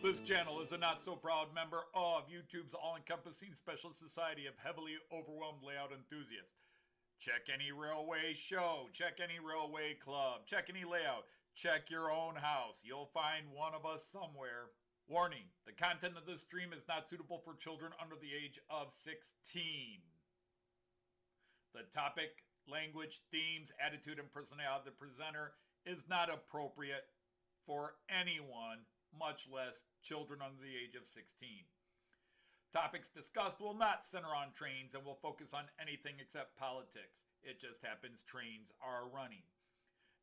This channel is a not-so-proud member of YouTube's all-encompassing special society of heavily overwhelmed layout enthusiasts. Check any railway show, check any railway club, check any layout, check your own house. You'll find one of us somewhere. Warning, the content of this stream is not suitable for children under the age of 16. The topic, language, themes, attitude, and personality of the presenter is not appropriate for anyone, much less children under the age of 16. Topics discussed will not center on trains and will focus on anything except politics. It just happens trains are running.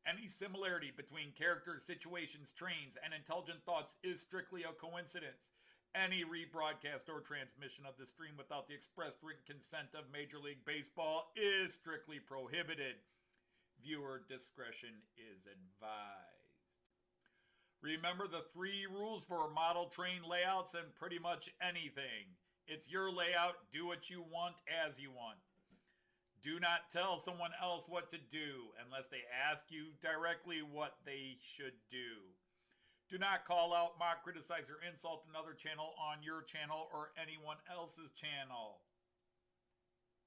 Any similarity between characters, situations, trains, and intelligent thoughts is strictly a coincidence. Any rebroadcast or transmission of the stream without the express written consent of Major League Baseball is strictly prohibited. Viewer discretion is advised. Remember the 3 rules for model train layouts and pretty much anything. It's your layout, do what you want as you want. Do not tell someone else what to do unless they ask you directly what they should do. Do not call out, mock, criticize, or insult another channel on your channel or anyone else's channel.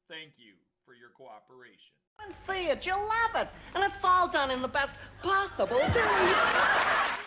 Thank you for your cooperation. And see it, you'll love it. And it's all done in the best possible way.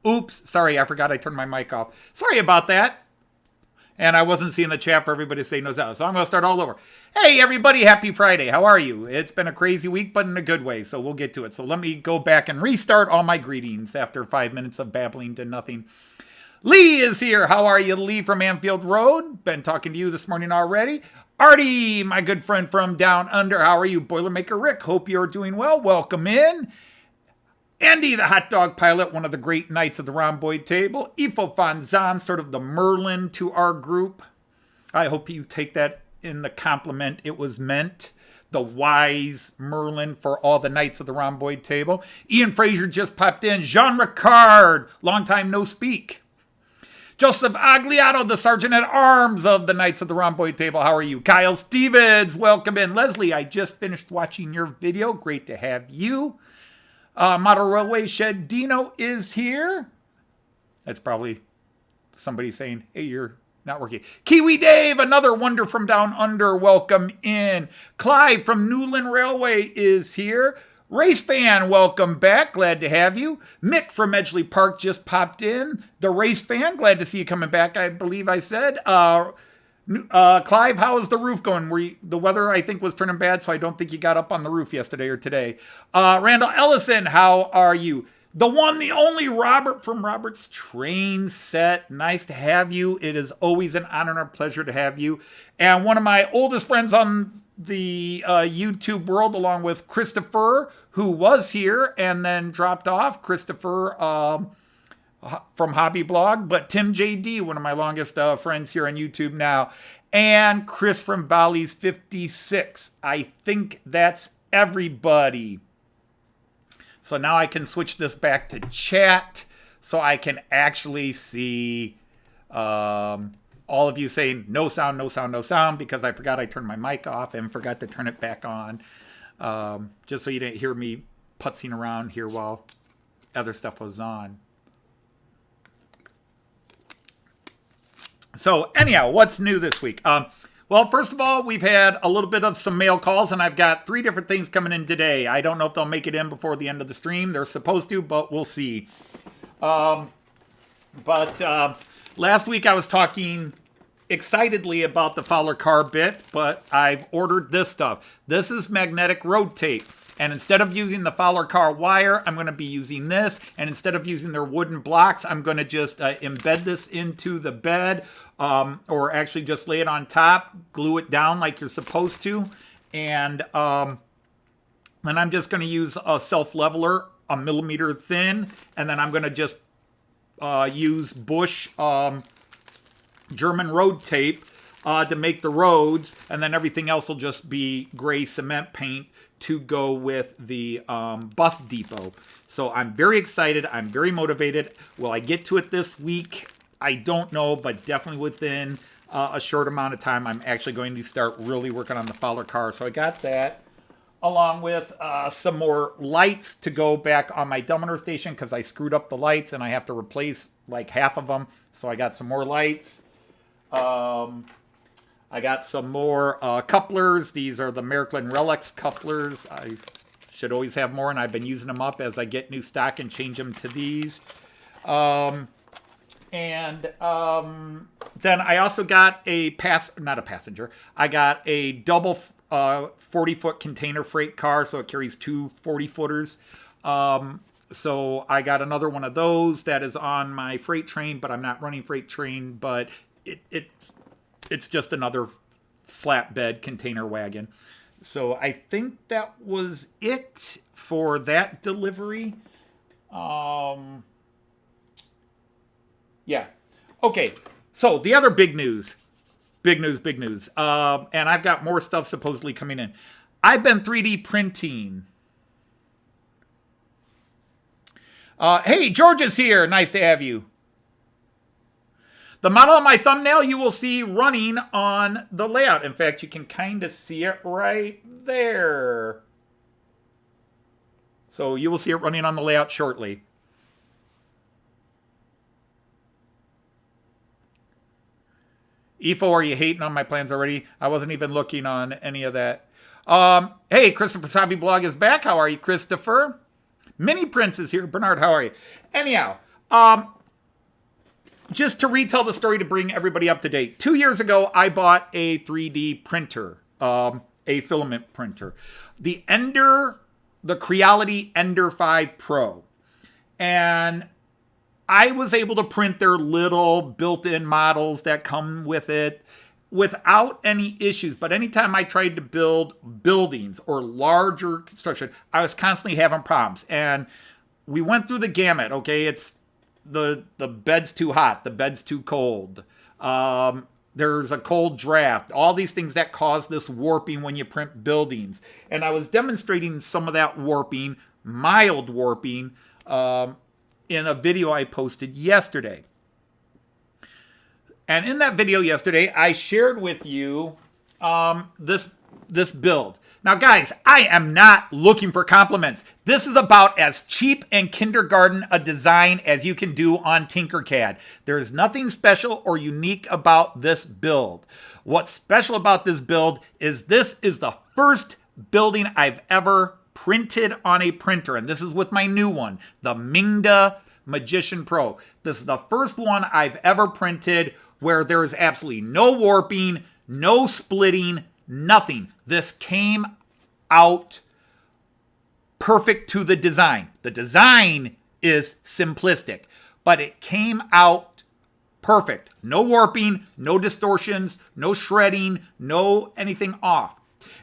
Oops, sorry, I forgot I turned my mic off. Sorry about that. And I wasn't seeing the chat for everybody to say no doubt. So I'm going to start all over. Hey, everybody, happy Friday. How are you? It's been a crazy week, but in a good way. So we'll get to it. So let me go back and restart all my greetings after 5 minutes of babbling to nothing. Lee is here. How are you, Lee from Anfield Road? Been talking to you this morning already. Artie, my good friend from down under. How are you? Boilermaker Rick, hope you're doing well. Welcome in. Andy, the hot dog pilot, one of the great knights of the rhomboid table. Ifo Fanzan, sort of the Merlin to our group. I hope you take that in the compliment it was meant. The wise Merlin for all the knights of the rhomboid table. Ian Fraser just popped in. Jean Ricard, long time no speak. Joseph Agliato, the Sergeant at Arms of the Knights of the Rhomboid Table. How are you? Kyle Stevens, welcome in. Leslie, I just finished watching your video. Great to have you. Model Railway Shed Dino is here. That's probably somebody saying, hey, you're not working. Kiwi Dave, another wonder from down under. Welcome in. Clive from Newland Railway is here. Race Fan, welcome back. Glad to have you. Mick from Edgeley Park just popped in. The Race Fan, glad to see you coming back, I believe I said. Clive, how is the roof going? The weather, I think, was turning bad, so I don't think you got up on the roof yesterday or today. Randall Ellison, how are you? The one, the only Robert from Robert's Train Set. Nice to have you. It is always an honor and a pleasure to have you. And one of my oldest friends on the YouTube world, along with Christopher, who was here and then dropped off. Christopher from Hobby Blog, but Tim JD, one of my longest friends here on YouTube now, and Chris from Bally's 56. I think that's everybody. So now I can switch this back to chat so I can actually see all of you saying no sound, no sound, no sound, because I forgot I turned my mic off and forgot to turn it back on. Just so you didn't hear me putzing around here while other stuff was on. So anyhow, what's new this week? Well, first of all, we've had a little bit of some mail calls, and I've got 3 different things coming in today. I don't know if they'll make it in before the end of the stream. They're supposed to, but we'll see. Last week I was talking excitedly about the Fowler car bit, but I've ordered this stuff. This is magnetic road tape. And instead of using the Fowler car wire, I'm going to be using this. And instead of using their wooden blocks, I'm going to just embed this into the bed, or actually just lay it on top, glue it down like you're supposed to. And then I'm just going to use a self-leveler, 1 millimeter thin. And then I'm going to just use Bush German road tape to make the roads. And then everything else will just be gray cement paint to go with the bus depot. So I'm very excited. I'm very motivated. Will I get to it this week? I don't know, but definitely within a short amount of time, I'm actually going to start really working on the Fowler car. So I got that, along with some more lights to go back on my dumbwaiter station because I screwed up the lights and I have to replace like half of them. So I got some more lights. I got some more couplers. These are the Märklin Relics couplers. I should always have more, and I've been using them up as I get new stock and change them to these. Then I also got not a passenger. I got a double 40-foot container freight car, so it carries 2 40-footers. So I got another one of those that is on my freight train, but I'm not running freight train, but it's just another flatbed container wagon. So I think that was it for that delivery. Yeah. Okay. So the other big news. And I've got more stuff supposedly coming in. I've been 3D printing. Hey, George is here. Nice to have you. The model on my thumbnail you will see running on the layout. In fact, you can kind of see it right there. So you will see it running on the layout shortly. EFO, are you hating on my plans already? I wasn't even looking on any of that. Hey, Christopher Sabi Blog is back. How are you, Christopher? Mini Prince is here. Bernard, how are you? Anyhow, just to retell the story to bring everybody up to date. 2 years ago, I bought a 3D printer, a filament printer. The Creality Ender 5 Pro. And I was able to print their little built-in models that come with it without any issues. But anytime I tried to build buildings or larger construction, I was constantly having problems. And we went through the gamut, okay? It's the bed's too hot, the bed's too cold. There's a cold draft, all these things that cause this warping when you print buildings. And I was demonstrating some of that warping, mild warping, in a video I posted yesterday. And in that video yesterday, I shared with you this build. Now, guys, I am not looking for compliments. This is about as cheap and kindergarten a design as you can do on Tinkercad. There is nothing special or unique about this build. What's special about this build is this is the first building I've ever printed on a printer. And this is with my new one, the Mingda Magician Pro. This is the first one I've ever printed where there is absolutely no warping, no splitting, nothing. This came out perfect to the design. The design is simplistic, but it came out perfect. No warping, no distortions, no shredding, no anything off.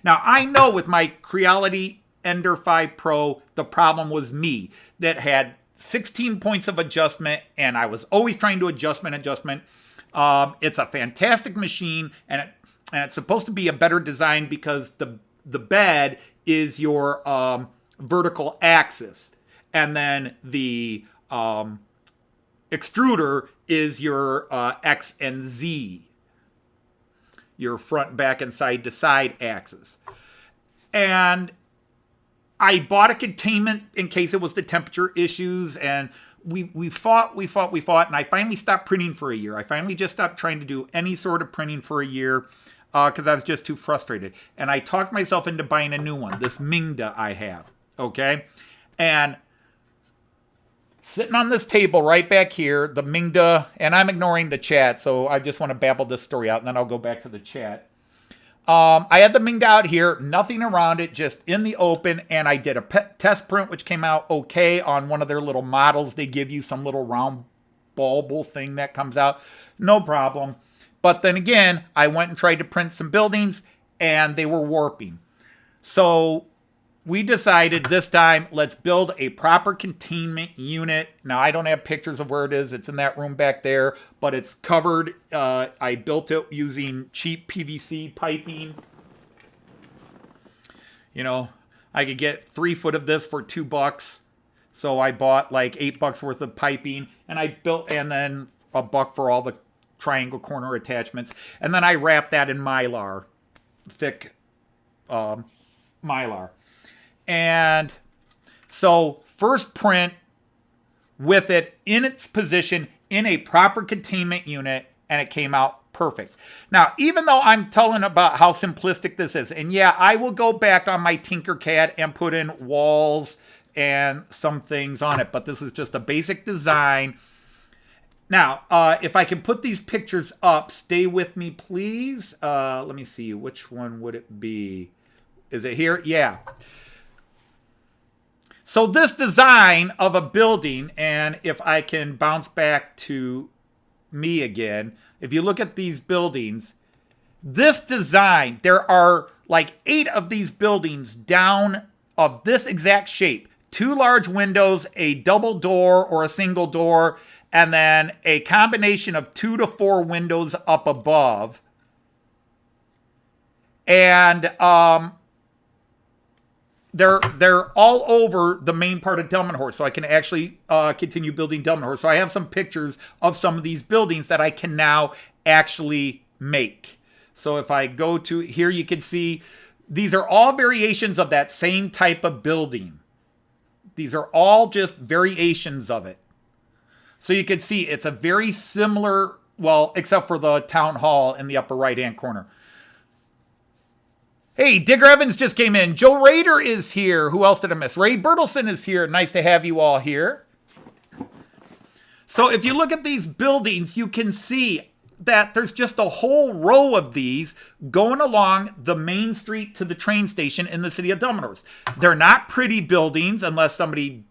Now, I know with my Creality Ender 5 Pro, the problem was me that had 16 points of adjustment, and I was always trying to adjustment. It's a fantastic machine, and it's supposed to be a better design because the bed is your vertical axis, and then the extruder is your X and Z, your front, back, and side to side axis. And I bought a containment in case it was the temperature issues, and we fought, and I finally stopped printing for a year. I finally just stopped trying to do any sort of printing for a year because I was just too frustrated. And I talked myself into buying a new one, this Mingda I have, okay? And sitting on this table right back here, the Mingda, and I'm ignoring the chat, so I just want to babble this story out, and then I'll go back to the chat. I had the Mingda out here, nothing around it, just in the open, and I did a test print, which came out okay on one of their little models. They give you some little round bulbal thing that comes out. No problem. But then again, I went and tried to print some buildings, and they were warping. So we decided this time, let's build a proper containment unit. Now, I don't have pictures of where it is. It's in that room back there, but it's covered. I built it using cheap PVC piping. You know, I could get 3 foot of this for $2. So I bought like $8 worth of piping, and I built, and then $1 for all the triangle corner attachments. And then I wrapped that in Mylar, thick Mylar. And so first print with it in its position in a proper containment unit, and it came out perfect. Now, even though I'm telling about how simplistic this is, and yeah, I will go back on my Tinkercad and put in walls and some things on it, but this is just a basic design. Now, if I can put these pictures up, stay with me, please. Let me see, which one would it be? Is it here? Yeah. So this design of a building, and if I can bounce back to me again, if you look at these buildings, this design, there are like 8 of these buildings down of this exact shape. 2 large windows, a double door or a single door, and then a combination of 2 to 4 windows up above. And they're all over the main part of Delmenhorst, so I can actually continue building Delmenhorst. So I have some pictures of some of these buildings that I can now actually make. So if I go to here, you can see these are all variations of that same type of building. These are all just variations of it. So you can see it's a very similar, well, except for the town hall in the upper right-hand corner. Hey, Digger Evans just came in. Joe Rader is here. Who else did I miss? Ray Bertelson is here. Nice to have you all here. So if you look at these buildings, you can see that there's just a whole row of these going along the main street to the train station in the city of Delmenhorst. They're not pretty buildings unless somebody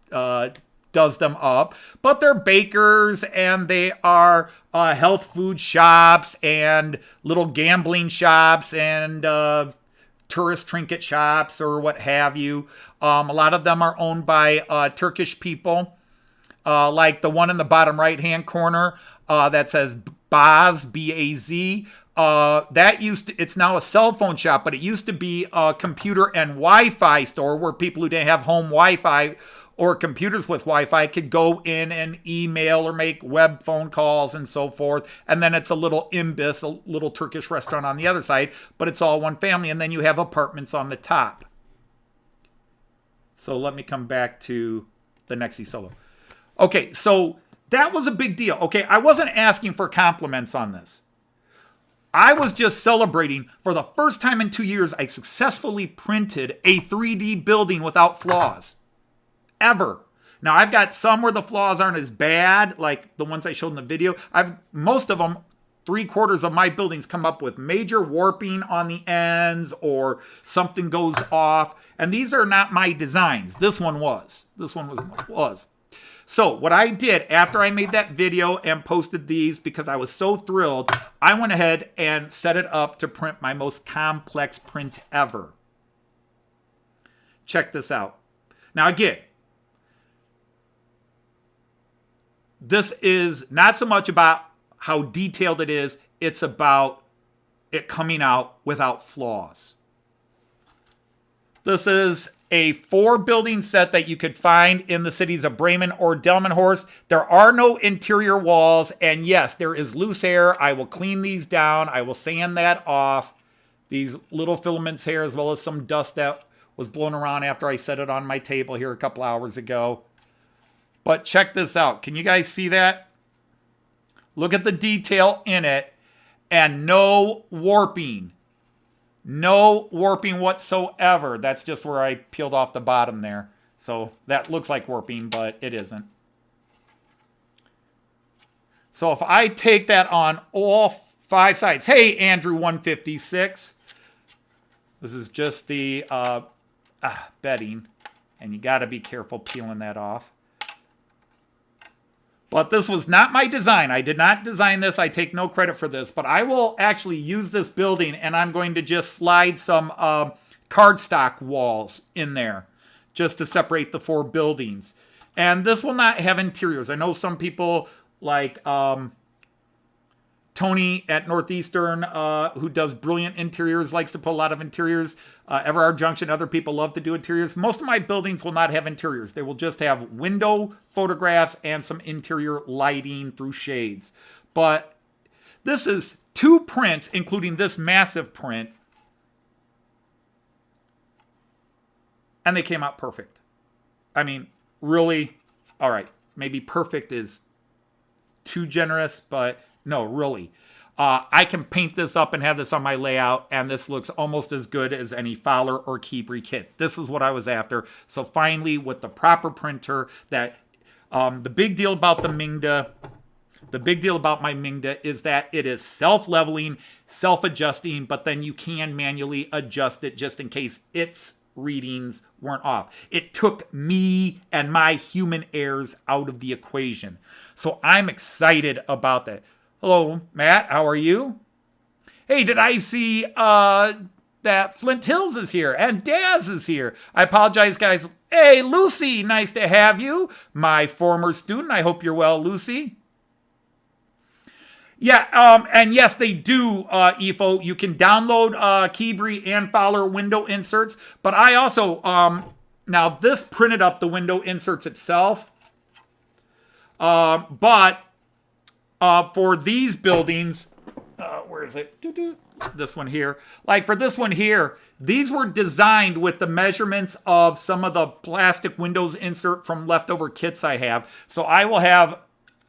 does them up, but they're bakers, and they are health food shops and little gambling shops and tourist trinket shops or what have you. A lot of them are owned by Turkish people, like the one in the bottom right hand corner that says Baz, B-A-Z. It's now a cell phone shop, but it used to be a computer and Wi-Fi store where people who didn't have home Wi-Fi or computers with Wi-Fi could go in and email or make web phone calls and so forth. And then it's a little imbis, a little Turkish restaurant on the other side, but it's all one family. And then you have apartments on the top. So let me come back to the Nexi Solo. Okay, so that was a big deal. Okay, I wasn't asking for compliments on this. I was just celebrating for the first time in 2 years, I successfully printed a 3D building without flaws. Ever. Now, I've got some where the flaws aren't as bad, like the ones I showed in the video. Most of them, 3/4 of my buildings come up with major warping on the ends or something goes off. And these are not my designs. This one was. This one was. So what I did after I made that video and posted these, because I was so thrilled, I went ahead and set it up to print my most complex print ever. Check this out. Now again, this is not so much about how detailed it is, it's about it coming out without flaws. This is a 4-building set that you could find in the cities of Bremen or Delmenhorst. There are no interior walls, and yes, there is loose hair. I will clean these down. I will sand that off. These little filaments here, as well as some dust that was blown around after I set it on my table here a couple hours ago. But check this out. Can you guys see that? Look at the detail in it, and no warping. No warping whatsoever. That's just where I peeled off the bottom there. So that looks like warping, but it isn't. So if I take that on all 5 sides. Hey, Andrew 156. This is just the bedding. And you got to be careful peeling that off. But this was not my design. I did not design this. I take no credit for this. But I will actually use this building, and I'm going to just slide some cardstock walls in there just to separate the 4 buildings. And this will not have interiors. I know some people like Tony at Northeastern, who does brilliant interiors, likes to put a lot of interiors. Everard Junction, other people love to do interiors. Most of my buildings will not have interiors. They will just have window photographs and some interior lighting through shades. But this is 2 prints, including this massive print. And they came out perfect. I mean, really, all right, maybe perfect is too generous, but no, really. I can paint this up and have this on my layout, and this looks almost as good as any Fowler or Keebri kit. This is what I was after. So finally, with the proper printer, that the big deal about the Mingda, the big deal about my Mingda is that it is self-leveling, self-adjusting, but then you can manually adjust it just in case its readings weren't off. It took me and my human errors out of the equation. So I'm excited about that. Hello, Matt. How are you? Hey, did I see that Flint Hills is here and Daz is here? I apologize, guys. Hey, Lucy, nice to have you. My former student. I hope you're well, Lucy. Yeah, and yes, they do, EFO. You can download Keebri and Fowler window inserts. But I also, now this printed up the window inserts itself. But for these buildings, where is it? This one here. Like for this one here, these were designed with the measurements of some of the plastic windows insert from leftover kits I have. So I will have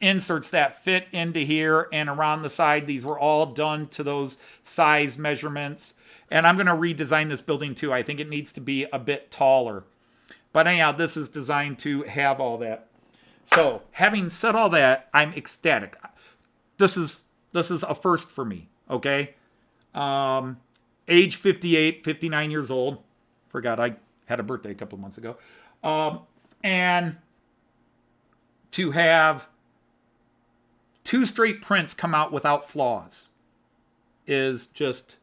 inserts that fit into here and around the side. These were all done to those size measurements. And I'm going to redesign this building too. I think it needs to be a bit taller. But anyhow, this is designed to have all that. So, having said all that, I'm ecstatic. This is a first for me, okay? Age 58, 59 years old. Forgot I had a birthday a couple of months ago. And to have 2 straight prints come out without flaws is just,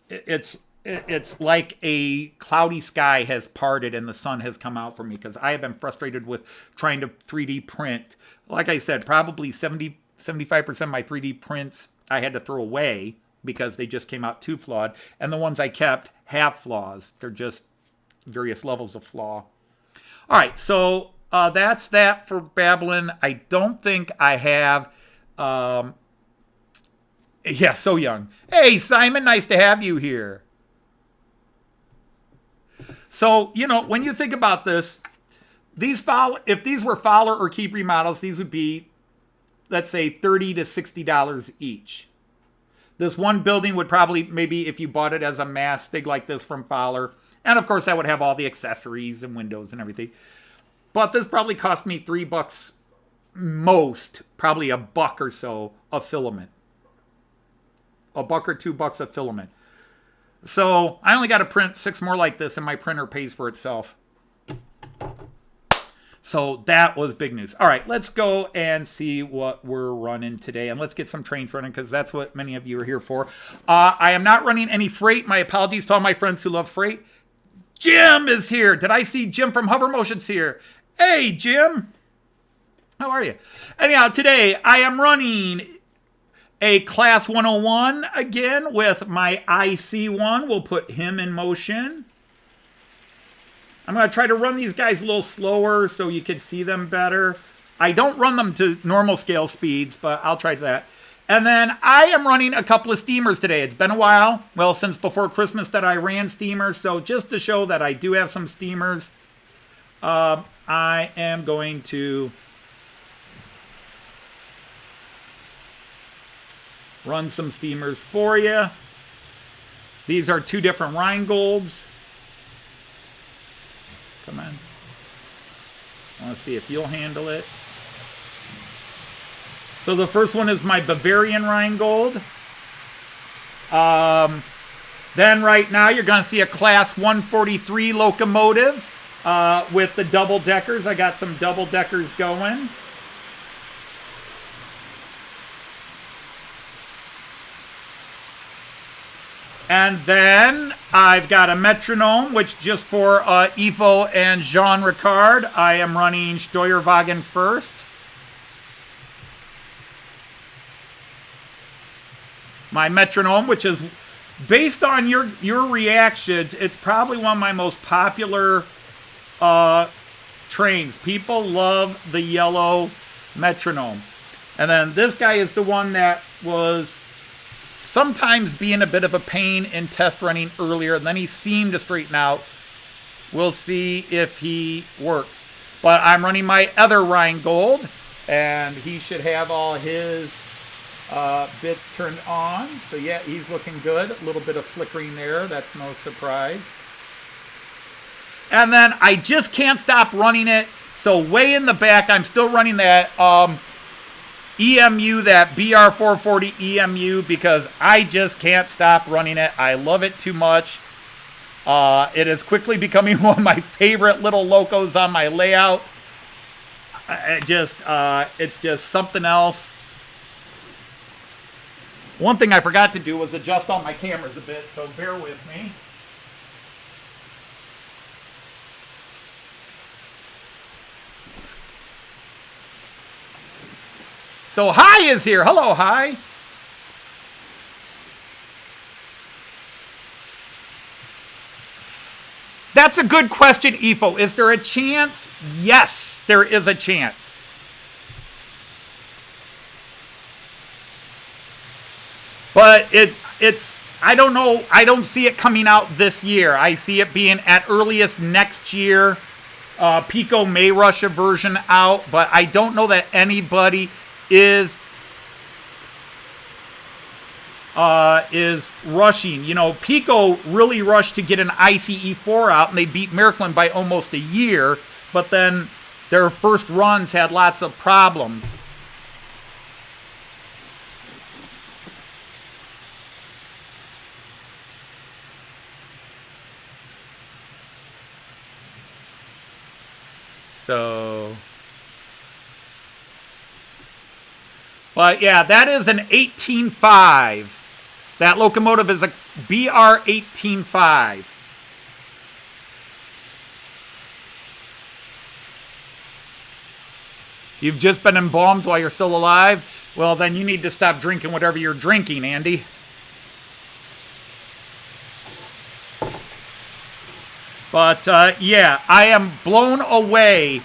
it's like a cloudy sky has parted and the sun has come out for me, because I have been frustrated with trying to 3D print. Like I said, probably 75% of my 3D prints I had to throw away because they just came out too flawed. And the ones I kept have flaws. They're just various levels of flaw. All right, so that's that for Babylon. I don't think I have... yeah, so young. Hey, Simon, nice to have you here. So, you know, when you think about this, if these were Fowler or Keebri models, these would be, let's say, $30 to $60 each. This one building would probably, maybe if you bought it as a mass thing like this from Fowler, and of course that would have all the accessories and windows and everything. But this probably cost me $3 most, probably $1 or so of filament. $1 or $2 of filament. So I only got to print 6 more like this and my printer pays for itself. So that was big news. All right, let's go and see what we're running today. And let's get some trains running, because that's what many of you are here for. I am not running any freight. My apologies to all my friends who love freight. Jim is here. Did I see Jim from Hover Motions here? Hey, Jim. How are you? Anyhow, today I am running a Class 101 again with my IC1. We'll put him in motion. I'm going to try to run these guys a little slower so you can see them better. I don't run them to normal scale speeds, but I'll try that. And then I am running a couple of steamers today. It's been a while, well, since before Christmas that I ran steamers. So just to show that I do have some steamers, I am going to run some steamers for you. These are 2 different Rheingolds. Come on. I want to see if you'll handle it. So the first one is my Bavarian Rheingold. Then right now you're going to see a Class 143 locomotive with the double deckers. I got some double deckers going. And then I've got a metronome, which just for Ivo and Jean Ricard, I am running Steuerwagen first. My metronome, which is based on your reactions, it's probably one of my most popular trains. People love the yellow metronome. And then this guy is the one that was sometimes being a bit of a pain in test running earlier, and then he seemed to straighten out. We'll see if he works. But I'm running my other Rheingold, and he should have all his bits turned on. So yeah, he's looking good. A little bit of flickering there. That's no surprise. And then I just can't stop running it. So way in the back, I'm still running that EMU, that BR440 EMU, because I just can't stop running it. I love it too much. It is quickly becoming one of my favorite little locos on my layout. It's just something else. One thing I forgot to do was adjust all my cameras a bit, so bear with me. So Hi is here. Hello, Hi. That's a good question, Ifo. Is there a chance? Yes, there is a chance. But it's I don't know. I don't see it coming out this year. I see it being at earliest next year. Piko may rush a version out, but I don't know that anybody is rushing. You know, Piko really rushed to get an ICE4 out, and they beat Märklin by almost a year, but then their first runs had lots of problems. So, but yeah, that is an 18.5. That locomotive is a BR 18.5. You've just been embalmed while you're still alive? Well, then you need to stop drinking whatever you're drinking, Andy. But, yeah, I am blown away.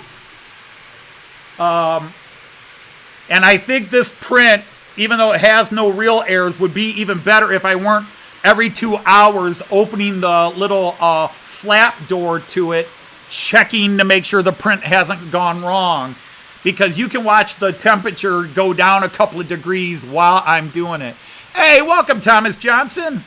And I think this print, even though it has no real errors, would be even better if I weren't every 2 hours opening the little flap door to it, checking to make sure the print hasn't gone wrong. Because you can watch the temperature go down a couple of degrees while I'm doing it. Hey, welcome, Thomas Johnson.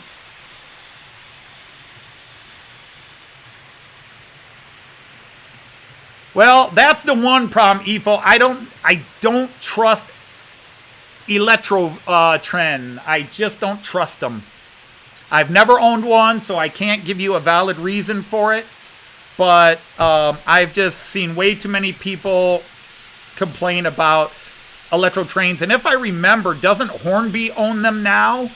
Well, that's the one problem, Ifo. I don't trust Electro-Tren. I just don't trust them. I've never owned one, so I can't give you a valid reason for it. But I've just seen way too many people complain about Electro-Trains. And if I remember, doesn't Hornby own them now?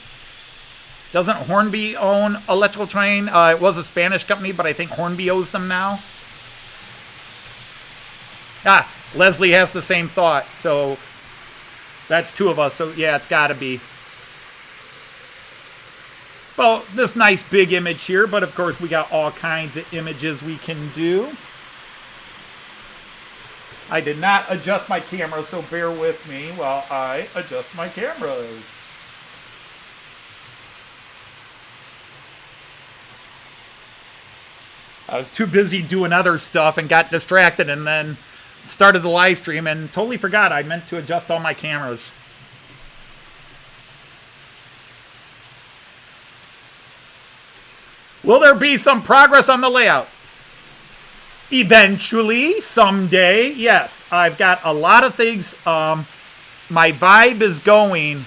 Doesn't Hornby own Electro-Train? It was a Spanish company, but I think Hornby owns them now. Ah, Leslie has the same thought, so that's 2 of us, so yeah, it's got to be. Well, this nice big image here, but of course we got all kinds of images we can do. I did not adjust my camera, so bear with me while I adjust my cameras. I was too busy doing other stuff and got distracted and then started the live stream and totally forgot I meant to adjust all my cameras. Will there be some progress on the layout? Eventually, someday, yes. I've got a lot of things. My vibe is going.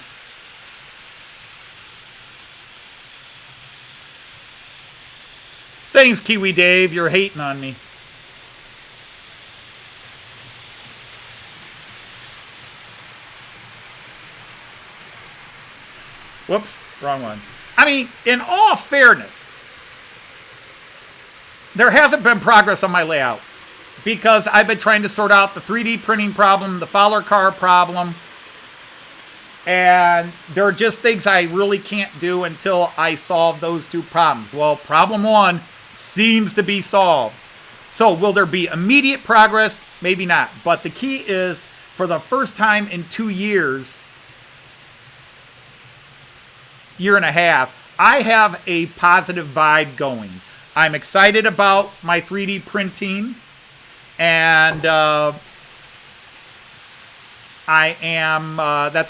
Thanks, Kiwi Dave. You're hating on me. Whoops, wrong one. I mean, in all fairness, there hasn't been progress on my layout because I've been trying to sort out the 3D printing problem, the Fowler car problem, and there are just things I really can't do until I solve those two problems. Well, problem one seems to be solved. So will there be immediate progress? Maybe not. But the key is, for the first time in 2 years, year and a half, I have a positive vibe going. I'm excited about my 3D printing, and that's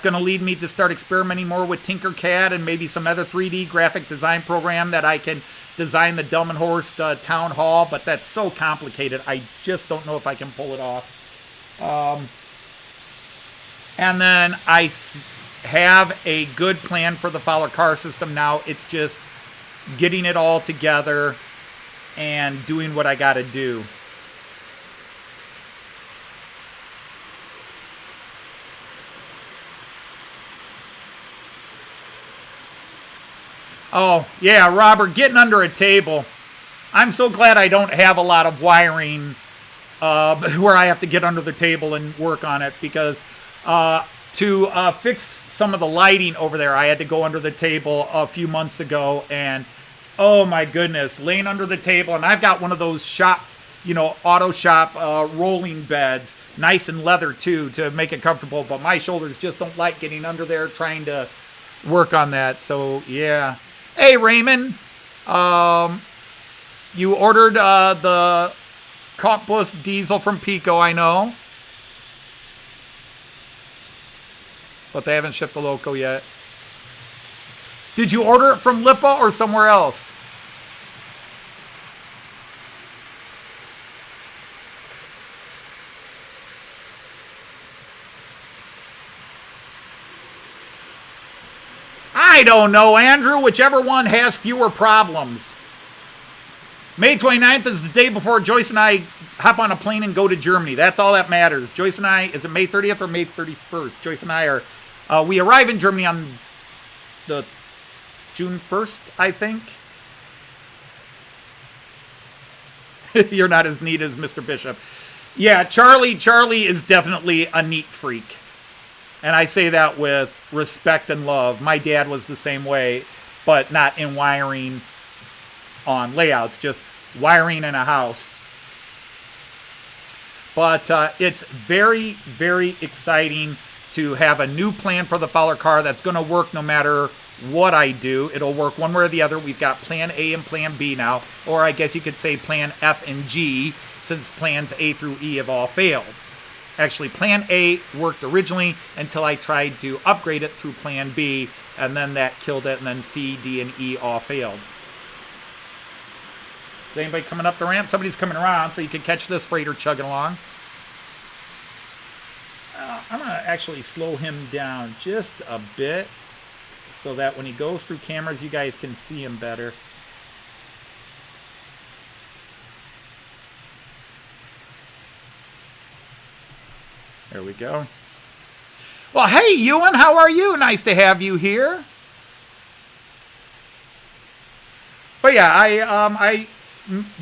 going to lead me to start experimenting more with Tinkercad and maybe some other 3D graphic design program that I can design the Delmenhorst Town Hall, but that's so complicated. I just don't know if I can pull it off. And then I have a good plan for the Fowler car system now. It's just getting it all together and doing what I got to do. Oh, yeah, Robert, getting under a table. I'm so glad I don't have a lot of wiring where I have to get under the table and work on it, because to fix some of the lighting over there, I had to go under the table a few months ago, and oh my goodness, laying under the table, and I've got one of those shop, auto shop rolling beds, nice and leather too, to make it comfortable, but my shoulders just don't like getting under there trying to work on that, so yeah. Hey, Raymond, you ordered the Cottbus diesel from Piko, I know. But they haven't shipped the loco yet. Did you order it from Lipa or somewhere else? I don't know, Andrew. Whichever one has fewer problems. May 29th is the day before Joyce and I hop on a plane and go to Germany. That's all that matters. Joyce and I, is it May 30th or May 31st? Joyce and I are, we arrive in Germany on the June 1st, I think. You're not as neat as Mr. Bishop. Yeah, Charlie is definitely a neat freak. And I say that with respect and love. My dad was the same way, but not in wiring on layouts, just wiring in a house. But it's very, very exciting to have a new plan for the Fowler car that's going to work no matter what I do. It'll work one way or the other. We've got plan A and plan B now, or I guess you could say plan F and G, since plans A through E have all failed. Actually, plan A worked originally until I tried to upgrade it through plan B, and then that killed it, and then C, D, and E all failed. Is anybody coming up the ramp? Somebody's coming around, so you can catch this freighter chugging along. I'm going to actually slow him down just a bit so that when he goes through cameras, you guys can see him better. There we go. Well, hey, Ewan, how are you? Nice to have you here. But yeah, I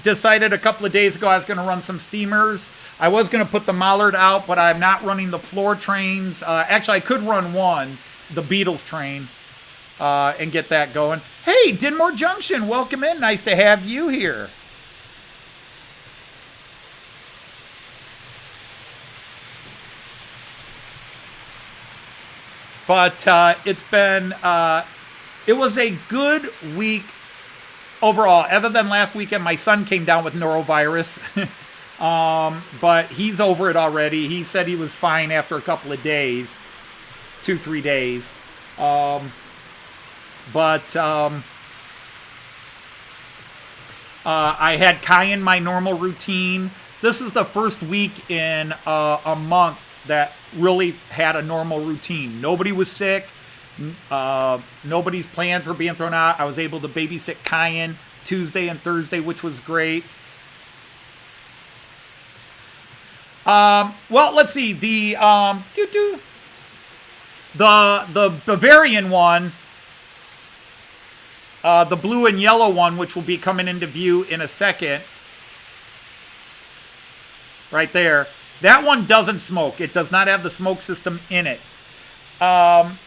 decided a couple of days ago I was going to run some steamers. I was going to put the Mallard out, but I'm not running the floor trains. Actually, I could run one, the Beatles train, and get that going. Hey, Dinmore Junction, welcome in. Nice to have you here. But it's been, it was a good week overall. Other than last weekend, my son came down with norovirus. But he's over it already. He said he was fine after a couple of days, 2-3 days. I had Cayenne, my normal routine. This is the first week in a month that really had a normal routine. Nobody was sick. Nobody's plans were being thrown out. I was able to babysit Cayenne Tuesday and Thursday, which was great. Well, let's see. The Bavarian one, the blue and yellow one, which will be coming into view in a second, right there. That one doesn't smoke. It does not have the smoke system in it. And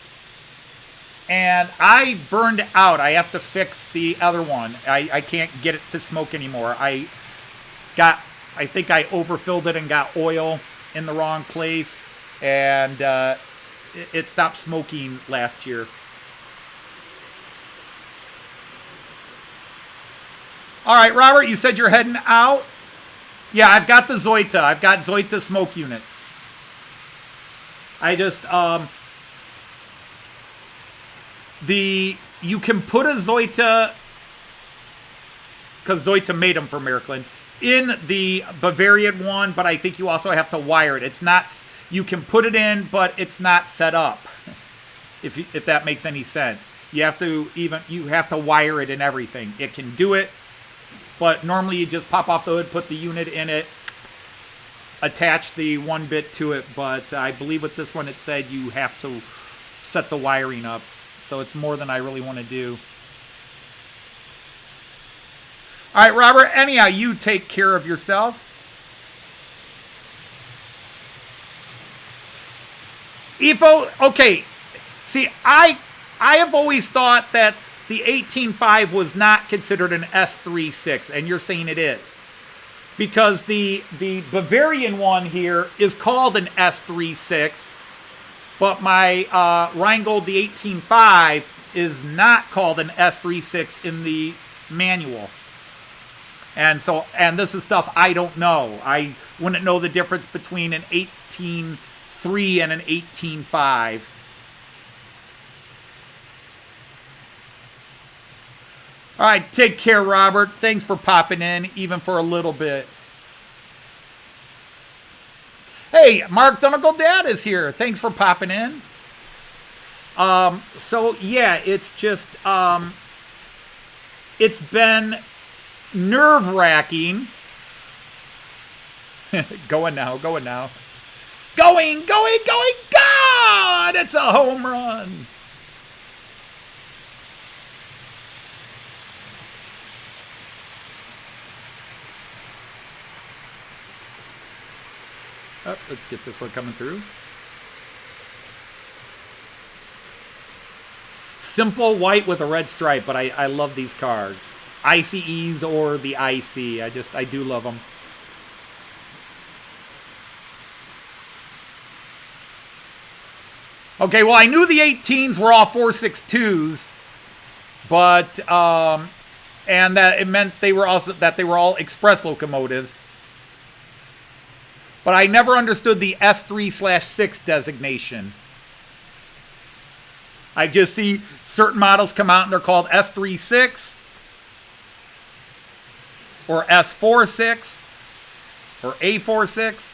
I burned out. I have to fix the other one. I can't get it to smoke anymore. I think I overfilled it and got oil in the wrong place, and it stopped smoking last year. All right, Robert, you said you're heading out? Yeah, I've got the Zoyta. I've got Zoyta smoke units. I just, you can put a Zoyta, because Zoyta made them for Märklin, in the Bavarian one, but I think you also have to wire it. It's not, you can put it in, but it's not set up, if that makes any sense. You have to wire it and everything. It can do it, but normally you just pop off the hood, put the unit in it, attach the one bit to it, but I believe with this one it said you have to set the wiring up, so it's more than I really want to do. All right, Robert, anyhow, you take care of yourself. Ifo, okay, see, I have always thought that the 18.5 was not considered an S36, and you're saying it is. Because the Bavarian one here is called an S36, but my Rheingold, the 18.5, is not called an S36 in the manual. And this is stuff I don't know. I wouldn't know the difference between an 18.3 and an 18.5. All right, take care, Robert. Thanks for popping in, even for a little bit. Hey, Mark Donegal Dad is here. Thanks for popping in. So, yeah, it's just, it's been nerve-wracking. Going now. Going! God! It's a home run! Oh, let's get this one coming through. Simple white with a red stripe, but I love these cars. ICEs or the IC. I do love them. Okay, well, I knew the 18s were all 462s, but and that it meant they were all express locomotives. But I never understood the S3/6 designation. I just see certain models come out and they're called S36 or S46 or A46.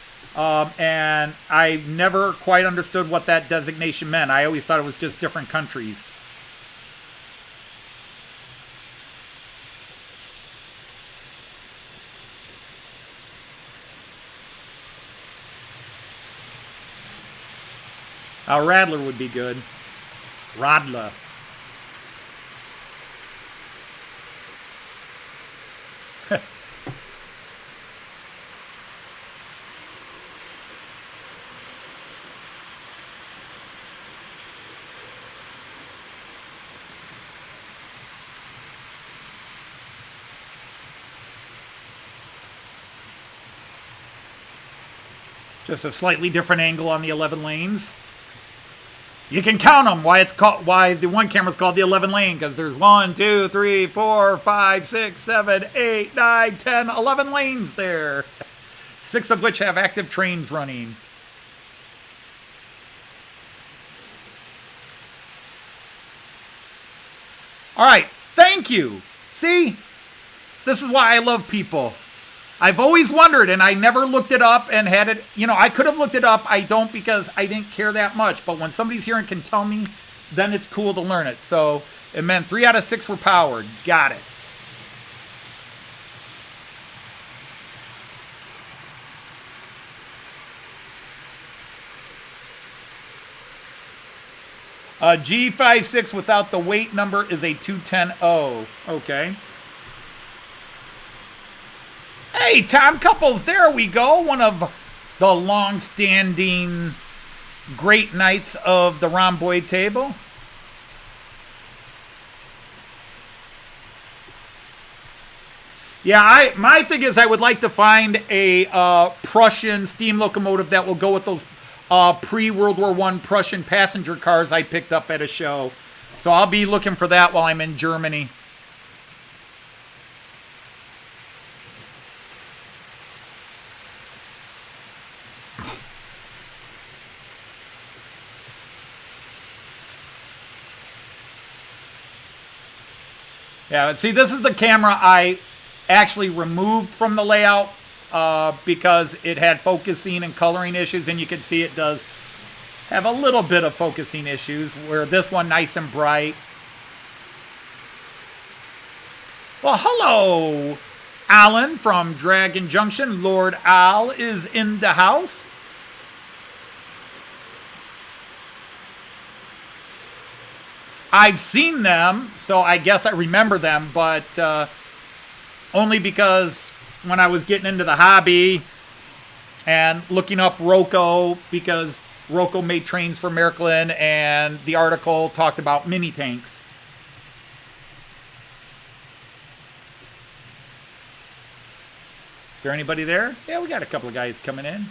And I never quite understood what that designation meant. I always thought it was just different countries. A Radler would be good. Radler. Just a slightly different angle on the 11 lanes. You can count them. Why the one camera's called the 11 lane, because there's 1, 2, 3, 4, 5, 6, 7, 8, 9, 10, 11 lanes there. 6 of which have active trains running. All right, thank you. See, this is why I love people. I've always wondered, and I never looked it up and had it, you know, I could have looked it up. I don't, because I didn't care that much. But when somebody's here and can tell me, then it's cool to learn it. So it meant 3 out of 6 were powered. Got it. G56 without the weight number is a 210O. Okay. Hey, Tom Couples, there we go. One of the long-standing great knights of the rhomboid table. Yeah, my thing is I would like to find a Prussian steam locomotive that will go with those pre-World War I Prussian passenger cars I picked up at a show. So I'll be looking for that while I'm in Germany. Yeah, see, this is the camera I actually removed from the layout because it had focusing and coloring issues, and you can see it does have a little bit of focusing issues, where this one nice and bright. Well, hello, Alan from Dragon Junction. Lord Al is in the house. I've seen them, so I guess I remember them, but only because when I was getting into the hobby and looking up Roco, because Roco made trains for Märklin, and the article talked about mini tanks. Is there anybody there? Yeah, we got a couple of guys coming in.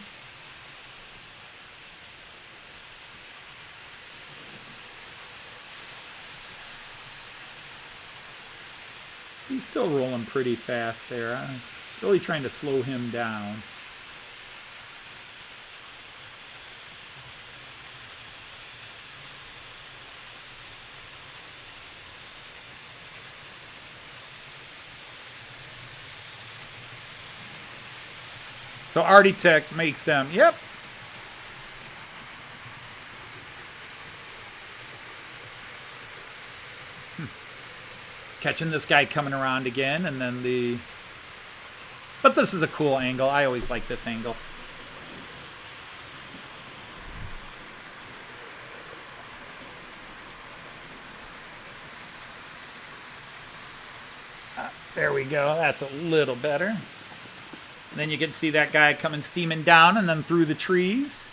He's still rolling pretty fast there. I'm really trying to slow him down. So Architect makes them. Yep. Catching this guy coming around again, and then the... But this is a cool angle. I always like this angle. There we go. That's a little better. And then you can see that guy coming steaming down and then through the trees.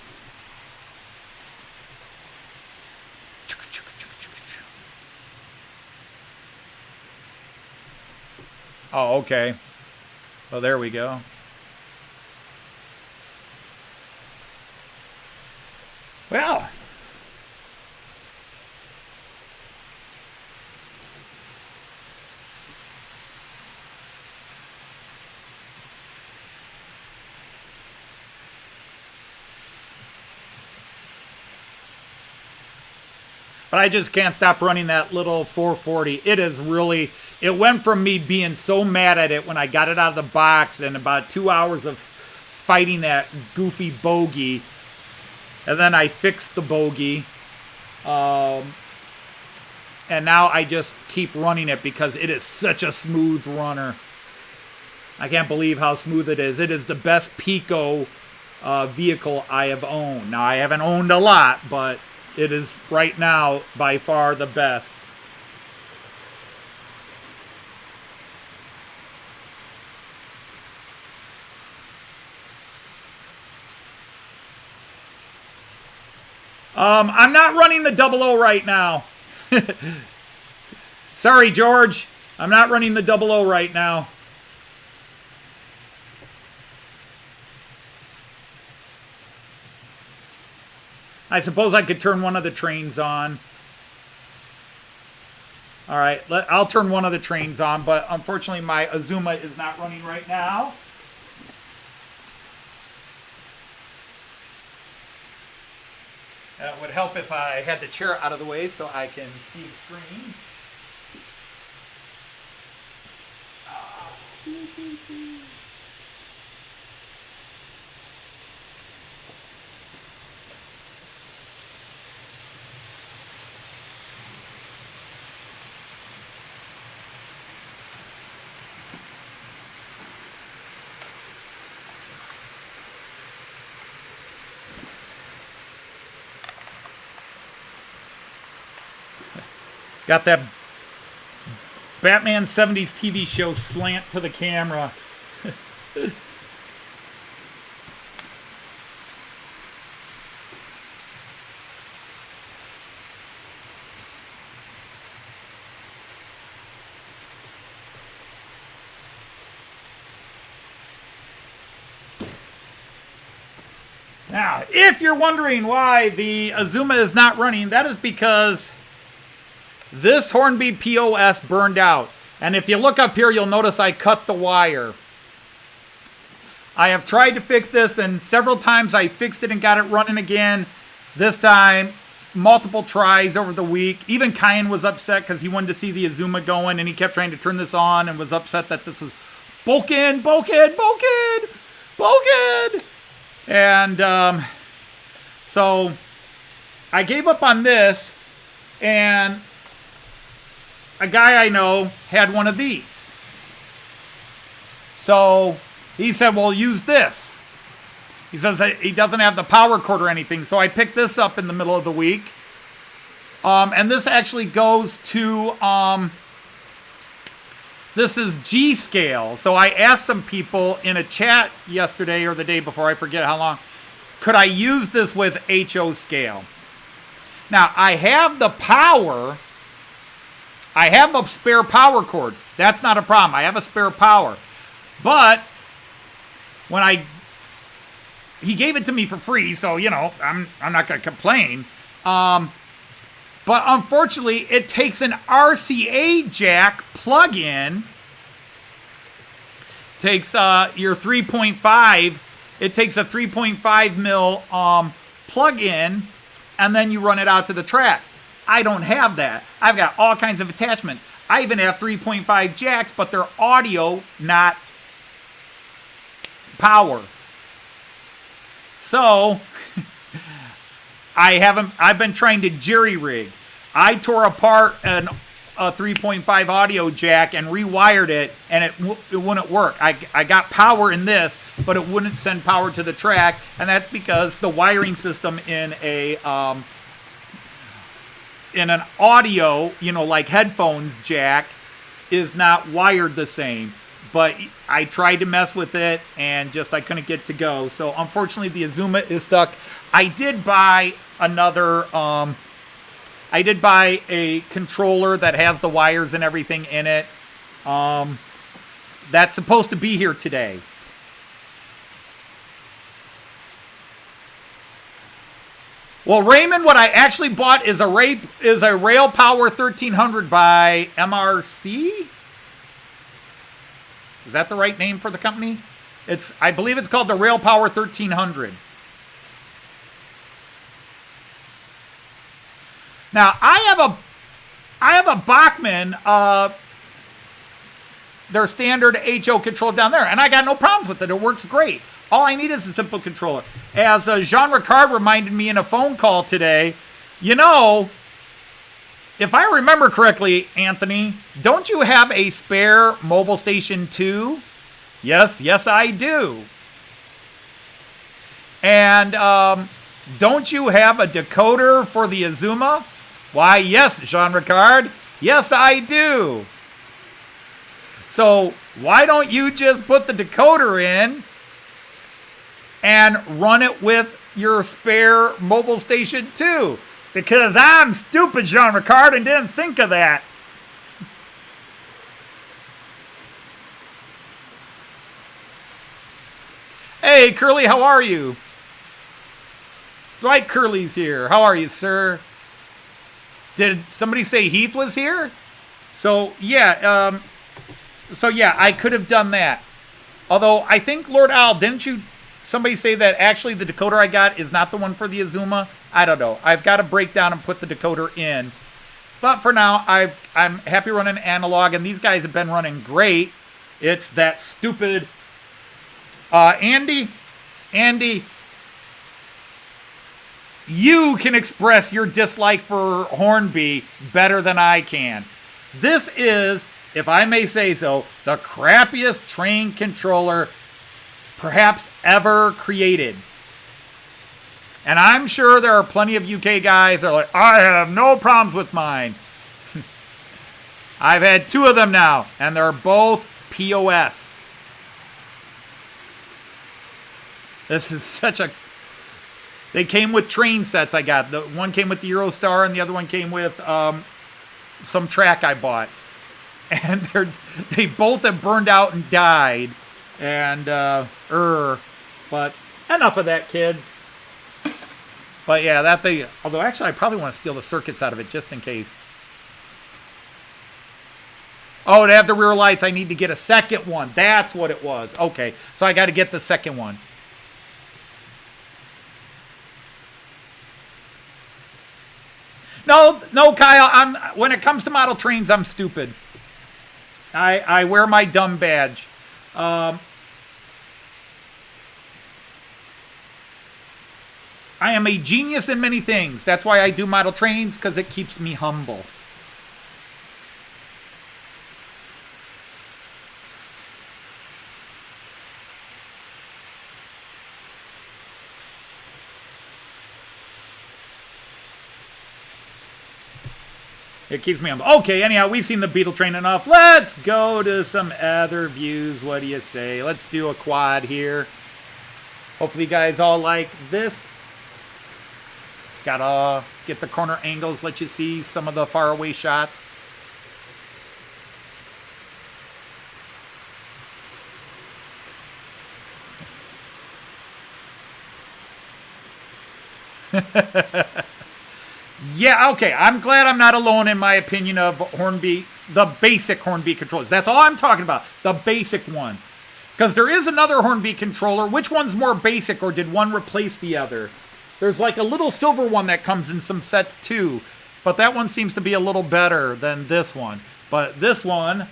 Oh, okay. Well, there we go. Well. But I just can't stop running that little 440. It is really, it went from me being so mad at it when I got it out of the box and about 2 hours of fighting that goofy bogey. And then I fixed the bogey. And now I just keep running it because it is such a smooth runner. I can't believe how smooth it is. It is the best Piko vehicle I have owned. Now, I haven't owned a lot, but it is right now by far the best. I'm not running the 00 right now. Sorry, George. I'm not running the 00 right now. I suppose I could turn one of the trains on. All right, I'll turn one of the trains on, but unfortunately my Azuma is not running right now. It would help if I had the chair out of the way so I can see the screen. Got that Batman 70s TV show slant to the camera. Now, if you're wondering why the Azuma is not running, that is because this Hornby POS burned out. And if you look up here, you'll notice I cut the wire. I have tried to fix this, and several times I fixed it and got it running again. This time, multiple tries over the week. Even Kyan was upset because he wanted to see the Azuma going, and he kept trying to turn this on and was upset that this was broken. And so I gave up on this, and a guy I know had one of these. So he said, well, use this. He says he doesn't have the power cord or anything. So I picked this up in the middle of the week. And this actually goes to, this is G scale. So I asked some people in a chat yesterday or the day before, I forget how long, could I use this with HO scale? Now, I have the power. I have a spare power cord. That's not a problem. I have a spare power. But when he gave it to me for free, so, you know, I'm not going to complain. But unfortunately, it takes an RCA jack plug-in. Takes your 3.5. It takes a 3.5 mil plug-in, and then you run it out to the track. I don't have that. I've got all kinds of attachments. I even have 3.5 jacks, but they're audio, not power. So I've been trying to jerry rig. I tore apart a 3.5 audio jack and rewired it, and it wouldn't work. I got power in this, but it wouldn't send power to the track, and that's because the wiring system in an audio, you know, like headphones jack, is not wired the same. But I tried to mess with it, and I couldn't get it to go. So unfortunately, the Azuma is stuck. I did buy another. I did buy a controller that has the wires and everything in it. That's supposed to be here today. Well, Raymond, what I actually bought is a Rail Power 1300 by MRC. Is that the right name for the company? I believe it's called the Rail Power 1300. Now, I have a Bachmann, their standard HO control down there, and I got no problems with it. It works great. All I need is a simple controller. As Jean Ricard reminded me in a phone call today, you know, if I remember correctly, Anthony, don't you have a spare Mobile Station 2? Yes, I do. And don't you have a decoder for the Azuma? Why, yes, Jean Ricard. Yes, I do. So why don't you just put the decoder in and run it with your spare Mobile Station 2? Because I'm stupid, Jean Ricard, and didn't think of that. Hey, Curly, how are you? Dwight Curley's here. How are you, sir? Did somebody say Heath was here? So, yeah. I could have done that. Although, I think, Lord Al, didn't you... Somebody say that actually the decoder I got is not the one for the Azuma? I don't know. I've got to break down and put the decoder in. But for now, I'm happy running analog, and these guys have been running great. It's that stupid... Andy, you can express your dislike for Hornby better than I can. This is, if I may say so, the crappiest train controller perhaps ever created. And I'm sure there are plenty of UK guys that are like, I have no problems with mine. I've had 2 of them now, and they're both POS. This is such a... They came with train sets I got. The one came with the Eurostar, and the other one came with some track I bought. And they both have burned out and died. And, but enough of that, kids. But yeah, that thing, although actually I probably want to steal the circuits out of it just in case. Oh, to have the rear lights, I need to get a second one. That's what it was. Okay, so I got to get the second one. No, Kyle, when it comes to model trains, I'm stupid. I wear my dumb badge. I am a genius in many things. That's why I do model trains, because it keeps me humble. It keeps me humble. Okay, anyhow, we've seen the Beetle train enough. Let's go to some other views. What do you say? Let's do a quad here. Hopefully you guys all like this. Gotta get the corner angles, let you see some of the faraway shots. Yeah, okay. I'm glad I'm not alone in my opinion of Hornby, the basic Hornby controllers. That's all I'm talking about, the basic one. Because there is another Hornby controller. Which one's more basic, or did one replace the other? There's like a little silver one that comes in some sets too. But that one seems to be a little better than this one. But this one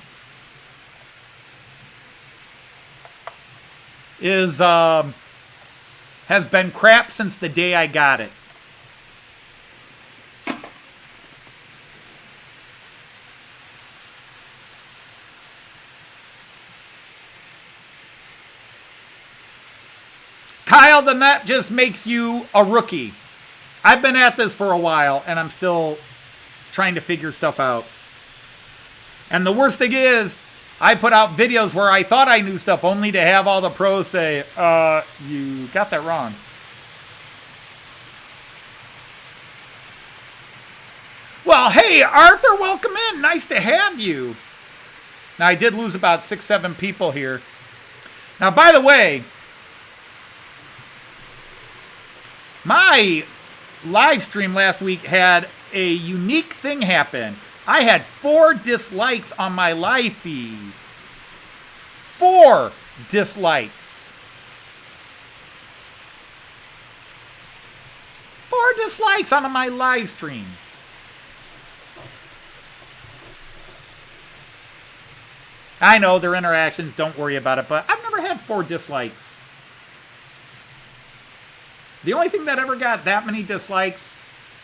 is has been crap since the day I got it. Kyle, then that just makes you a rookie. I've been at this for a while, and I'm still trying to figure stuff out. And the worst thing is, I put out videos where I thought I knew stuff, only to have all the pros say, you got that wrong. Well, hey, Arthur, welcome in. Nice to have you. Now, I did lose about 6-7 people here. Now, by the way, my live stream last week had a unique thing happen. I had 4 dislikes on my live feed. 4 dislikes. 4 dislikes on my live stream. I know they're interactions, don't worry about it, but I've never had 4 dislikes. The only thing that ever got that many dislikes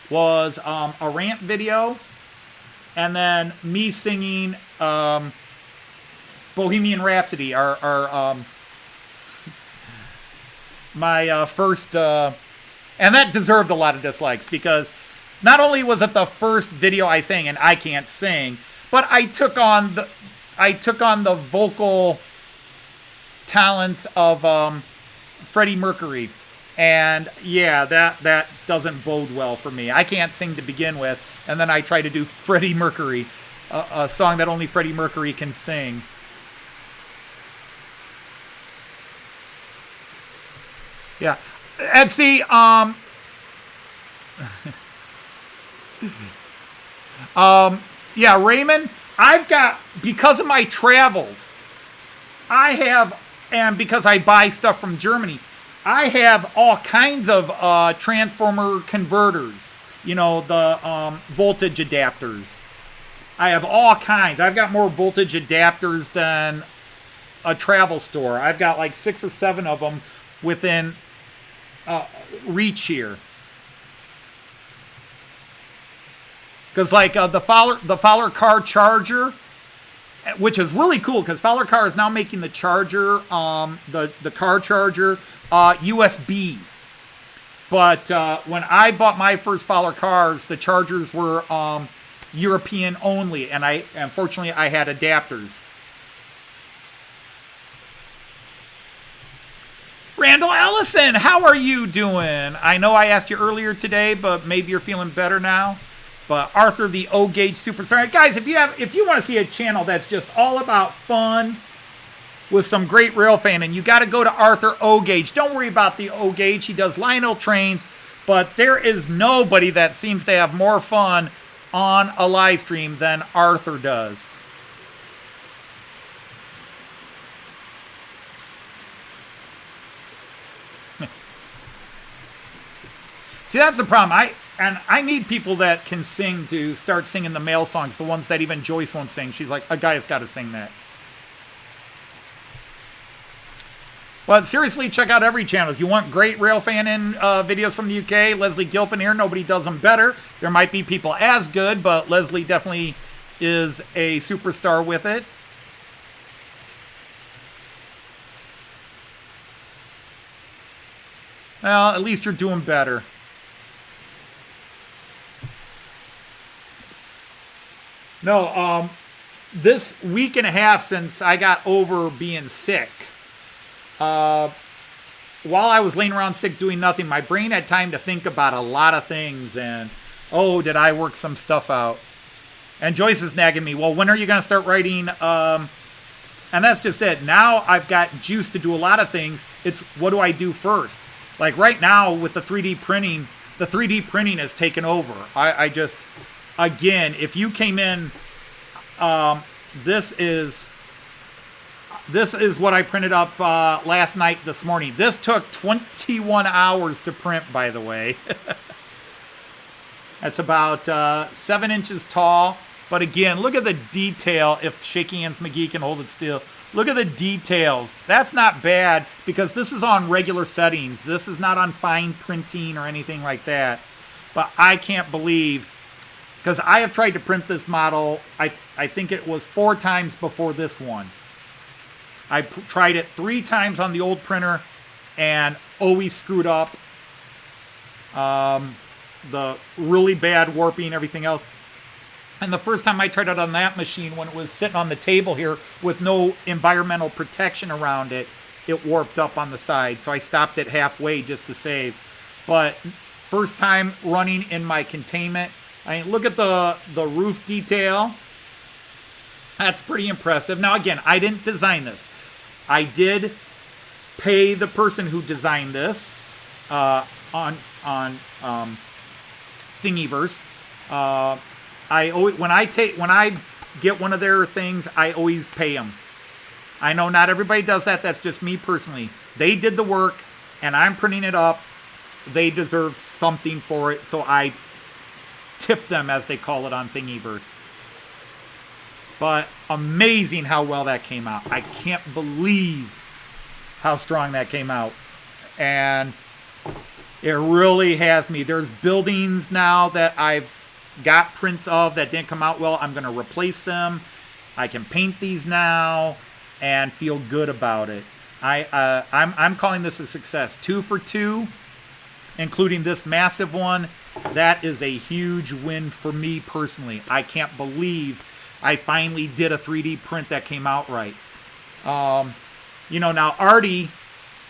was a rant video, and then me singing Bohemian Rhapsody, my first, and that deserved a lot of dislikes, because not only was it the first video I sang, and I can't sing, but I took on the vocal talents of Freddie Mercury. And yeah, that doesn't bode well for me. I can't sing to begin with, and then I try to do Freddie Mercury, a song that only Freddie Mercury can sing. Yeah, and see, Yeah, Raymond, I've got, because of my travels, I have, and because I buy stuff from Germany, I have all kinds of transformer converters, you know, the voltage adapters. I have all kinds. I've got more voltage adapters than a travel store. I've got like 6 or 7 of them within reach here. Because like the Fowler car charger, which is really cool because Fowler car is now making the charger, the car charger, USB. But when I bought my first Fowler cars, the chargers were European only, and unfortunately I had adapters. Randall Ellison, how are you doing? I know I asked you earlier today, but maybe you're feeling better now. But Arthur, the O-Gauge Superstar. Guys, if you want to see a channel that's just all about fun with some great rail fanning, you got to go to Arthur O-Gauge. Don't worry about the O-Gauge. He does Lionel trains, but there is nobody that seems to have more fun on a live stream than Arthur does. See, that's the problem. I need people that can sing to start singing the male songs, the ones that even Joyce won't sing. She's like, a guy has got to sing that. But seriously, check out every channel. If you want great rail fanning videos from the UK, Leslie Gilpin here. Nobody does them better. There might be people as good, but Leslie definitely is a superstar with it. Well, at least you're doing better. No, this week and a half since I got over being sick, while I was laying around sick doing nothing, my brain had time to think about a lot of things, and, oh, did I work some stuff out? And Joyce is nagging me, well, when are you going to start writing? And that's just it. Now I've got juice to do a lot of things. It's what do I do first? Like right now with the 3D printing, the 3D printing has taken over. I just... Again, if you came in, this is what I printed up last night, this morning. This took 21 hours to print, by the way. That's about 7 inches tall. But again, look at the detail. If Shaky Hands McGee can hold it still. Look at the details. That's not bad because this is on regular settings. This is not on fine printing or anything like that. But I can't believe... Because I have tried to print this model, I think it was 4 times before this one. I tried it 3 times on the old printer and always screwed up. The really bad warping, everything else. And the first time I tried it on that machine, when it was sitting on the table here with no environmental protection around it, it warped up on the side. So I stopped it halfway just to save. But first time running in my containment. I mean, look at the roof detail. That's pretty impressive. Now, again, I didn't design this. I did pay the person who designed this on Thingiverse. When I get one of their things, I always pay them. I know not everybody does that. That's just me personally. They did the work, and I'm printing it up. They deserve something for it, so I tip them, as they call it on Thingiverse. But amazing how well that came out. I can't believe how strong that came out. And it really has me. There's buildings now that I've got prints of that didn't come out well. I'm going to replace them. I can paint these now and feel good about it. I'm calling this a success. 2 for 2, including this massive one. That is a huge win for me personally. I can't believe I finally did a 3D print that came out right. You know, now Artie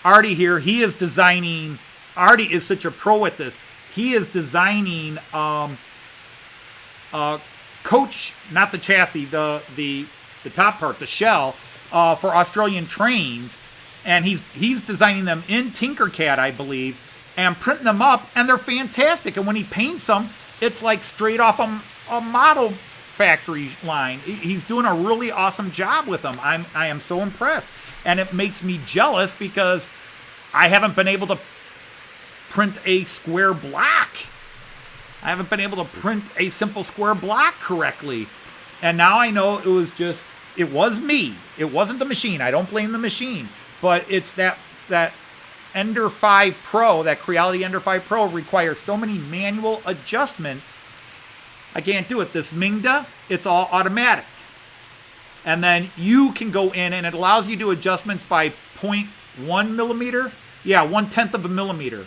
here, he is designing. Artie is such a pro at this. He is designing coach, not the chassis, the top part, the shell, for Australian trains, and he's designing them in Tinkercad, I believe. and printing them up, and they're fantastic. And when he paints them, it's like straight off a model factory line. He's doing a really awesome job with them. I am so impressed. And it makes me jealous because I haven't been able to print a square block. I haven't been able to print a simple square block correctly. And now I know it was me. It wasn't the machine. I don't blame the machine. But it's that Ender 5 Pro, that Creality Ender 5 Pro requires so many manual adjustments. I can't do it. This Mingda, it's all automatic. And then you can go in and it allows you to do adjustments by 0.1 millimeter. Yeah, 1/10 of a millimeter.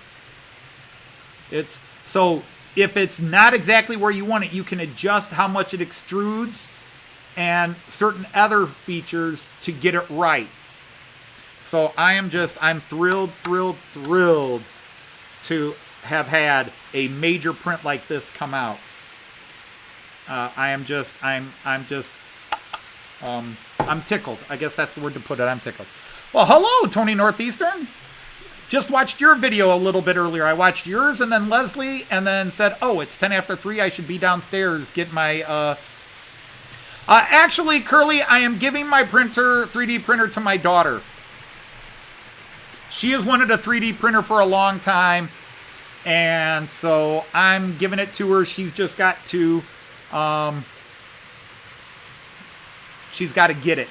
So if it's not exactly where you want it, you can adjust how much it extrudes and certain other features to get it right. So I'm thrilled to have had a major print like this come out. I'm tickled. I guess that's the word to put it. I'm tickled. Well, hello, Tony Northeastern. Just watched your video a little bit earlier. I watched yours and then Leslie and then said, oh, it's 10 after 3. I should be downstairs, get my... Actually, Curly, I am giving my 3D printer to my daughter. She has wanted a 3D printer for a long time, and so I'm giving it to her. She's just got to, she's got to get it.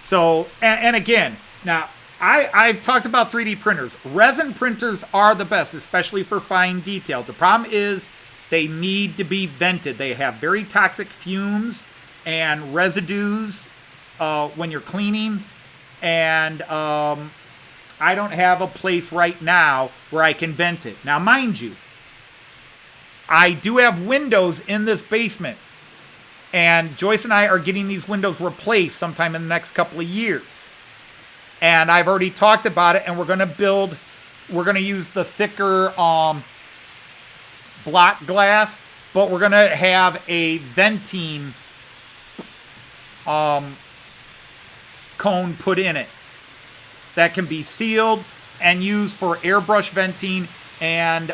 So, and again, now, I've talked about 3D printers. Resin printers are the best, especially for fine detail. The problem is they need to be vented. They have very toxic fumes and residues when you're cleaning. And I don't have a place right now where I can vent it. Now, mind you, I do have windows in this basement. And Joyce and I are getting these windows replaced sometime in the next couple of years. And I've already talked about it, and we're going to use the thicker block glass, but we're going to have a venting cone put in it that can be sealed and used for airbrush venting and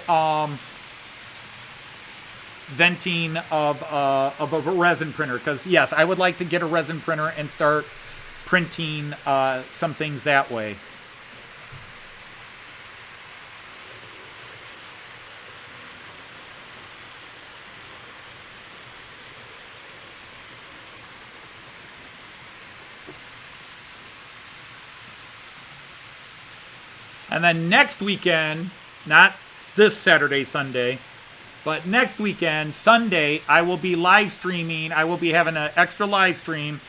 venting of a resin printer. Because, yes, I would like to get a resin printer and start printing some things that way. And then next weekend, not this Saturday, Sunday, but next weekend, Sunday, I will be live streaming. I will be having an extra live stream.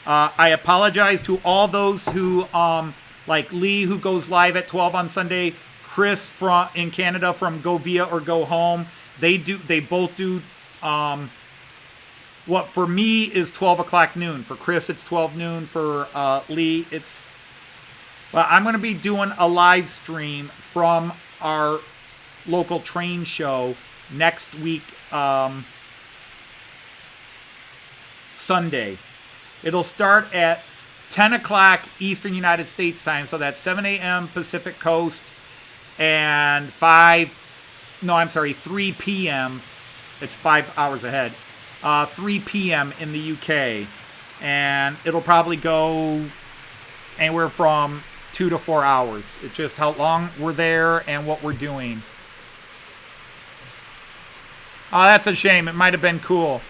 I apologize to all those who, like Lee, who goes live at 12 on Sunday, Chris in Canada from Go Via or Go Home. They both do what for me is 12 o'clock noon. For Chris, it's 12 noon. For Lee, it's... Well, I'm going to be doing a live stream from our local train show next week, Sunday. It'll start at 10 o'clock Eastern United States time, so that's 7 a.m. Pacific Coast, and 3 p.m. It's 5 hours ahead. 3 p.m. in the UK, and it'll probably go anywhere from 2 to 4 hours. It's just how long we're there and what we're doing. Oh, that's a shame. It might have been cool.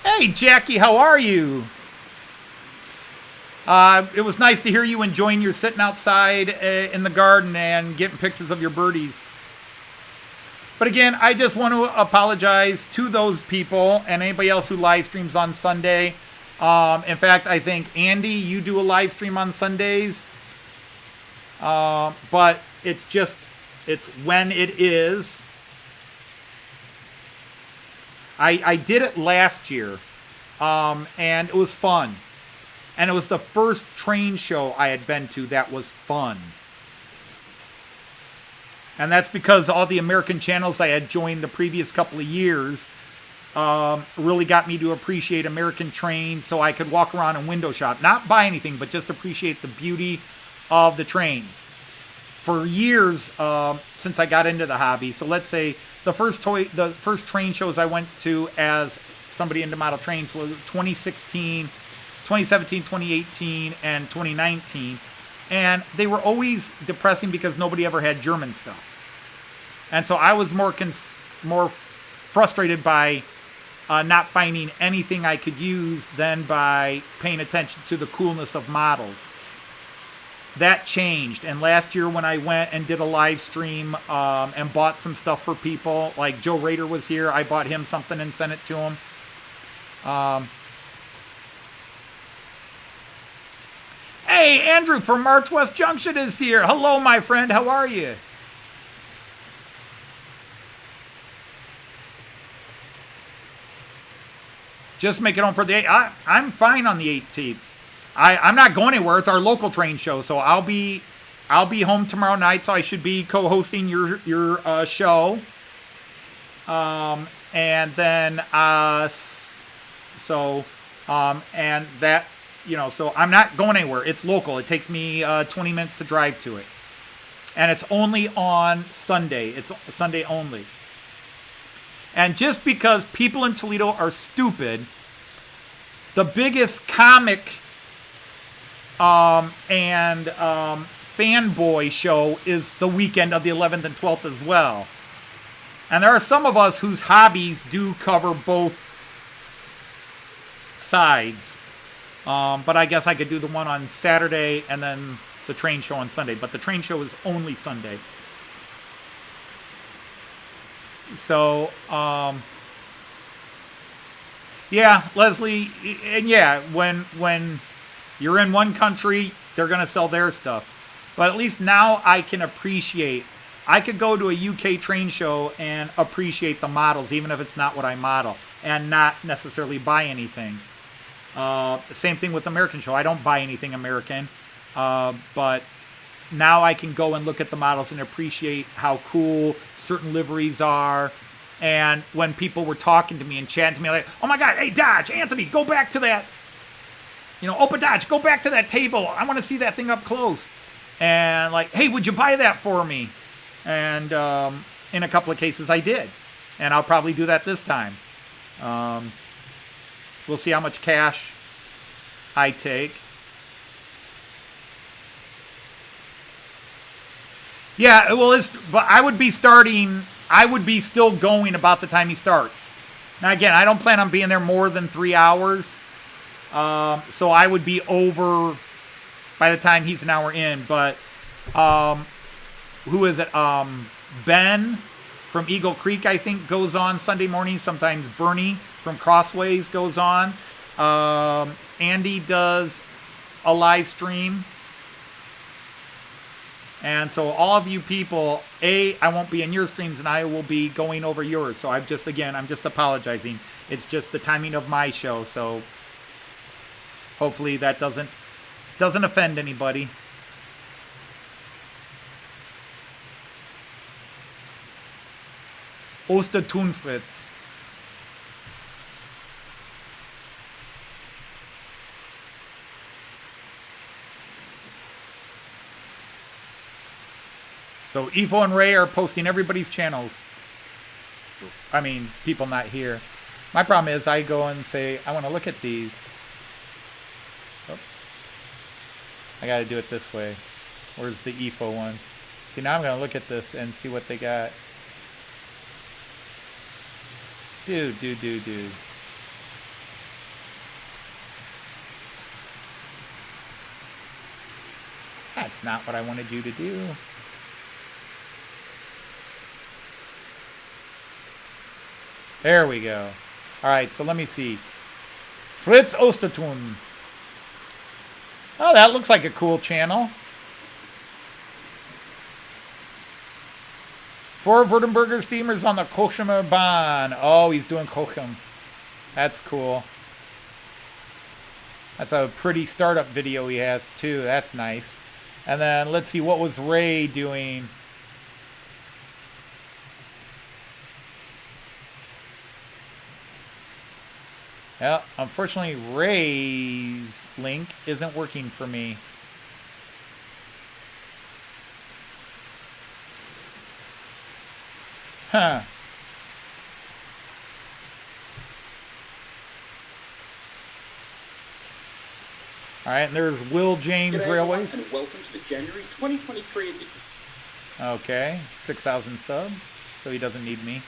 Hey, Jackie, how are you? It was nice to hear you enjoying your sitting outside in the garden and getting pictures of your birdies. But again, I just want to apologize to those people and anybody else who live streams on Sunday. In fact, I think, Andy, you do a live stream on Sundays. But it's when it is. I did it last year, and it was fun. And it was the first train show I had been to that was fun. And that's because all the American channels I had joined the previous couple of years really got me to appreciate American trains, so I could walk around and window shop. Not buy anything, but just appreciate the beauty of the trains. For years, since I got into the hobby, so let's say the first train shows I went to as somebody into model trains was 2016, 2017, 2018, and 2019. And they were always depressing because nobody ever had German stuff. And so I was more frustrated by not finding anything I could use than by paying attention to the coolness of models. That changed. And last year when I went and did a live stream and bought some stuff for people, like Joe Rader was here, I bought him something and sent it to him. Hey, Andrew from March West Junction is here. Hello, my friend. How are you? Just make it home for the 8th. I'm fine on the 18th. I'm not going anywhere. It's our local train show, so I'll be home tomorrow night. So I should be co-hosting your show. And then and that, you know, so I'm not going anywhere. It's local. It takes me 20 minutes to drive to it, and it's only on Sunday. It's Sunday only. And just because people in Toledo are stupid, the biggest comic and fanboy show is the weekend of the 11th and 12th as well. And there are some of us whose hobbies do cover both sides. But I guess I could do the one on Saturday and then the train show on Sunday. But the train show is only Sunday. So, yeah, Leslie, and yeah, when you're in one country, they're going to sell their stuff. But at least now I can appreciate. I could go to a UK train show and appreciate the models, even if it's not what I model, and not necessarily buy anything. Same thing with the American show. I don't buy anything American, but now I can go and look at the models and appreciate how cool certain liveries are. And when people were talking to me and chatting to me like, oh my God, hey Dodge, Anthony, go back to that, you know, Opa Dodge, go back to that table. I want to see that thing up close. And like, hey, would you buy that for me? And in a couple of cases I did. And I'll probably do that this time. We'll see how much cash I take. Yeah, well, but I would be still going about the time he starts. Now, again, I don't plan on being there more than 3 hours. So I would be over by the time he's an hour in. But who is it? Ben from Eagle Creek, I think, goes on Sunday morning. Sometimes Bernie from Crossways goes on. Andy does a live stream. And so all of you people, I won't be in your streams and I will be going over yours. So I'm just apologizing. It's just the timing of my show. So hopefully that doesn't offend anybody. Ostertun Fritz. So Ifo and Ray are posting everybody's channels. I mean, people not here. My problem is I go and say, I want to look at these. Oh. I got to do it this way. Where's the Ifo one? See, now I'm going to look at this and see what they got. Dude. That's not what I wanted you to do. There we go. All right, so let me see. Fritz Ostertun. Oh, that looks like a cool channel. 4 Württemberger steamers on the Kochumer Bahn. Oh, he's doing Kochum. That's cool. That's a pretty startup video he has, too. That's nice. And then let's see, what was Ray doing? Yeah, unfortunately, Ray's link isn't working for me. Huh. All right, and there's Will James G'day Railways. everyone, and welcome to the January 2023 edition. Okay, 6,000 subs, so he doesn't need me.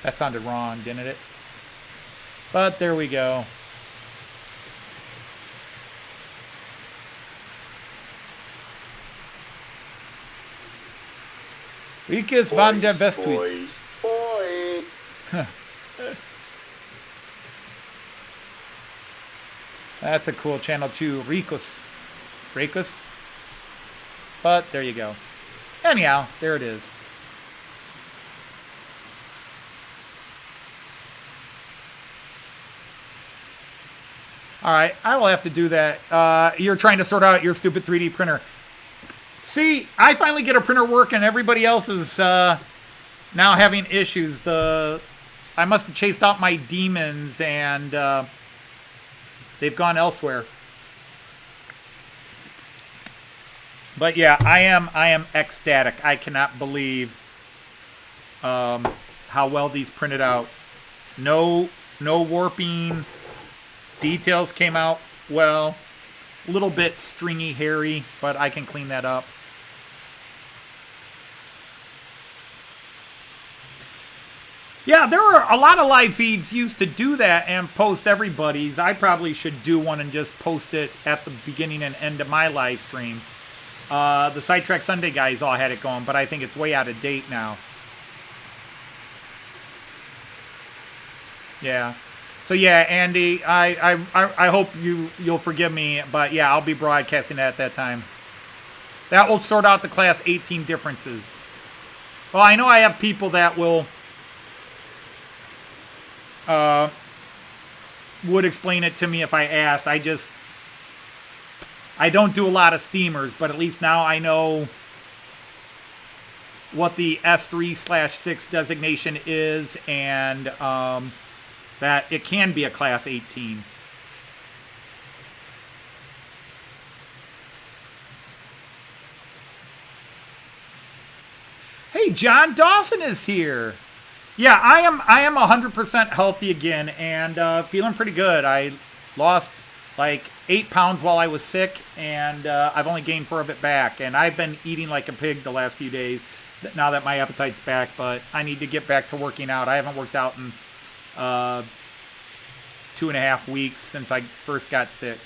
That sounded wrong, didn't it? But there we go. Rikus van der Westweets. Boy. That's a cool channel too, Rikus. Rikus? But there you go. Anyhow, there it is. All right, I will have to do that. You're trying to sort out your stupid 3D printer. See, I finally get a printer working. Everybody else is now having issues. I must have chased out my demons, and they've gone elsewhere. But yeah, I am ecstatic. I cannot believe how well these printed out. No warping. Details came out well. A little bit stringy, hairy, but I can clean that up. Yeah, there are a lot of live feeds used to do that and post everybody's. I probably should do one and just post it at the beginning and end of my live stream. The Sidetrack Sunday guys all had it going, but I think it's way out of date now. Yeah. So yeah, Andy, I hope you'll forgive me, but yeah, I'll be broadcasting that at that time. That will sort out the class 18 differences. Well, I know I have people that will would explain it to me if I asked. I don't do a lot of steamers, but at least now I know what the S3/6 designation is, and that it can be a class 18. Hey, John Dawson is here. Yeah, I am 100% healthy again, and feeling pretty good. I lost like 8 pounds while I was sick, and I've only gained 4 of it back. And I've been eating like a pig the last few days now that my appetite's back, but I need to get back to working out. I haven't worked out in 2.5 weeks since I first got sick.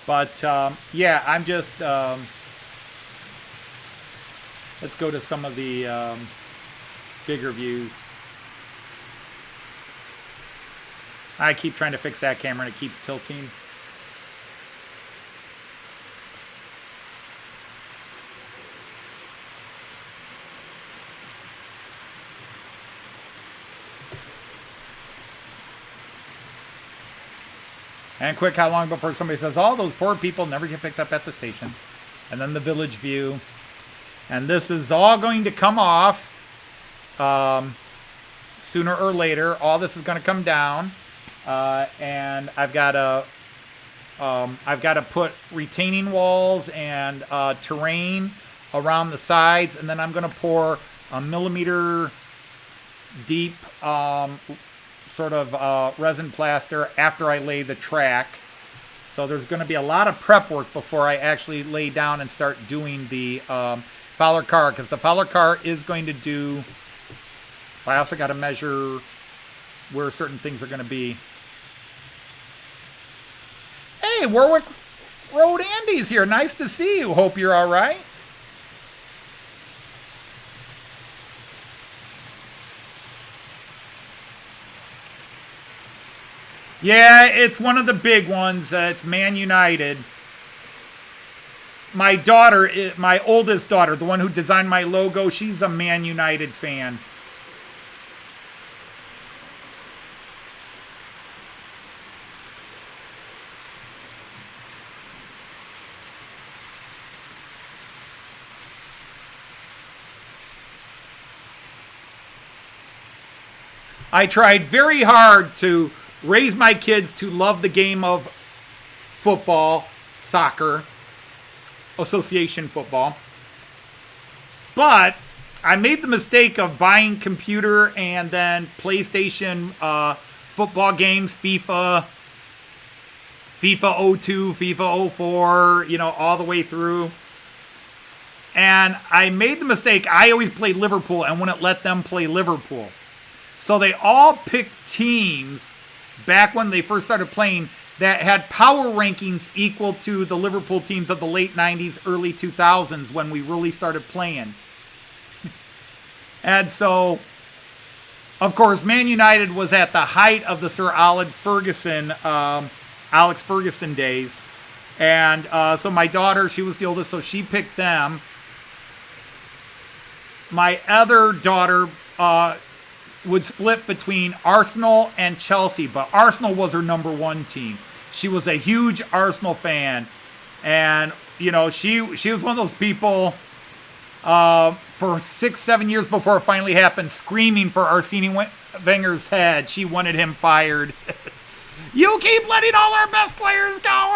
But yeah, I'm just let's go to some of the bigger views. I keep trying to fix that camera and it keeps tilting. And quick, how long before somebody says, all those poor people never get picked up at the station. And then the village view. And this is all going to come off sooner or later. All this is going to come down. And I've got to put retaining walls and terrain around the sides. And then I'm going to pour a millimeter deep sort of resin plaster after I lay the track. So there's going to be a lot of prep work before I actually lay down and start doing the Fowler car, because the Fowler car is going to do. I also got to measure where certain things are going to be. Hey, Warwick Road Andy's here. Nice to see you. Hope you're all right. Yeah, it's one of the big ones. It's Man United. My daughter, my oldest daughter, the one who designed my logo, she's a Man United fan. I tried very hard to raise my kids to love the game of football, soccer, association football. But I made the mistake of buying computer and then PlayStation football games, FIFA 02, FIFA 04, all the way through. And I made the mistake. I always played Liverpool and wouldn't let them play Liverpool. So they all picked teams back when they first started playing that had power rankings equal to the Liverpool teams of the late 90s, early 2000s when we really started playing. And so, of course, Man United was at the height of the Sir Alex Ferguson days. And so my daughter, she was the oldest, so she picked them. My other daughter would split between Arsenal and Chelsea, but Arsenal was her number one team. She was a huge Arsenal fan. And, she was one of those people for 6-7 years before it finally happened, screaming for Arsene Wenger's head. She wanted him fired. You keep letting all our best players go.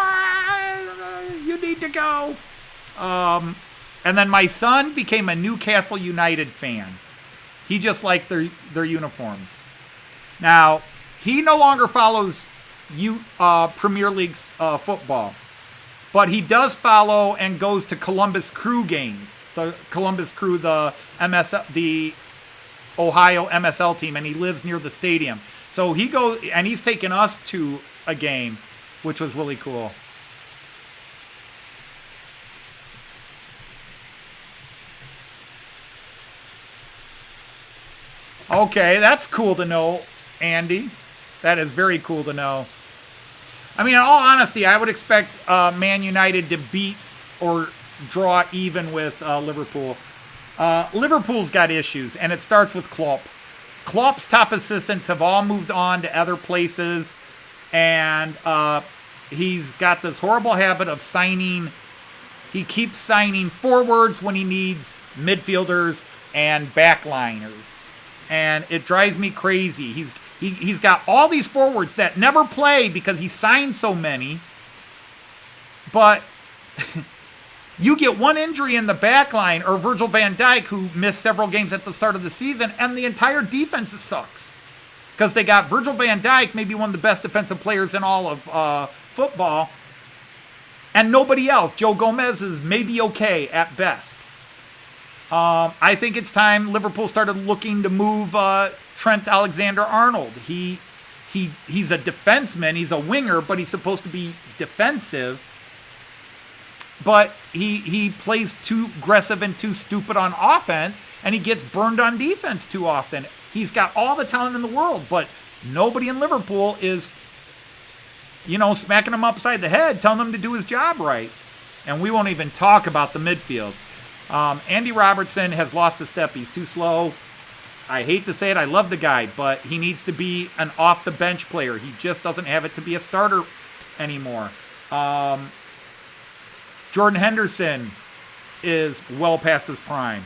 You need to go. And then my son became a Newcastle United fan. He just liked their uniforms. Now, he no longer follows Premier League's football. But he does follow and goes to Columbus Crew games. The Columbus Crew, the Ohio MSL team, and he lives near the stadium. So he goes, and he's taken us to a game, which was really cool. Okay, that's cool to know, Andy. That is very cool to know. I mean, in all honesty, I would expect Man United to beat or draw even with Liverpool. Liverpool's got issues, and it starts with Klopp. Klopp's top assistants have all moved on to other places, and he's got this horrible habit of signing. He keeps signing forwards when he needs midfielders and backliners, and it drives me crazy. He's got all these forwards that never play because he signed so many, but you get one injury in the back line, or Virgil van Dijk, who missed several games at the start of the season, and the entire defense sucks. Because they got Virgil van Dijk, maybe one of the best defensive players in all of football, and nobody else. Joe Gomez is maybe okay at best. I think it's time Liverpool started looking to move Trent Alexander-Arnold. He's a defenseman, he's a winger, but he's supposed to be defensive. But he plays too aggressive and too stupid on offense, and he gets burned on defense too often. He's got all the talent in the world, but nobody in Liverpool is, smacking him upside the head, telling him to do his job right. And we won't even talk about the midfield. Andy Robertson has lost a step. He's too slow. I hate to say it, I love the guy, but he needs to be an off-the-bench player. He just doesn't have it to be a starter anymore. Jordan Henderson is well past his prime.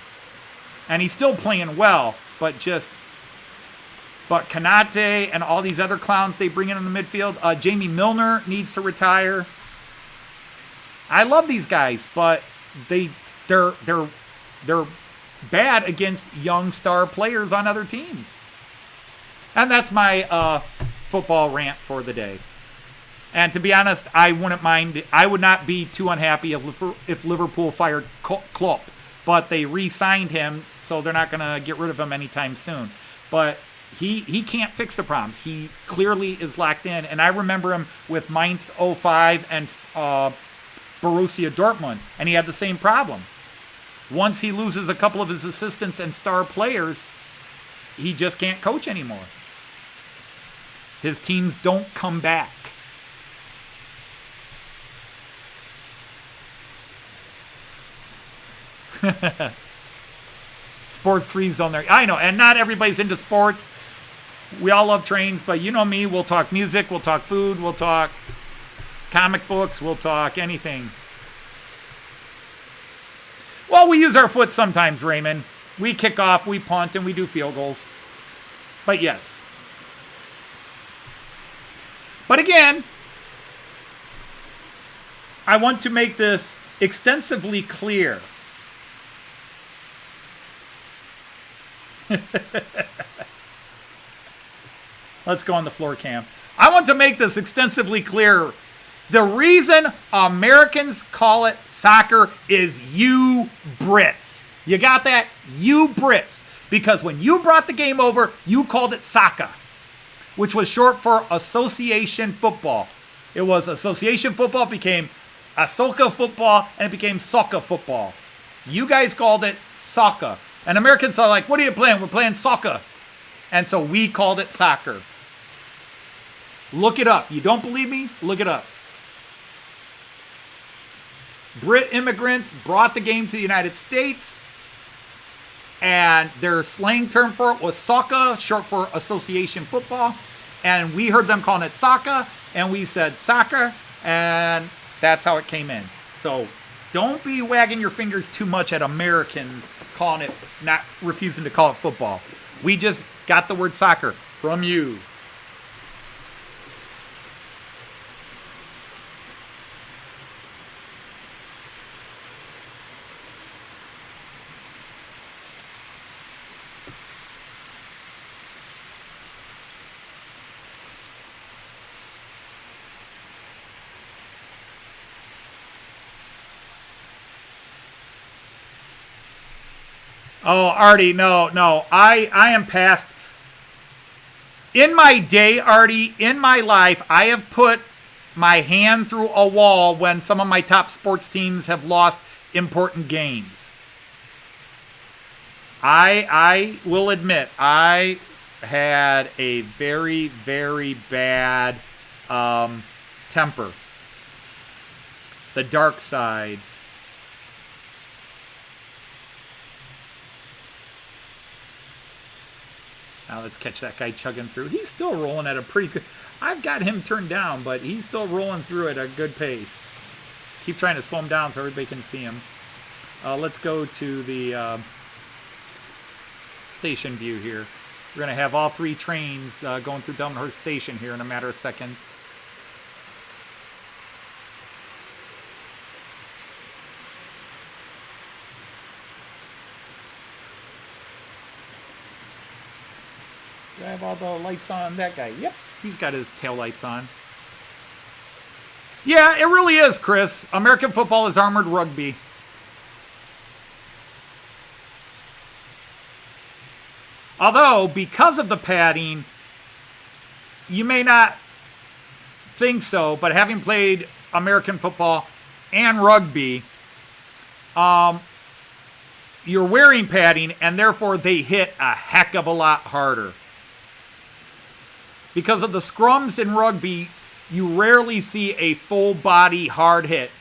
And he's still playing well, but Kanate and all these other clowns they bring in the midfield. Jamie Milner needs to retire. I love these guys, but they're bad against young star players on other teams. And that's my football rant for the day. And to be honest, I wouldn't mind. I would not be too unhappy if Liverpool fired Klopp, but they re-signed him, so they're not going to get rid of him anytime soon. But he can't fix the problems. He clearly is locked in, and I remember him with Mainz 05 and Borussia Dortmund, and he had the same problem. Once he loses a couple of his assistants and star players, he just can't coach anymore. His teams don't come back. Sports free zone there. I know, and not everybody's into sports. We all love trains, but you know me, we'll talk music, we'll talk food, we'll talk comic books, we'll talk anything. Well, we use our foot sometimes, Raymond. We kick off, we punt, and we do field goals. But yes, But again, I want to make this extensively clear. Let's go on the floor cam. I want to make this extensively clear. The reason Americans call it soccer is you Brits. You got that? You Brits. Because when you brought the game over, you called it soccer, which was short for association football. It was association football, became Ahsoka football, and it became soccer football. You guys called it soccer. And Americans are like, what are you playing? We're playing soccer. And so we called it soccer. Look it up. You don't believe me? Look it up. Brit immigrants brought the game to the United States, and their slang term for it was soccer, short for association football. And we heard them calling it soccer, and we said soccer, and that's how it came in. So don't be wagging your fingers too much at Americans calling it, not refusing to call it football. We just got the word soccer from you. Oh, Artie, no. I am past. In my day, Artie, in my life, I have put my hand through a wall when some of my top sports teams have lost important games. I will admit, I had a very, very bad temper. The dark side. Now let's catch that guy chugging through. He's still rolling at a pretty good... I've got him turned down, but he's still rolling through at a good pace. Keep trying to slow him down so everybody can see him. Let's go to the station view here. We're going to have all three trains going through Delmenhorst Station here in a matter of seconds. Do I have all the lights on that guy? Yep, he's got his tail lights on. Yeah, it really is, Chris. American football is armored rugby. Although, because of the padding, you may not think so, but having played American football and rugby, you're wearing padding, and therefore they hit a heck of a lot harder. Because of the scrums in rugby, you rarely see a full body hard hit.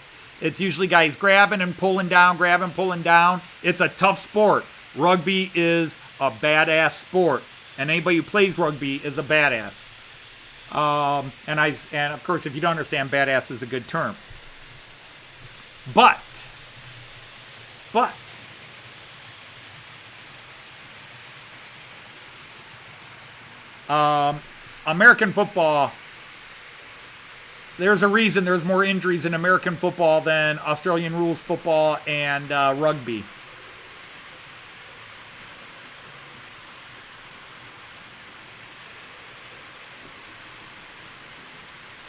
It's usually guys grabbing and pulling down, grabbing, pulling down. It's a tough sport. Rugby is a badass sport, and anybody who plays rugby is a badass. And of course, if you don't understand, badass is a good term. But American football, there's a reason there's more injuries in American football than Australian rules football and rugby.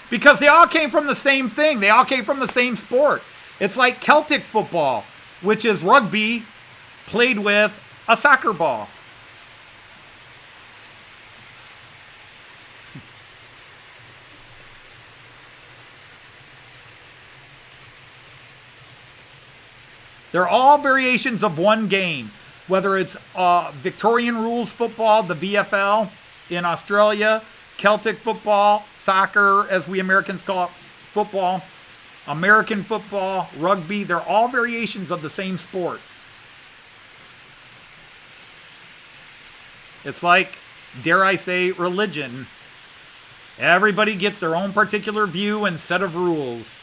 Because they all came from the same thing. They all came from the same sport. It's like Celtic football, which is rugby played with a soccer ball. They're all variations of one game, whether it's Victorian rules football, the VFL in Australia, Celtic football, soccer, as we Americans call it, football, American football, rugby. They're all variations of the same sport. It's like, dare I say, religion. Everybody gets their own particular view and set of rules.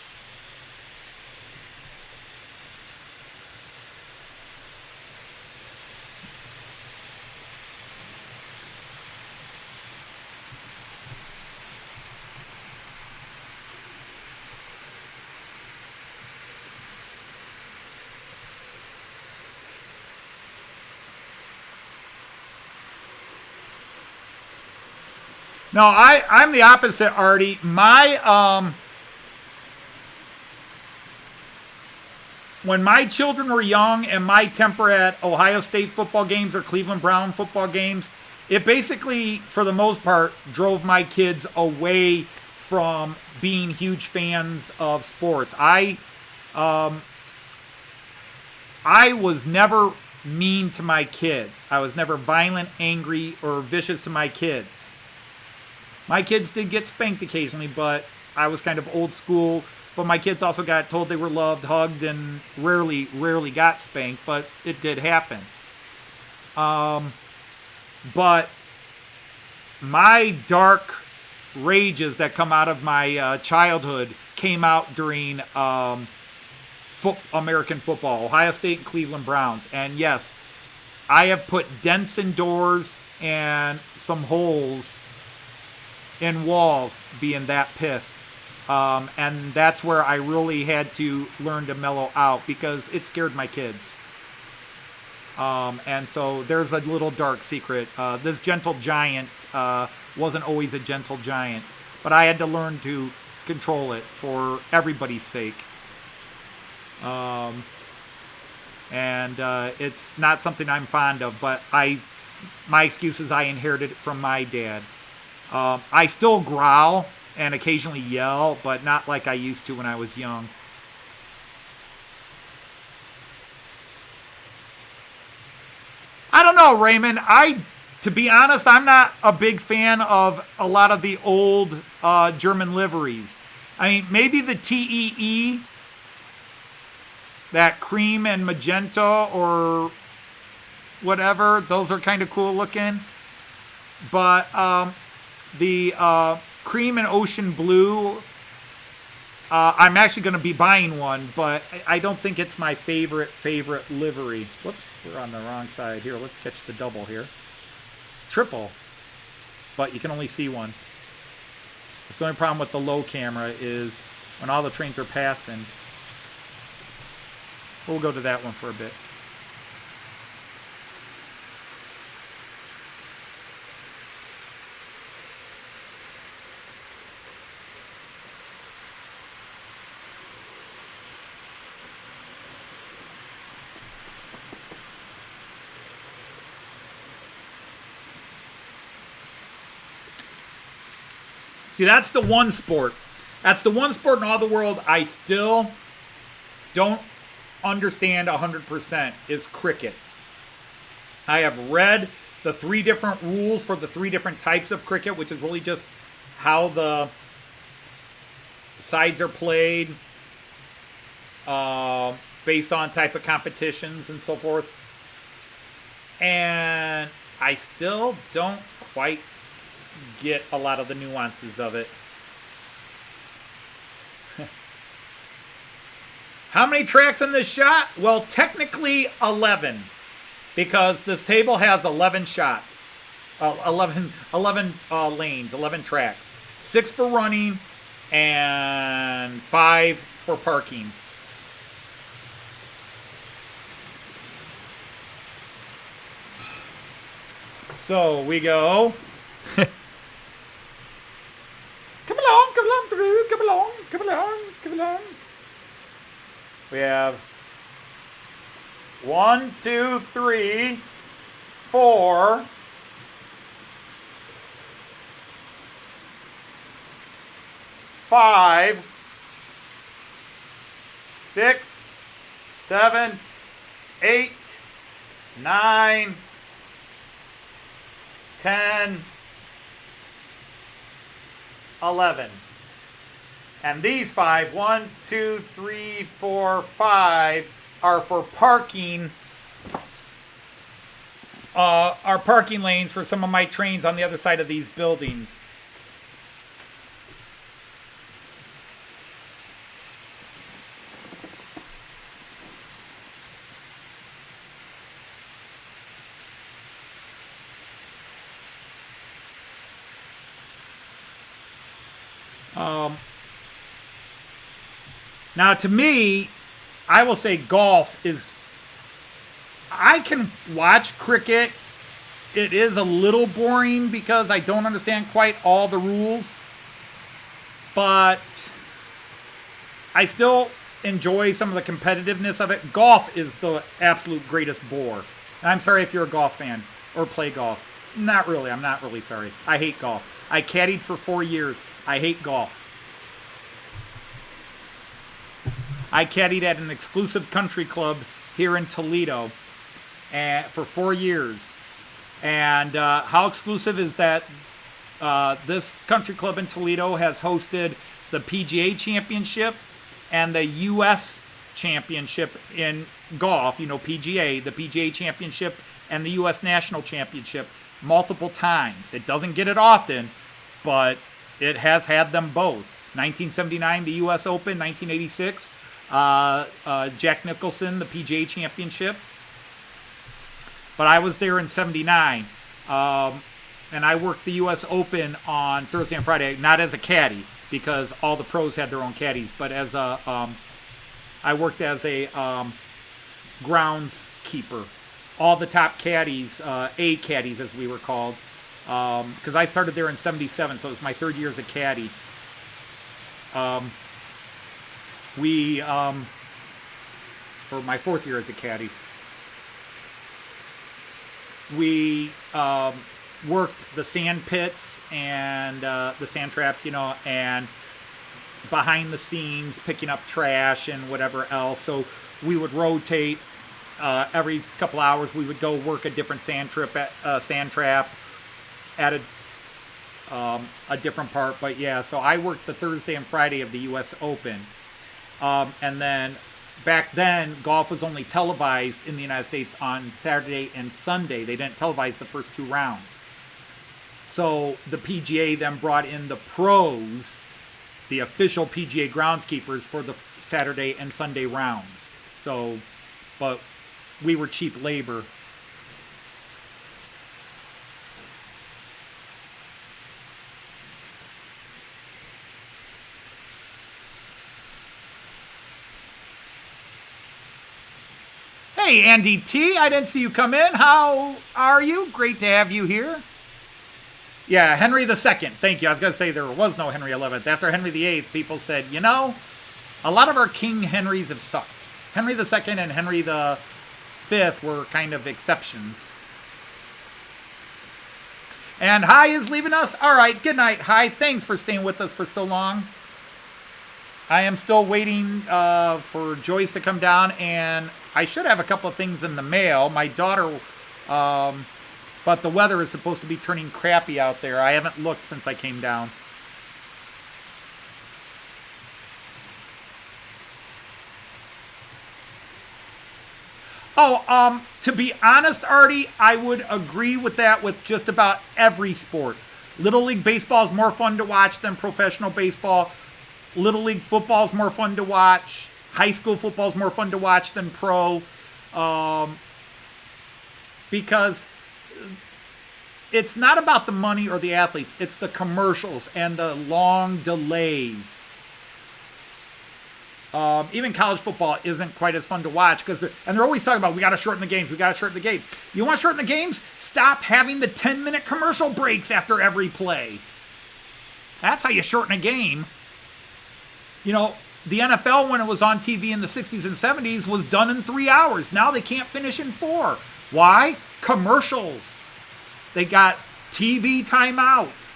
No, I'm the opposite, Artie. When my children were young and my temper at Ohio State football games or Cleveland Brown football games, it basically, for the most part, drove my kids away from being huge fans of sports. I was never mean to my kids. I was never violent, angry, or vicious to my kids. My kids did get spanked occasionally, but I was kind of old school. But my kids also got told they were loved, hugged, and rarely got spanked, but it did happen. But my dark rages that come out of my childhood came out during American football, Ohio State and Cleveland Browns. And yes, I have put dents in doors and some holes in walls being that pissed. And that's where I really had to learn to mellow out because it scared my kids. And so there's a little dark secret. This gentle giant wasn't always a gentle giant, but I had to learn to control it for everybody's sake. And it's not something I'm fond of, but my excuse is I inherited it from my dad. I still growl and occasionally yell, but not like I used to when I was young. I don't know, Raymond. To be honest, I'm not a big fan of a lot of the old German liveries. I mean, maybe the TEE, that cream and magenta or whatever, those are kind of cool looking. But the cream and ocean blue, I'm actually going to be buying one, but I don't think it's my favorite livery. Whoops, we're on the wrong side here. Let's catch the double here. Triple, but you can only see one. That's the only problem with the low camera is when all the trains are passing. We'll go to that one for a bit. See, that's the one sport. That's the one sport in all the world I still don't understand 100% is cricket. I have read the 3 different rules for the 3 different types of cricket, which is really just how the sides are played based on type of competitions and so forth. And I still don't quite get a lot of the nuances of it. How many tracks in this shot? Well, technically 11, because this table has 11 shots, 11 lanes, 11 tracks, 6 for running and 5 for parking. So we go. Come along through, come along. We have 1, 2, 3, 4, 5, 6, 7, 8, 9, 10, 11. And these 5, 1, 2, 3, 4, 5, are for parking. Are parking lanes for some of my trains on the other side of these buildings. Now, to me, I will say golf is... I can watch cricket it is a little boring because I don't understand quite all the rules, but I still enjoy some of the competitiveness of it. Golf is the absolute greatest bore. And I'm sorry if you're a golf fan or play golf. Not really. I'm not really sorry. I hate golf. I caddied for 4 years. I hate golf. I caddied at an exclusive country club here in Toledo for 4 years. And how exclusive is that? This country club in Toledo has hosted the PGA Championship and the U.S. Championship in golf, PGA, the PGA Championship and the U.S. National Championship multiple times. It doesn't get it often, but it has had them both. 1979, the U.S. Open. 1986, Jack Nicholson, the PGA Championship. But I was there in 79, and I worked the U.S. Open on Thursday and Friday, not as a caddy, because all the pros had their own caddies, but as I worked as a groundskeeper. All the top caddies, A caddies as we were called, because I started there in 77, so it was my 3rd year as a caddy. Or my 4th year as a caddy. We worked the sand pits and the sand traps, and behind the scenes picking up trash and whatever else. So we would rotate every couple hours. We would go work a different sand trap at a different part. But yeah, so I worked the Thursday and Friday of the U.S. Open, and then. Back then, golf was only televised in the United States on Saturday and Sunday. They didn't televise the first 2 rounds. So the PGA then brought in the pros, the official PGA groundskeepers, for the Saturday and Sunday rounds. So, but we were cheap labor. Hey, Andy T, I didn't see you come in. How are you? Great to have you here. Yeah, Henry II. Thank you. I was going to say there was no Henry XI. After Henry VIII, people said, a lot of our King Henrys have sucked. Henry II and Henry V were kind of exceptions. And Hi is leaving us. All right, good night, Hi. Thanks for staying with us for so long. I am still waiting for Joyce to come down, and I should have a couple of things in the mail. My daughter, but the weather is supposed to be turning crappy out there. I haven't looked since I came down. Oh, to be honest, Artie, I would agree with that with just about every sport. Little League baseball is more fun to watch than professional baseball. Little League football is more fun to watch. High school football is more fun to watch than pro. Because it's not about the money or the athletes. It's the commercials and the long delays. Even college football isn't quite as fun to watch because they're always talking about we got to shorten the games. We got to shorten the games. You want to shorten the games? Stop having the 10-minute commercial breaks after every play. That's how you shorten a game. The NFL, when it was on TV in the 60s and 70s, was done in 3 hours. Now they can't finish in 4. Why? Commercials. They got TV timeouts.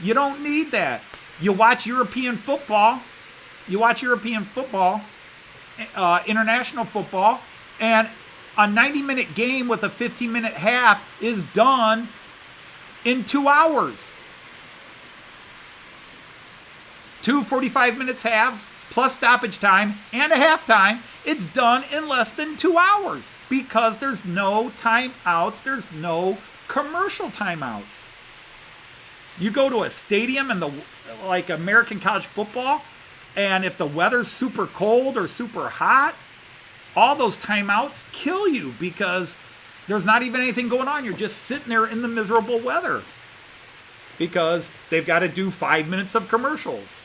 You don't need that. You watch European football. International football, and a 90-minute game with a 15-minute half is done in 2 hours. 2 45-minute halves plus stoppage time and a halftime. It's done in less than 2 hours because there's no timeouts. There's no commercial timeouts. You go to a stadium and like American college football, and if the weather's super cold or super hot, all those timeouts kill you because there's not even anything going on. You're just sitting there in the miserable weather because they've got to do 5 minutes of commercials.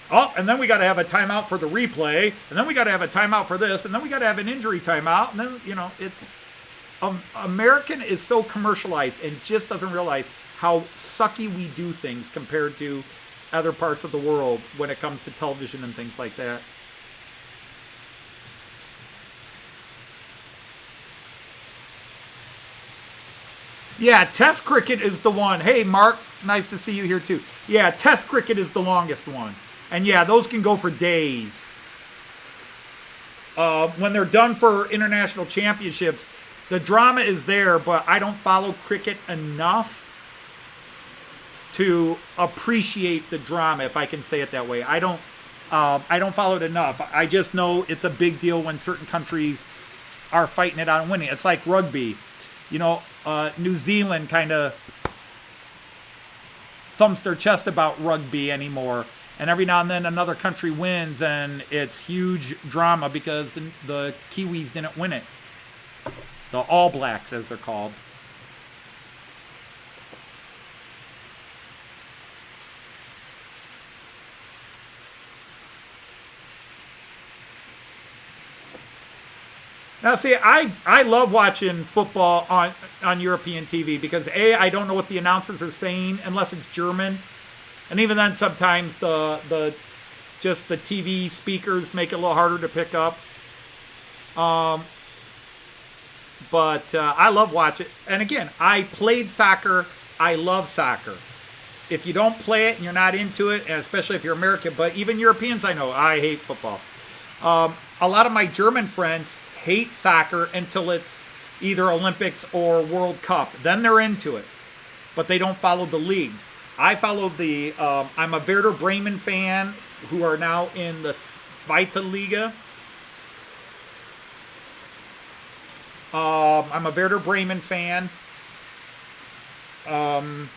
Oh, and then we got to have a timeout for the replay, and then we got to have a timeout for this, and then we got to have an injury timeout, and then, American is so commercialized and just doesn't realize how sucky we do things compared to other parts of the world when it comes to television and things like that. Yeah, Test cricket is the one. Hey, Mark, nice to see you here too. Yeah, Test cricket is the longest one. And yeah, those can go for days. When they're done for international championships, the drama is there, but I don't follow cricket enough to appreciate the drama, if I can say it that way. I don't follow it enough. I just know it's a big deal when certain countries are fighting it out and winning. It's like rugby. You know, New Zealand kind of thumps their chest about rugby anymore. And every now and then another country wins, and it's huge drama because the Kiwis didn't win it. The All Blacks, as they're called. Now, see, I love watching football on European TV because, A, I don't know what the announcers are saying unless it's German. And even then, sometimes the TV speakers make it a little harder to pick up. But I love watching. And again, I played soccer. I love soccer. If you don't play it and you're not into it, and especially if you're American, but even Europeans I know, I hate football. A lot of my German friends hate soccer until it's either Olympics or World Cup. Then they're into it. But they don't follow the leagues. I follow I'm a Werder Bremen fan who are now in the Zweite Liga. I'm a Werder Bremen fan in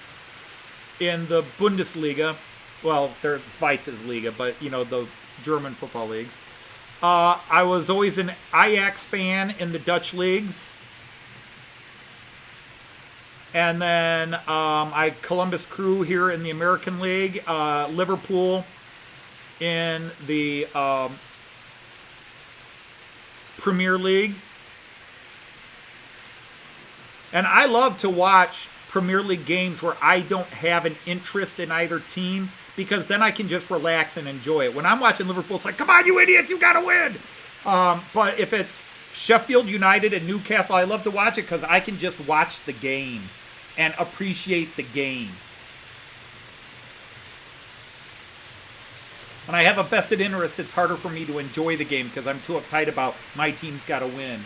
the Bundesliga. Well, they're Zweite Liga, but, you know, the German football leagues. I was always an Ajax fan in the Dutch leagues. And then Columbus Crew here in the American League. Liverpool in the Premier League. And I love to watch Premier League games where I don't have an interest in either team, because then I can just relax and enjoy it. When I'm watching Liverpool, it's like, come on, you idiots, you got to win. But if it's Sheffield United and Newcastle, I love to watch it because I can just watch the game and appreciate the game. When I have a vested interest, it's harder for me to enjoy the game because I'm too uptight about my team's got to win.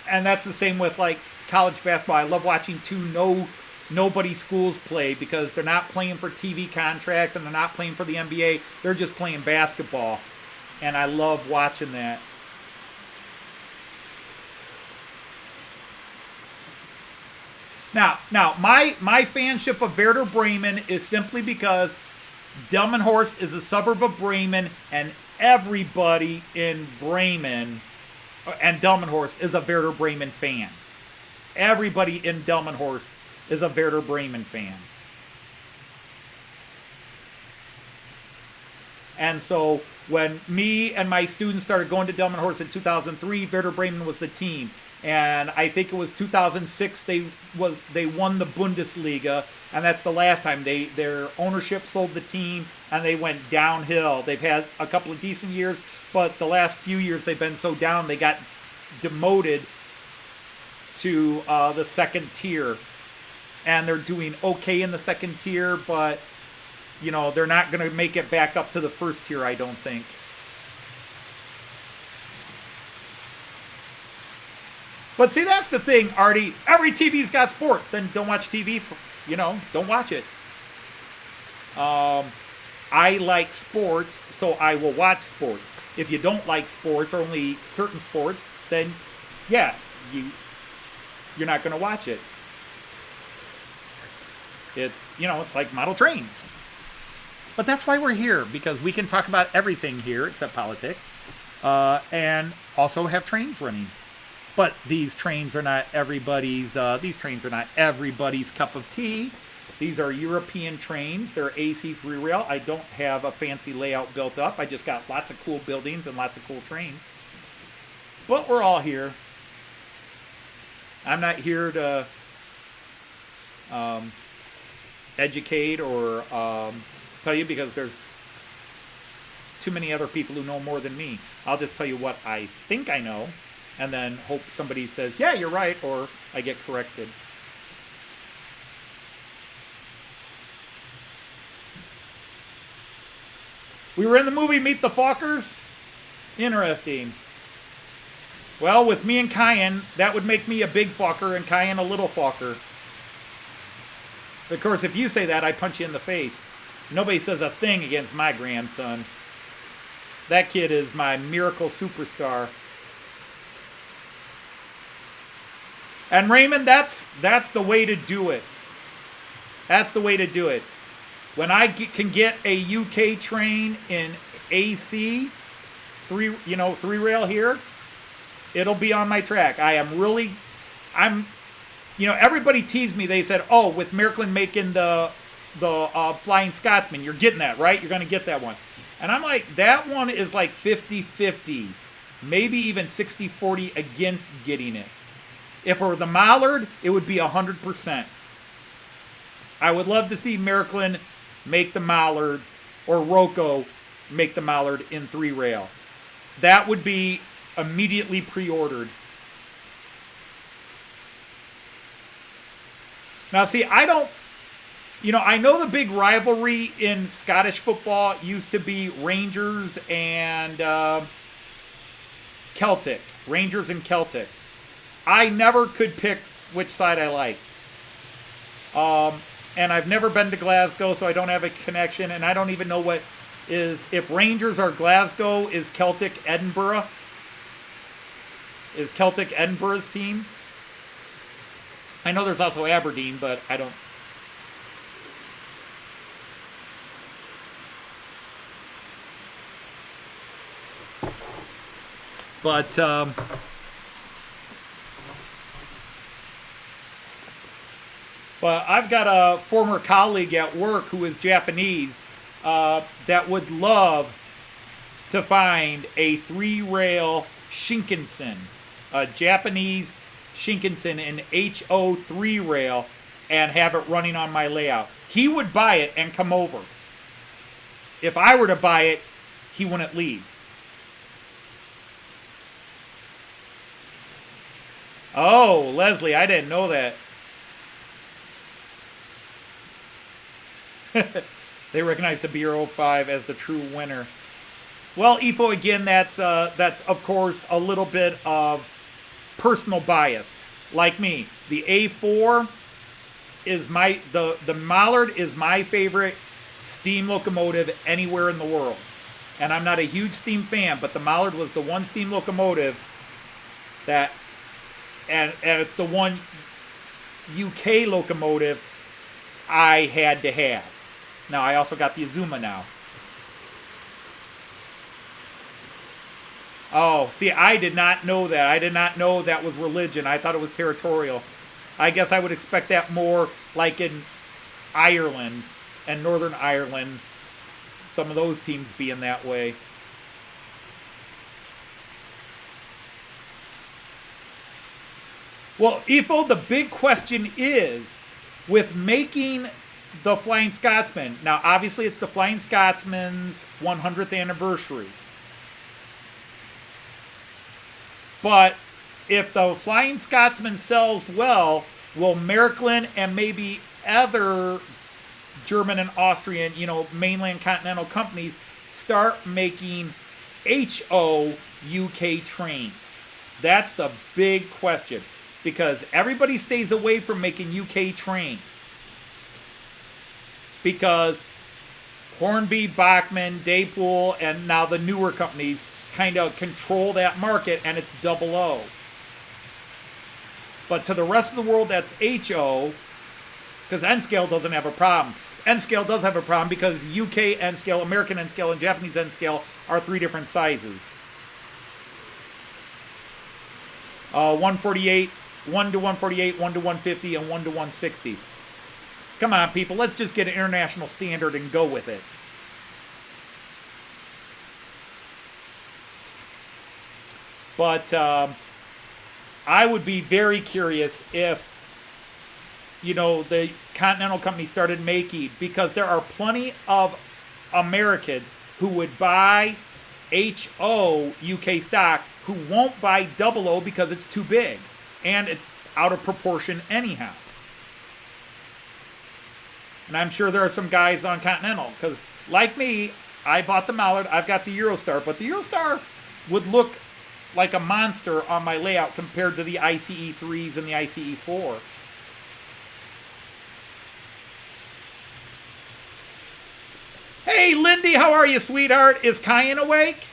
And that's the same with like college basketball. I love watching nobody schools play because they're not playing for TV contracts and they're not playing for the NBA. They're just playing basketball. And I love watching that. Now, my fanship of Werder Bremen is simply because Delmenhorst is a suburb of Bremen, and everybody in Bremen and Delmenhorst is a Werder Bremen fan. Everybody in Delmenhorst is a Werder Bremen fan. And so when me and my students started going to Delmenhorst in 2003, Werder Bremen was the team. And I think it was 2006 they won the Bundesliga, and that's the last time their ownership sold the team and they went downhill. They've had a couple of decent years, but the last few years they've been so down they got demoted to the second tier, and they're doing okay in the second tier, but you know they're not going to make it back up to the first tier, I don't think. But see, that's the thing, Artie. Every TV's got sport. Then don't watch TV. Don't watch it. I like sports, so I will watch sports. If you don't like sports, or only certain sports, then yeah, you're not going to watch it. It's like model trains. But that's why we're here, because we can talk about everything here except politics, and also have trains running. But these trains are not everybody's. Everybody's cup of tea. These are European trains. They're AC 3-rail. I don't have a fancy layout built up. I just got lots of cool buildings and lots of cool trains. But we're all here. I'm not here to educate or tell you, because there's too many other people who know more than me. I'll just tell you what I think I know, and then hope somebody says, yeah, you're right, or I get corrected. We were in the movie Meet the Fockers. Interesting. Well, with me and Kyan, that would make me a big fucker and Kyan a little fucker. Of course, if you say that, I punch you in the face. Nobody says a thing against my grandson. That kid is my miracle superstar. And Raymond, that's the way to do it. That's the way to do it. When I can get a UK train in AC, three rail here, it'll be on my track. Everybody teased me. They said, oh, with Märklin making the Flying Scotsman, you're getting that, right? You're going to get that one. And I'm like, that one is like 50-50, maybe even 60-40 against getting it. If it were the Mallard, it would be 100%. I would love to see Märklin make the Mallard, or Roco make the Mallard in 3-rail. That would be immediately pre-ordered. Now, see, I know the big rivalry in Scottish football used to be Rangers and Celtic. Rangers and Celtic. I never could pick which side I liked. And I've never been to Glasgow, so I don't have a connection, and I don't even know what is, if Rangers are Glasgow, is Celtic Edinburgh? Is Celtic Edinburgh's team? I know there's also Aberdeen, but I don't. But I've got a former colleague at work who is Japanese that would love to find a 3-rail Shinkansen, a Japanese Shinkansen in HO 3-rail, and have it running on my layout. He would buy it and come over. If I were to buy it, he wouldn't leave. Oh, Leslie, I didn't know that. They recognize the BR05 as the true winner. Well, EFO, again, that's of course a little bit of personal bias. Like me, the A4 is the Mallard is my favorite steam locomotive anywhere in the world. And I'm not a huge steam fan, but the Mallard was the one steam locomotive that, and it's the one UK locomotive I had to have. Now, I also got the Azuma now. Oh, see, I did not know that. I did not know that was religion. I thought it was territorial. I guess I would expect that more like in Ireland and Northern Ireland. Some of those teams being that way. Well, Ifo, the big question is, with making the Flying Scotsman. Now, obviously, it's the Flying Scotsman's 100th anniversary. But if the Flying Scotsman sells well, will Märklin and maybe other German and Austrian, mainland continental companies start making HO UK trains? That's the big question. Because everybody stays away from making UK trains. Because Hornby, Bachmann, Daypool, and now the newer companies kind of control that market, and it's double O. But to the rest of the world, that's HO, because N-scale doesn't have a problem. N-scale does have a problem because UK N-scale, American N-scale, and Japanese N-scale are 3 different sizes. 148, 1 to 148, 1 to 150, and 1 to 160. Come on, people. Let's just get an international standard and go with it. But I would be very curious if, you know, the Continental Company started making, because there are plenty of Americans who would buy HO UK stock who won't buy 00 because it's too big and it's out of proportion anyhow. And I'm sure there are some guys on Continental, because like me, I bought the Mallard, I've got the Eurostar, but the Eurostar would look like a monster on my layout compared to the ICE 3s and the ICE 4. Hey, Lindy, how are you, sweetheart? Is Cayenne awake?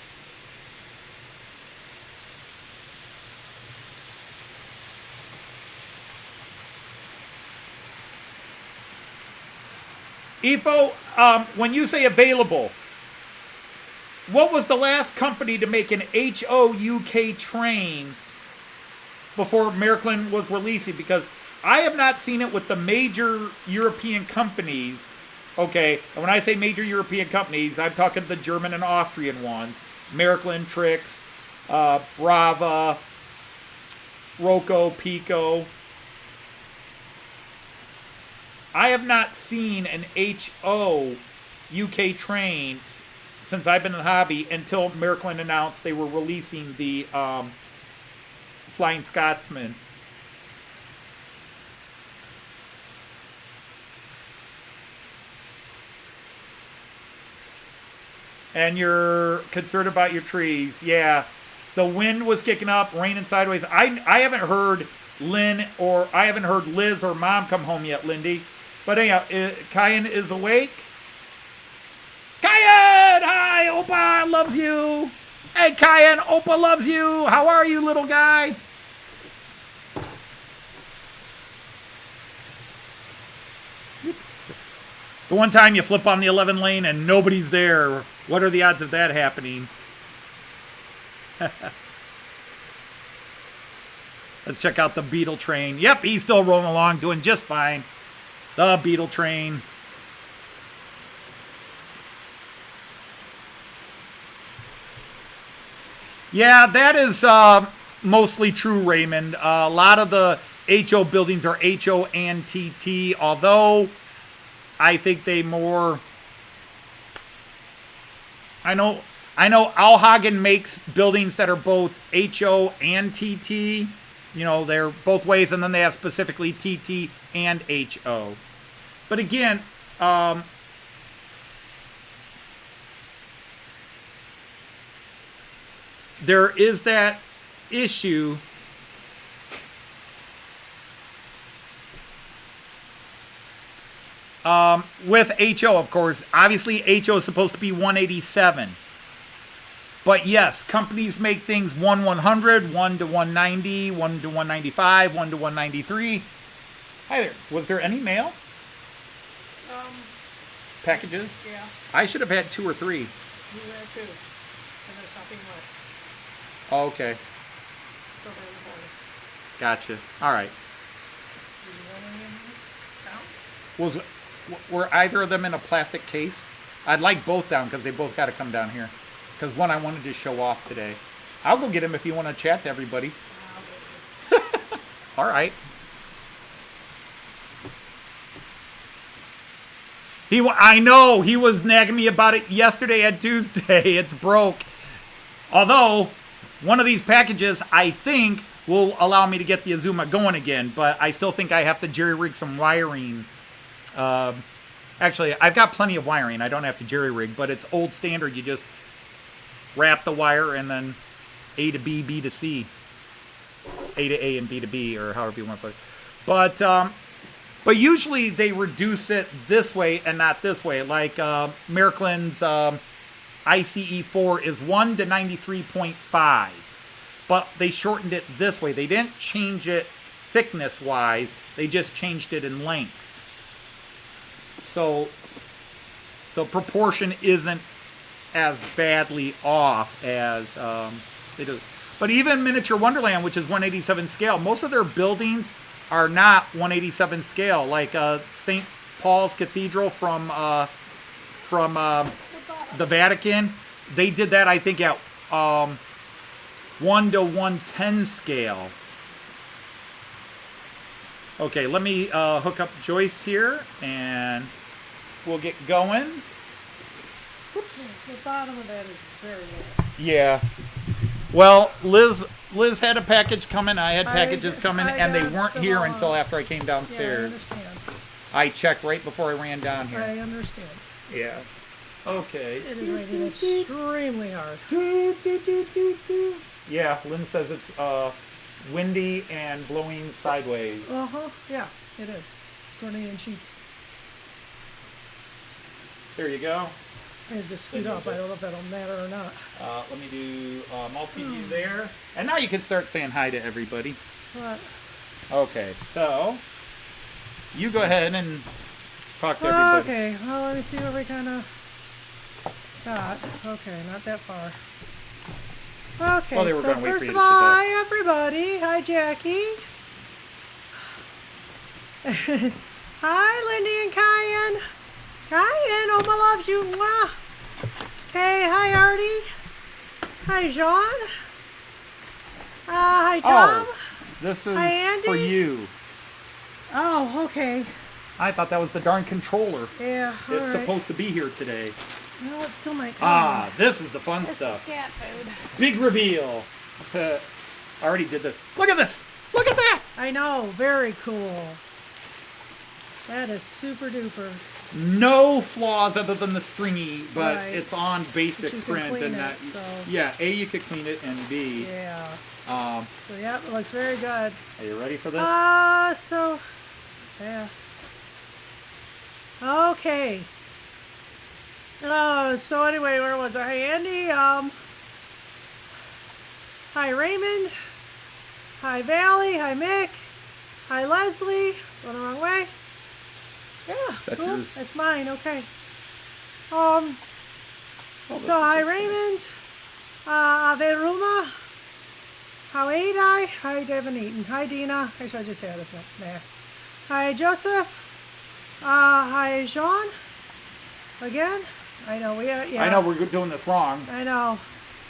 Ifo, when you say available, what was the last company to make an HO UK train before Märklin was releasing? Because I have not seen it with the major European companies. Okay, and when I say major European companies, I'm talking the German and Austrian ones. Märklin, Trix, Brava, Loco, Piko. I have not seen an HO UK train since I've been in the hobby until Märklin announced they were releasing the Flying Scotsman. And you're concerned about your trees. Yeah, the wind was kicking up, raining sideways. I haven't heard Lynn or I haven't heard Liz or Mom come home yet, Lindy. But anyhow, Cayenne is awake. Cayenne! Hi, Opa loves you. Hey, Cayenne, Opa loves you. How are you, little guy? The one time you flip on the 11 lane and nobody's there. What are the odds of that happening? Let's check out the Beetle train. Yep, he's still rolling along, doing just fine. The Beetle train. Yeah, that is mostly true, Raymond. A lot of the HO buildings are HO and TT, although I think they more... I know Alhagen makes buildings that are both HO and TT. You know, they're both ways, and then they have specifically TT and HO. But again, there is that issue with HO, of course. Obviously, HO is supposed to be 187. But yes, companies make things 1/100, 1 to 190, 1 to 195, 1 to 193. Hi there. Was there any mail? Packages? Yeah, I should have had 2 or 3. you there too. And there's nothing left. Oh, okay. So they're in the morning. Gotcha. All right. Do you want any in down? Were either of them in a plastic case? I'd like both down because they both got to come down here. Because one I wanted to show off today. I'll go get them if you want to chat to everybody. I'll get it. All right. I know he was nagging me about it yesterday and Tuesday. It's broke. Although one of these packages I think will allow me to get the Azuma going again, but I still think I have to jerry rig some wiring. Actually, I've got plenty of wiring. I don't have to jerry rig, but it's old standard. You just wrap the wire and then A to B, B to C. A to A and B to B, or however you want to put it. But usually they reduce it this way and not this way. Like Märklin's ICE4 is 1 to 93.5. But they shortened it this way. They didn't change it thickness-wise. They just changed it in length. So the proportion isn't as badly off as they do. But even Miniature Wonderland, which is 187 scale, most of their buildings are not 187 scale. Like St. Paul's Cathedral from the Vatican, they did that, I think, at 1 1 to 110 scale. Okay, let me hook up Joyce here, and we'll get going. Whoops. The bottom of that is very low. Yeah. Well, Liz had a package coming. I had packages coming, and they weren't here until after I came Yeah, I downstairs. understand. I checked right before I ran down here. I understand. Yeah. Okay. It is raining extremely hard. Yeah, Lynn says it's windy and blowing sideways. Uh-huh. Yeah, it is. It's raining in sheets. There you go. I just scoot up. I don't know if that'll matter or not. Let me do multi-view there. And now you can start saying hi to everybody. But, Okay, so you go ahead and talk to everybody. okay, well, let me see what we kind of got. Okay, not that far. Okay, Well, they were so gonna wait for first you of to all, sit hi everybody. Hi Jackie. Hi Lindy and Kyan. Kyan, Oma loves you. Mwah. Okay, hi Artie. Hi Jean. Hi Tom. Oh, this is Hi, Andy. for you. Oh, okay. I thought that was the darn controller. Yeah, all It's right. supposed to be here today. No, it still might come. Ah, this is the fun This stuff. is cat food. Big reveal. I already did this. Look at this. Look at that. I know, very cool. That is super duper. No flaws other than the stringy, but Right. it's on basic But you can print clean and it, that. so- Yeah, A, you could clean it, and B. Yeah. Um, So yeah, it looks very good. are you ready for this? So yeah. Okay. So anyway, where was I? Hi Andy. Hi Raymond. Hi Valley. Hi Mick. Hi Leslie. Going the wrong way. Yeah. That's cool. yours. That's mine. Okay. Oh, So hi Raymond. Veruma. How I? Hi Devin Eaton. Hi Dina. Actually, I just had a snack. Hi Joseph. Hi Jean. Again. I know we yeah. I know we're doing this wrong. I know.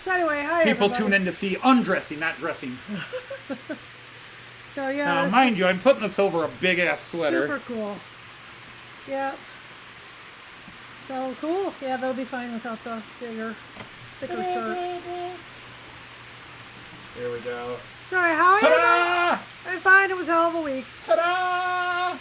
So anyway, hi People everybody. tune in to see undressing, not dressing. So yeah. Now, this mind is you, I'm putting this over a big ass sweater. super cool. Yep. So cool. Yeah, that'll be fine without the bigger, thicker shirt. Here we go. Sorry, how are you? Ta-da! I'm fine. It was a hell of a week. Ta-da!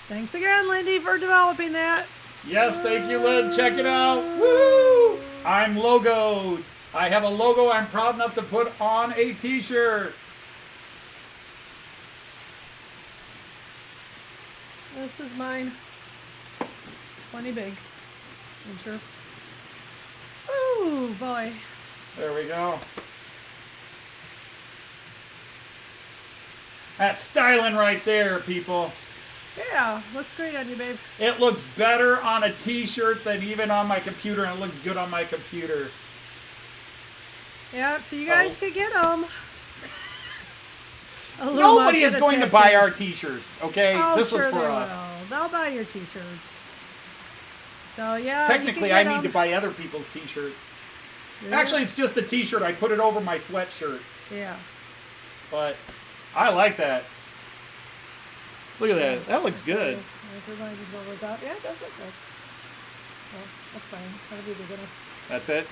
Thanks again, Lindy, for developing that. Yes, thank you, Lynn. Check it out. Woo! I'm logoed. I have a logo I'm proud enough to put on a t-shirt. This is mine. It's plenty big. I'm sure. Ooh, boy. There we go. That's styling right there, people. Yeah, looks great on you, babe. It looks better on a t-shirt than even on my computer, and it looks good on my computer. Yeah, so you guys could get them. Nobody is going to buy our t-shirts, okay? Oh, this sure was for they us. will. They'll buy your t-shirts. So yeah. Technically, I need to buy other people's t-shirts. Yeah. Actually, it's just a t-shirt. I put it over my sweatshirt. Yeah. But I like that. Look at that. That looks good. Everybody just over the top. Yeah, it does look good. Well, that's fine. That'll be the dinner. That's it.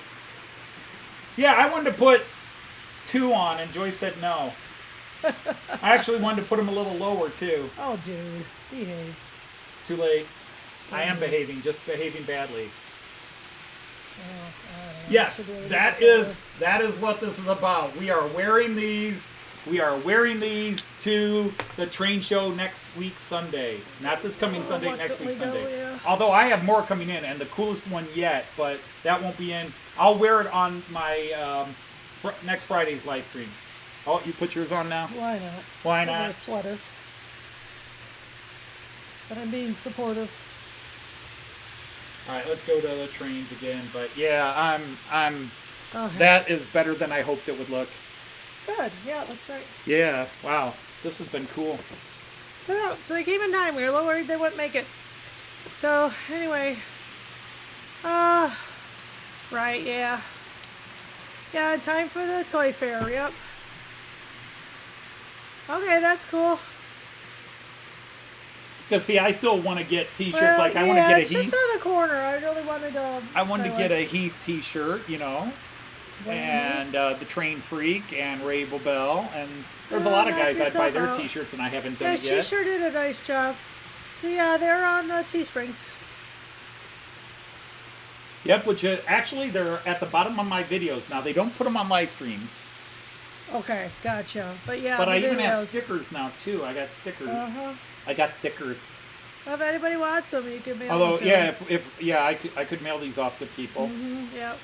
Yeah, I wanted to put 2 on, and Joyce said no. I actually wanted to put them a little lower, too. Oh, dude. Behave. Too late. I am behaving, just behaving badly. Oh, I don't know. Yes, Should be able to that get is what this is about. We are wearing these. We are wearing these to the train show next week Sunday. Not this coming Sunday, what next do week we go, Sunday. yeah. Although I have more coming in, and the coolest one yet, but that won't be in. I'll wear it on my next Friday's live stream. Oh, you put yours on now? Why not? Why Over not? a sweater. But I'm being supportive. All right, let's go to the trains again. But yeah, I'm. Okay. That is better than I hoped it would look. Good. Yeah, that's right. Yeah. Wow. This has been cool. Yeah, so they came in time. We were a little worried they wouldn't make it. So, anyway, Right, yeah. Yeah, time for the toy fair, yep. Okay, that's cool. Because see, I still want to get T-shirts. Well, Like I want to get a it's Heath. just on the corner. I really wanted to. I wanted to say, get like, a Heath T-shirt, you know, and the Train Freak and Ray Bell, and there's a lot of guys that buy their out. T-shirts, and I haven't done Yeah, it she yet. sure did a nice job. So yeah, they're on Teesprings. Yep, which actually they're at the bottom of my videos now. They don't put them on live streams, Okay, gotcha. But yeah, but the I even have videos. stickers now too. I got stickers. Uh-huh. I got stickers. Well, if anybody wants them, you can mail Although, them to yeah, them. I could mail these off to people. Yep.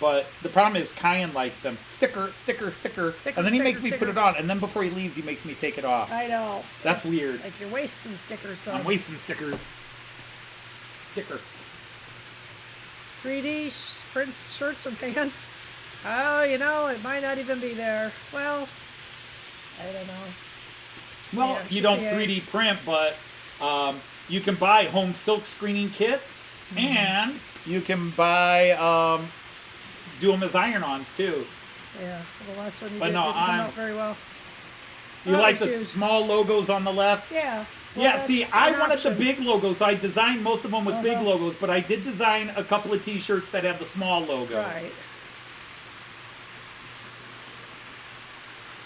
But the problem is Kyan likes them. Sticker, sticker, sticker. And then he makes me put it on. And then before he leaves, he makes me take it off. I know. That's weird. Like you're wasting stickers. So I'm wasting stickers. Sticker. 3D prints, shirts and pants. Oh, you know, it might not even be there. Well, I don't know. Well, Yeah, you just don't the 3D print, but you can buy home silk screening kits. And you can buy, do them as iron-ons, too. Yeah, the last one you But did no, didn't come I'm- out very well. You Oh, like the shoes. small logos on the left? Yeah. Well, Yeah, see, that's I an wanted option. the big logos. I designed most of them with big Uh-huh. logos, but I did design a couple of T-shirts that have the small logo. Right.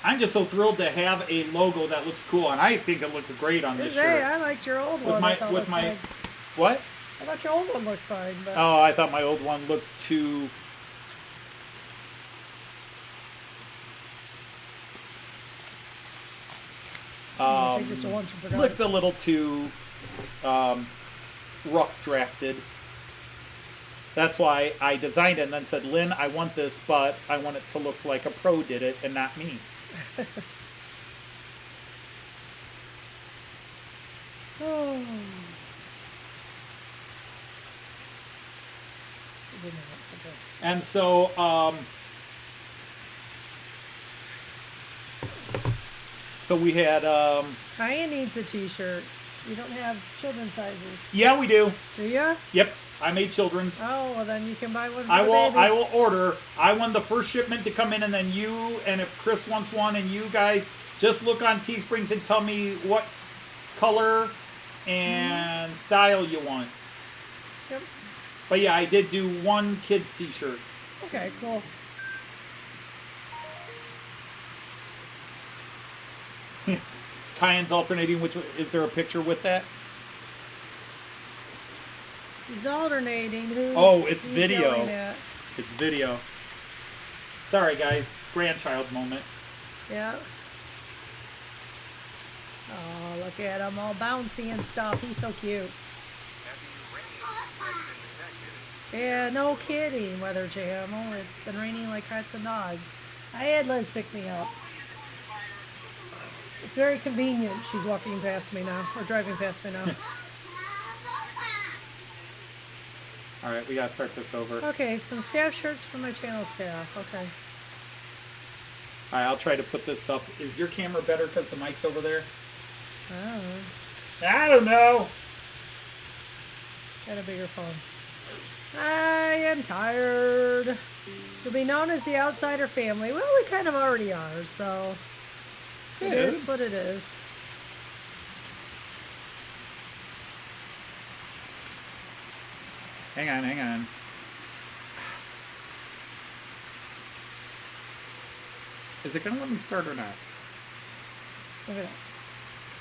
I'm just so thrilled to have a logo that looks cool, and I think it looks great on this Hey, shirt. I liked your old With one. my- I thought with looked my- fine. What? I thought your old one looked fine, but Oh, I thought my old one looks too... I'll take this to lunch and forgot. looked a little too rough drafted. That's why I designed it and then said, Lynn, I want this, but I want it to look like a pro did it and not me. Oh. Is it not? Okay. And so, so we had, Kaya needs a t-shirt. You don't have children's sizes, yeah, we do. do ya? Yep, I made children's. Oh, well then you can buy one for I the will. baby. I will order. I want the first shipment to come in, and then you, and if Chris wants one, and you guys just look on Teesprings and tell me what color and style you want. Yep. But yeah, I did do one kids T-shirt. Okay, cool. Kyan's alternating. Which is there a picture with that? He's alternating. Who Oh, it's he's video. yelling at. It's video. Sorry, guys. Grandchild moment. Yeah. Oh, look at him all bouncy and stuff. He's so cute. Yeah, no kidding, Weather Jam. Oh, it's been raining like cats and dogs. I had Liz pick me up. It's very convenient. She's walking past me now, or driving past me now. All right, we gotta start this over. All Okay, some staff shirts for my channel staff. Okay. right, I'll try to put this up. Is your camera better because the mic's over there? Oh, I don't know. got a bigger phone. I am tired. You'll be known as the outsider family. Well, we kind of already are, so it is Good. what it is. Hang on, hang on. Is it gonna let me start or not? Look at that.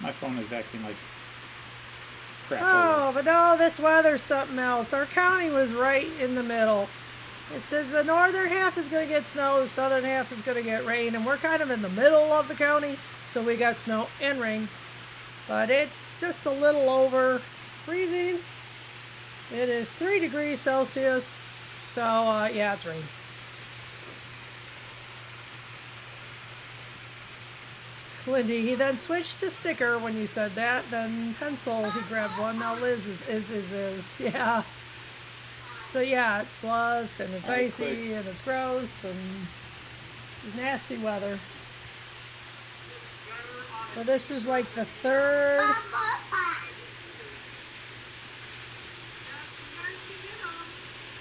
My phone is acting like crap. Oh, but no, this weather's something else. Our county was right in the middle. It says the northern half is going to get snow, the southern half is going to get rain, and we're kind of in the middle of the county, so we got snow and rain. But it's just a little over freezing. It is 3 degrees Celsius, so yeah, it's rain. Lindy, he then switched to sticker when you said that, then pencil, he grabbed one, now Liz is, yeah. So yeah, it's slush, and it's Alright, icy, quick. and it's gross, and it's nasty weather. But this is like the third,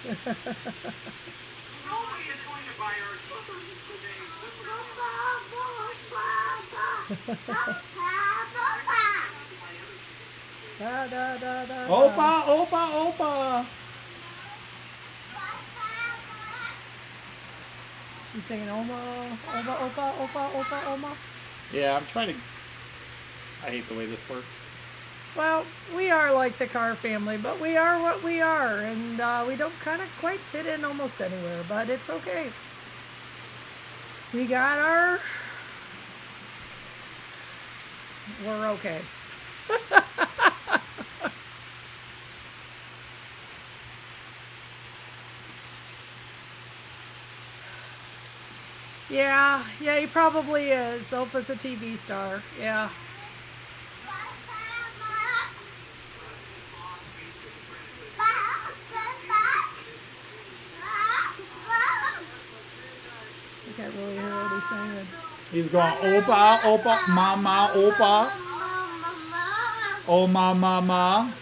is going to buy our slippers today. Da, da, da, da, Opa, opa, opa. You singing Oma, Opa, Opa, Opa, Opa, Oma? Yeah, I'm trying to. I hate the way this works. Well, we are like the car family, but we are what we are, and we don't kind of quite fit in almost anywhere, but it's okay. We got our... We're okay. Yeah, he probably is. Opa's a TV star, yeah. I can't really hear what he's saying. He's going, opa, opa, mama, opa. Oh, mama.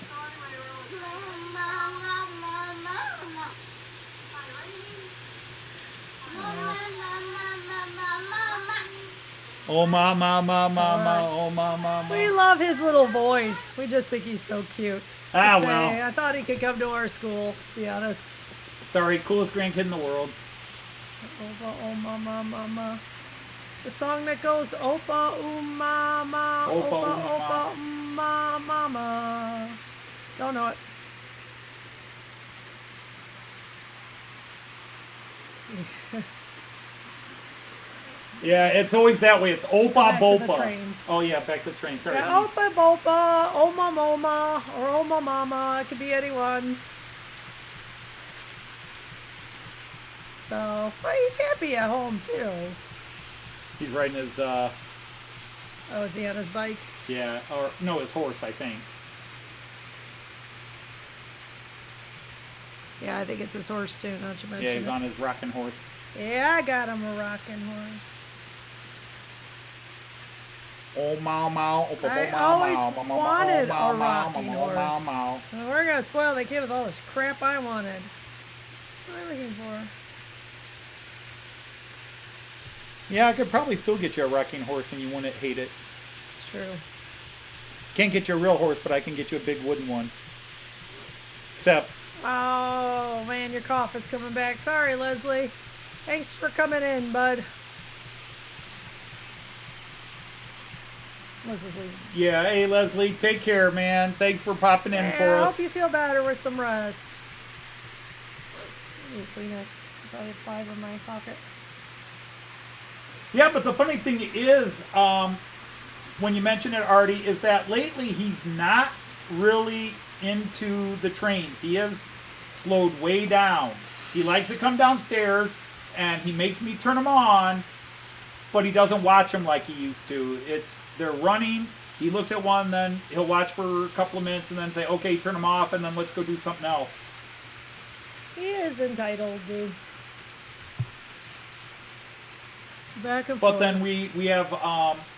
Oh, mama, oh, mama. We love his little voice. We just think he's so cute. Ah, Say, well. I thought he could come to our school, to be honest. Sorry, coolest grandkid in the world. Opa, oh, mama. The song that goes, Opa, mama, Opa, mama. Don't know it. Yeah, it's always that way. It's opa, Back to the bopa. trains. Oh, yeah, back to the train. Sorry. Yeah, Opa, Bopa, Oma, Moma, or Oma, Mama. It could be anyone. So, well, he's happy at home, too. He's riding his, Oh, is he on his bike? yeah, or, no, his horse, I think. Yeah, I think it's his horse, too, not to mention Yeah, he's it. on his rocking horse. Yeah, I got him a rocking horse. Oh, mau, opa, I mau, always mau, mau, mau, wanted mau, a mau, rocking mau, horse. mau, mau. Well, we're going to spoil the kid with all this crap I wanted. What am I looking for? Yeah, I could probably still get you a rocking horse and you wouldn't hate it. It's true. Can't get you a real horse, but I can get you a big wooden one. Except, Oh, man, your cough is coming back. Sorry, Leslie. Thanks for coming in, bud. Leslie. yeah, hey, Leslie, take care, man. Thanks for popping in for I us. hope you feel better with some rest. Ooh, Kleenex. I have 5 in my pocket. Yeah, but the funny thing is, when you mention it, Artie, is that lately he's not really into the trains. He has slowed way down. He likes to come downstairs, and he makes me turn them on, but he doesn't watch them like he used to. They're running. He looks at one, then he'll watch for a couple of minutes, and then say, okay, turn them off, and then let's go do something else. He is entitled, dude. Back and But forth. then we have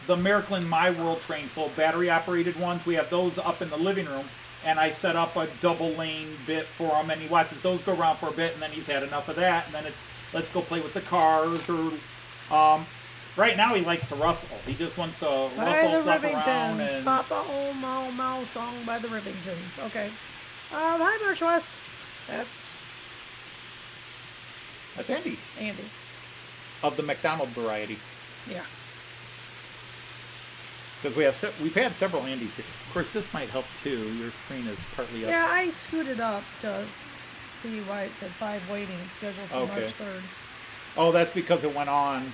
the Märklin My World trains, little battery-operated ones. We have those up in the living room, and I set up a double-lane bit for him, and he watches those go around for a bit, and then he's had enough of that, and then it's let's go play with the cars, or right now he likes to rustle. He just wants to By rustle, the flop around, Rivingtons. and Papa Oh Mau Mau song by the Rivingtons. Okay. Hi, March West. That's Andy Andy. of the McDonald variety. Yeah. Because we've had several Andys here. Of course, this might help too. Your screen is partly up. Yeah, I scooted up to see why it said 5 waiting scheduled for Okay. March 3rd. Oh, that's because it went on.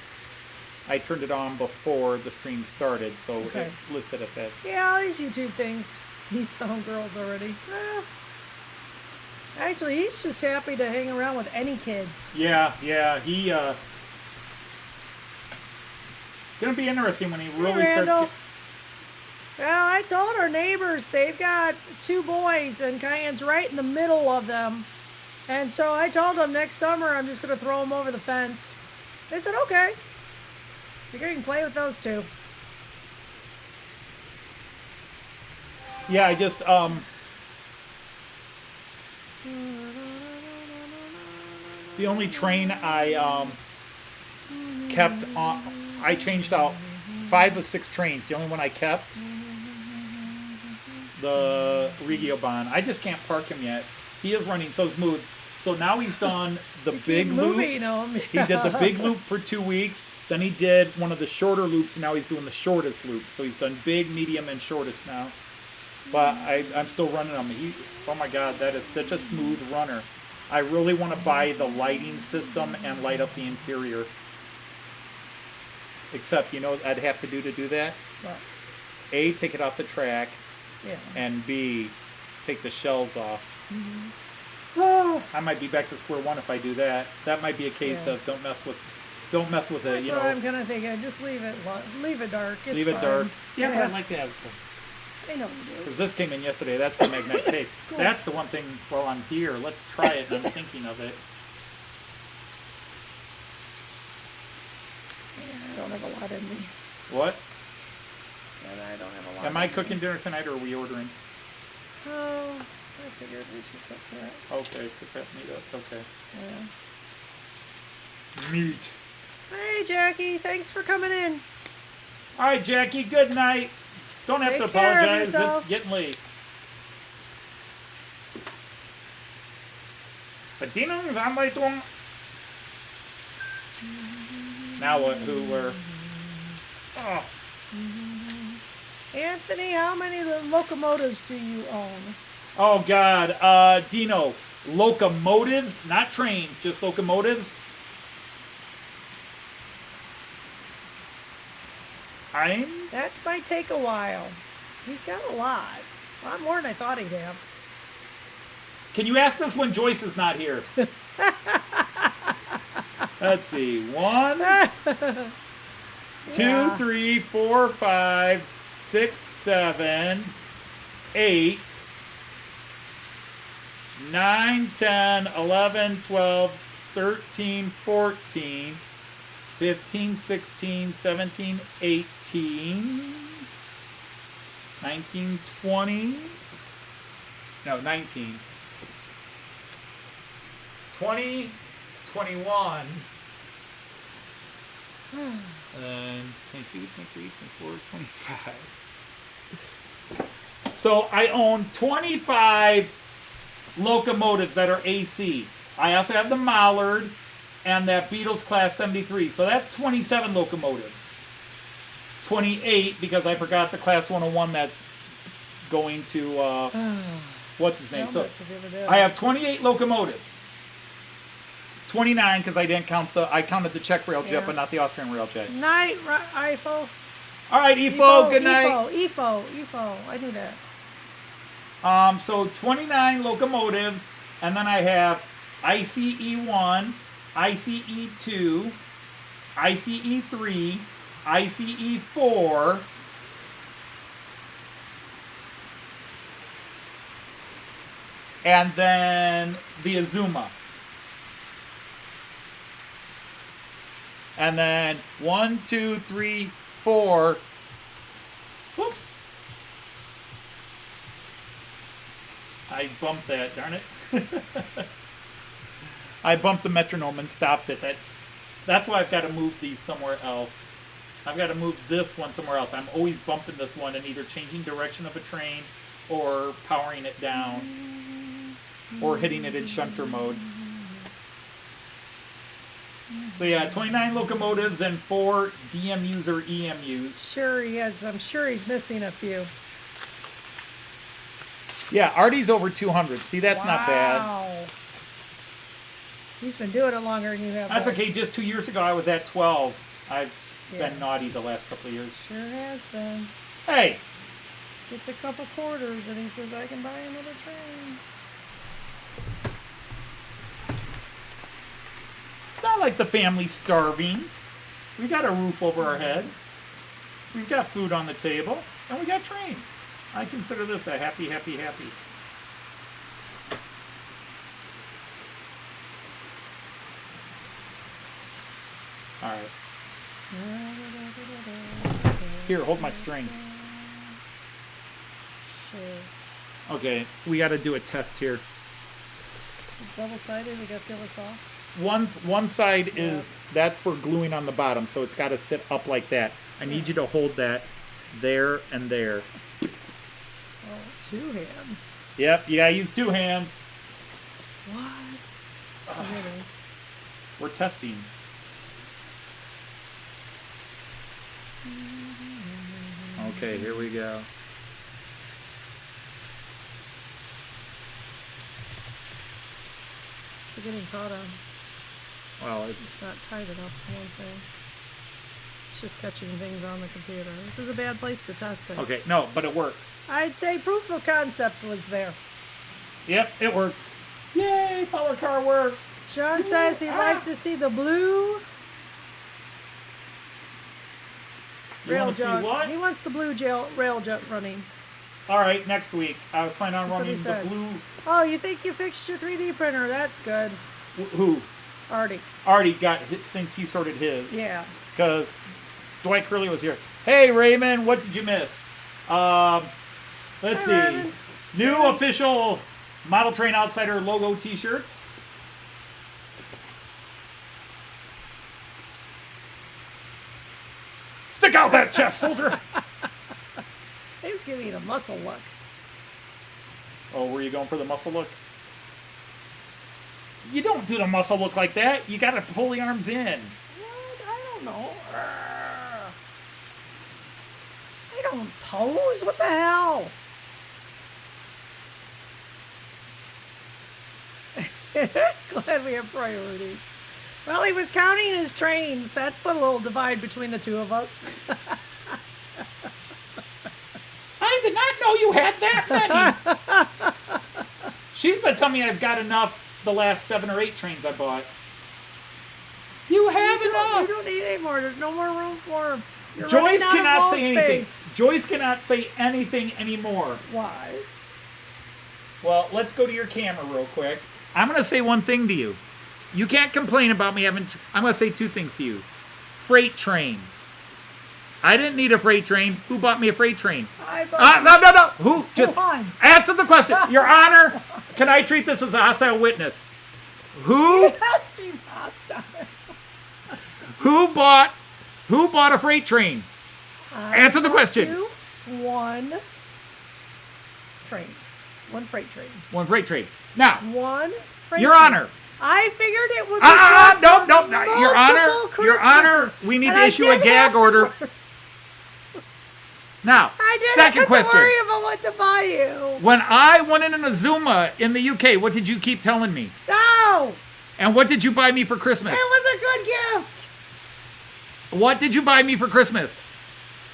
I turned it on before the stream started, so Okay. it listed at that. Yeah, all these YouTube things. He's found girls already. Actually, he's just happy to hang around with any kids. Yeah, he. It's gonna be interesting when he really Hey, Randall. starts. Well, I told our neighbors they've got 2 boys, and Cayenne's right in the middle of them. And so I told them next summer I'm just going to throw them over the fence. They said, okay. You can play with those 2. Yeah, I just The only train I kept on, I changed out 5 of 6 trains. The only one I kept, the RegioBahn. I just can't park him yet. He is running so smooth. So now he's done the big loop. Moving him. He did the big loop for 2 weeks. Then he did one of the shorter loops, and now he's doing the shortest loop. So he's done big, medium, and shortest now. But I'm still running him. Oh my God, that is such a smooth runner. I really want to buy the lighting system and light up the interior. Except, you know what I'd have to do that? What? A, take it off the track, Yeah. and B, take the shells off. Mm-hmm. Oh, I might be back to square one if I do that. That might be a case of don't mess with it. That's You what know, I'm gonna think. Just leave it dark. It's leave it fine. dark. Yeah, Yeah. but I like that. I know you do. Because this came in yesterday. That's the magnetic tape. Cool. That's the one thing while I'm here. Let's try it. I'm thinking of it. Yeah, I don't have a lot in me. What? Said I don't have a lot. Am I in me. cooking dinner tonight or are we ordering? Oh, I figured we should cook that. Okay, cook that meat up. Okay. Yeah. Meat. Hey, Jackie. Thanks for coming in. All right, Jackie. Good night. Don't have to Take care of apologize. yourself. It's getting late. Bedienung, Anleitung. Now what? Who? Where? Oh. Anthony, how many locomotives do you own? Oh God, Dino, locomotives, not trains, just locomotives. That might take a while. He's got a lot more than I thought he'd have. Can you ask this when Joyce is not here? Let's see, 1, 2, Yeah. 3, 4, 5, 6, 7, 8, 9, 10, 11, 12, 13, 14, 15, 16, 17, 18, 19, 20, no, 19, 20, 21, and 22, 23, 24, 25. So I own 25 locomotives that are AC. I also have the Mallard and that Beatles Class 73. So that's 27 locomotives. 28 because I forgot the Class 101 that's going to, what's his name? So I have 28 locomotives. 29 because I didn't count I counted the Czech rail jet, but not the Austrian rail jet. Night, IFO. All right, EFO, good night. EFO, I knew that. So 29 locomotives, and then I have ICE1, ICE2, ICE3, ICE4, and then the Azuma. And then 1, 2, 3, 4. Whoops. I bumped that, darn it. I bumped the metronome and stopped it. That's why I've got to move these somewhere else. I've got to move this one somewhere else. I'm always bumping this one and either changing direction of a train or powering it down or hitting it in shunter mode. So yeah, 29 locomotives and 4 DMUs or EMUs. Sure he has. I'm sure he's missing a few. Yeah, Artie's over 200. See, that's not bad. Wow. He's been doing it longer than you have. That's bud. okay. Just 2 years ago, I was at 12. I've Yeah. been naughty the last couple of years. Sure has been. Hey, Gets a couple quarters and he says, I can buy another train. it's not like the family's starving. We got a roof over our head. We've got food on the table. And we got trains. I consider this a happy, happy, happy. All right. Here, hold my string. Sure. Okay, we got to do a test here. Is it double-sided? We got to peel this off? one side is, that's for gluing on the bottom, so it's got to sit up like that. I need you to hold that there and there. Oh, 2 hands. Yep, you gotta use 2 hands. What? It's kidding. We're testing. Okay, here we go. It's getting caught on. Well, It's not tight enough for one thing. It's just catching things on the computer. This is a bad place to test it. okay. No, but it works. I'd say proof of concept was there. Yep, it works. Yay, power car works. Sean says he'd like to see the blue You rail want to see jet. what? He wants the blue rail jet running. All right, next week. I was planning on That's what he running the said. blue. Oh, you think you fixed your 3D printer? That's good. Who? Artie. Already thinks he sorted his. Yeah. Because Dwight Curley was here. Hey, Raymond, what did you miss? Let's see. Raymond. New official Model Train Outsider logo T-shirts. Stick out that chest, soldier. He was giving me the muscle look. Oh, were you going for the muscle look? You don't do the muscle look like that. You got to pull the arms in. What? I don't know. I don't pose. What the hell? Glad we have priorities. Well, he was counting his trains. That's put a little divide between the two of us. I did not know you had that many. She's been telling me I've got enough the last 7 or 8 trains I bought. You have You enough. don't need any more. There's no more room for him. You're Joyce running out of cannot wall say anything. space. Joyce cannot say anything anymore. Why? Well, let's go to your camera real quick. I'm going to say one thing to you. You can't complain about me having... I'm going to say 2 things to you. Freight train. I didn't need a freight train. Who bought me a freight train? I bought No. Who? Just on. answer the question. Your Honor, can I treat this as a hostile witness? Who? She's hostile. Who bought a freight train? Answer the question. 1 train. 1 freight train. One freight train. Now, 1 freight Your train. Honor. I figured it would be No. Your Honor, we need to issue a gag order. Now, I didn't second have question. to worry about what to buy you. When I went in an Azuma in the UK, what did you keep telling me? No, And what did you buy me for Christmas? it was a good gift. What did you buy me for Christmas?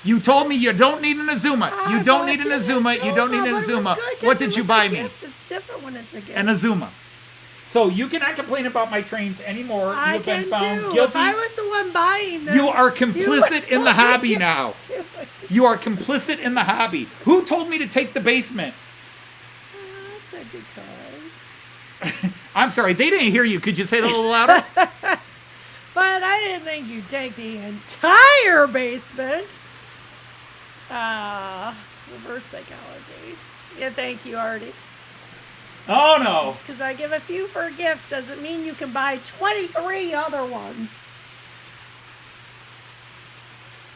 You told me you don't need an Azuma. You don't need an Azuma. You don't need an Azuma. What did you buy me? It's different when it's a gift. An Azuma. So you cannot complain about my trains anymore. You I have been can found too. If guilty. I was the one buying them, You are complicit in the hobby now. You are complicit in the hobby. Who told me to take the basement? I said you could. I'm sorry, they didn't hear you. Could you say that a little louder? But I didn't think you'd take the entire basement. Reverse psychology. Yeah, thank you, Artie. Oh, no. Just because I give a few for a gift doesn't mean you can buy 23 other ones.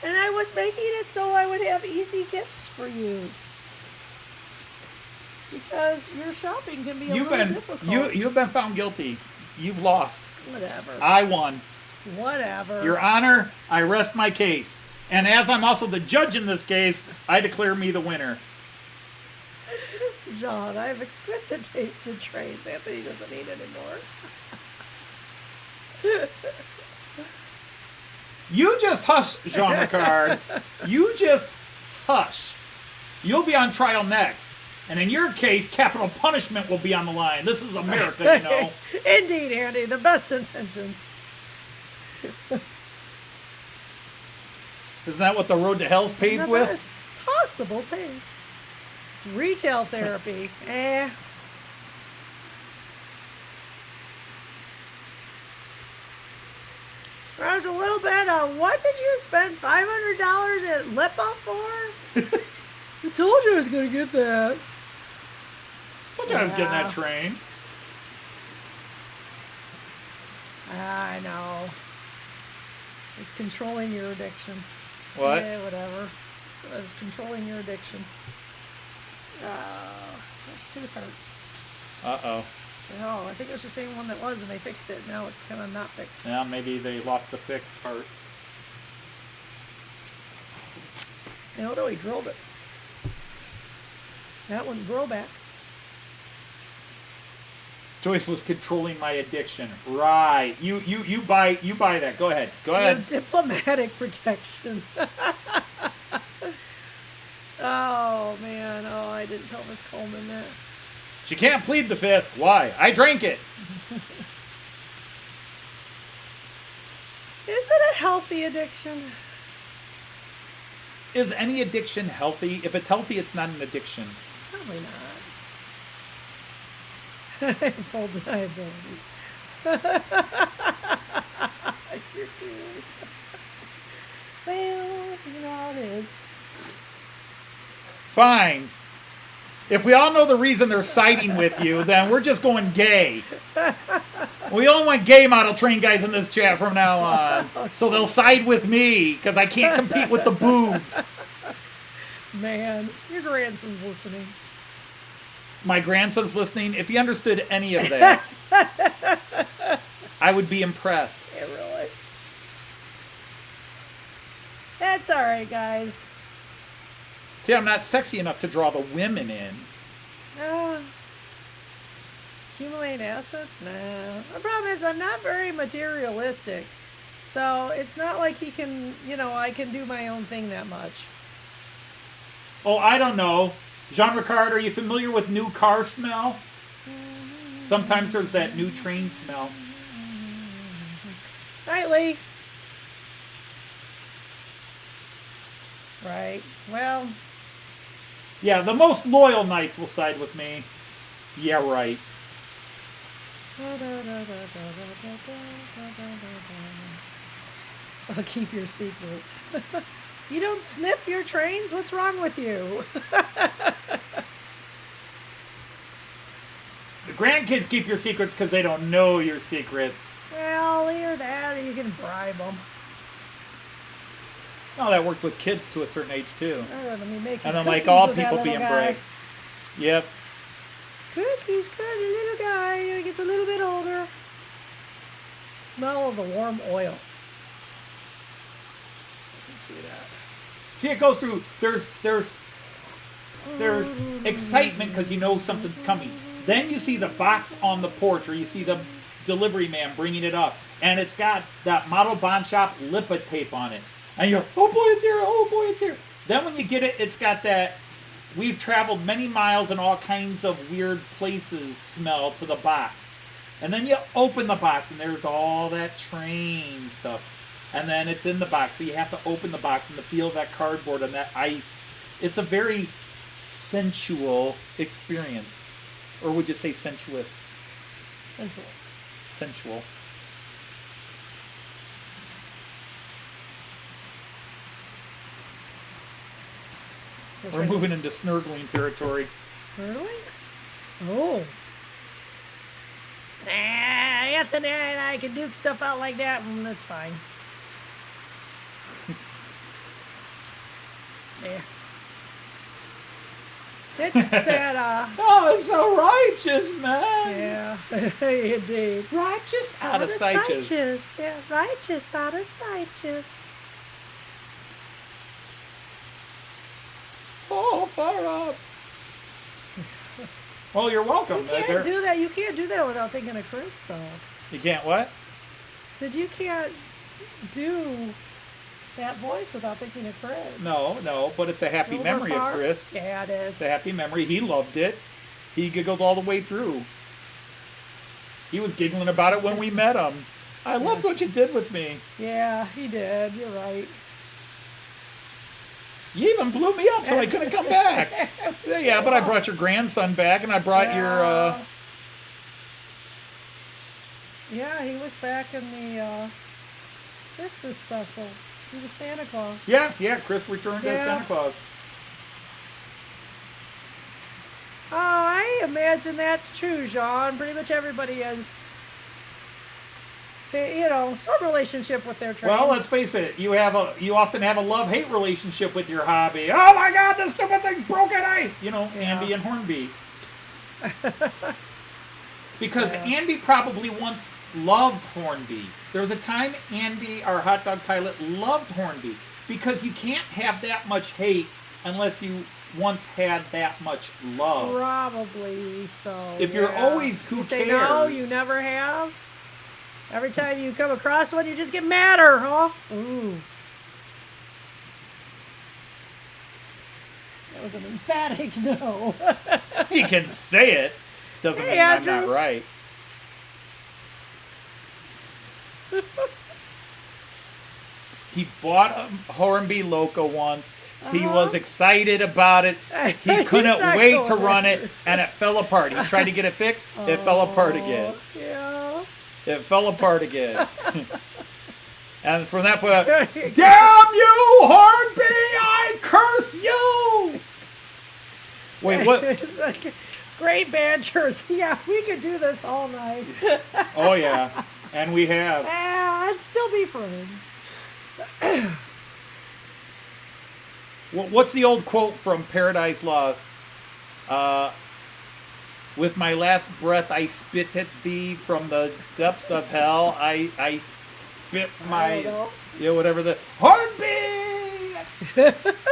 And I was making it so I would have easy gifts for you. Because your shopping can be a little difficult. You've been found guilty. You've lost. Whatever. I won. Whatever. Your Honor, I rest my case. And as I'm also the judge in this case, I declare me the winner. John, I have exquisite taste in trains. Anthony doesn't need anymore. You just hush, Jean Ricard. You just hush. You'll be on trial next. And in your case, capital punishment will be on the line. This is America, you know. Indeed, Andy, the best intentions. Isn't that what the road to hell's paved The with? best possible taste. It's retail therapy. There's a little bit of, what did you spend $500 at Lipa for? I told you I was going to get that. Told you I was getting that train. I know. It's controlling your addiction. What? Yeah, whatever. So it's controlling your addiction. Just tooth hurts. Uh-oh. Oh, I think it was the same one that was, and they fixed it. Now it's kind of not fixed. Yeah, maybe they lost the fix part. No, he drilled it. That wouldn't grow back. Joyce was controlling my addiction. Right. You buy that. Go ahead. Go You ahead. have diplomatic protection. Oh, man. Oh, I didn't tell Miss Coleman that. She can't plead the fifth. Why? I drank it. Is it a healthy addiction? Is any addiction healthy? If it's healthy, it's not an addiction. Probably not. Full diabetes. You're cute. Well, you know how it is. Fine. If we all know the reason they're siding with you, then we're just going gay. We all want gay model train guys in this chat from now on. So they'll side with me because I can't compete with the boobs. Man, your grandson's listening. My grandson's listening. If he understood any of that, I would be impressed. Yeah, really. That's all right, guys. See, I'm not sexy enough to draw the women in. Accumulate assets? No. The problem is I'm not very materialistic. So it's not like he can, I can do my own thing that much. Oh, I don't know. Jean Ricard, are you familiar with new car smell? Sometimes there's that new train smell. Night, Lee. Right. Well. Yeah, the most loyal knights will side with me. Yeah, right. I'll keep your secrets. You don't sniff your trains? What's wrong with you? The grandkids keep your secrets because they don't know your secrets. Well, either that or you can bribe them. Oh, that worked with kids to a certain age, too. Oh, let me make you And then, cookies like, all with that people little being guy. brave. Yep. Cookies, good, a little guy. He gets a little bit older. Smell of the warm oil. I can see that. See, it goes through. There's excitement because you know something's coming. Then you see the box on the porch, or you see the delivery man bringing it up, and it's got that model Bond shop Lipa tape on it. And you're, oh boy, it's here, oh boy, it's here. Then when you get it, it's got that we've traveled many miles and all kinds of weird places smell to the box. And then you open the box and there's all that train stuff. And then it's in the box, so you have to open the box and the feel of that cardboard and that ice. It's a very sensual experience. Or would you say sensuous? Sensual. Sensual. So We're moving into snurgling territory. Snurgling? Oh. Nah, Anthony and I can duke stuff out like that, and that's fine. Yeah. It's that, Oh, it's so righteous, man. yeah, indeed. Righteous out of sight. Yeah, righteous out of sight. Oh, fire up. Well, you're welcome. You can't do that. You can't do that without thinking of Chris, though. You can't what? Said you can't do that voice without thinking of Chris. No, but it's a happy memory of Chris. Yeah, it is. It's a happy memory. He loved it. He giggled all the way through. He was giggling about it when we met him. I loved what you did with me. Yeah, he did. You're right. You even blew me up so I couldn't come back. Yeah, but I brought your grandson back, and I brought your... Yeah, he was back in the Christmas special. He was Santa Claus. Yeah, Chris returned as Santa Claus. Oh, I imagine that's true, Jean. Pretty much everybody is. some relationship with their trains. Well, let's face it. You often have a love-hate relationship with your hobby. Oh my God, this stupid thing's broken! Andy and Hornby. Because Andy probably once loved Hornby. There was a time Andy, our hot dog pilot, loved Hornby because you can't have that much hate unless you once had that much love. Probably so. If you're always, who you say cares? No, you never have. Every time you come across one, you just get madder, huh? Ooh. That was an emphatic no. You can say it. Doesn't mean Andrew. I'm not right. He bought a Hornby Loco once. He was excited about it. He couldn't wait to run it, and it fell apart. He tried to get it fixed. It fell apart again. Yeah. It fell apart again. And from that point on, damn you, Hornby! I curse you! Wait, what? It's like, great banters. Yeah, we could do this all night. Oh, yeah. And we have. And still be friends. What's the old quote from Paradise Lost? With my last breath, I spit at thee from the depths of hell. I spit my, whatever the Hornby.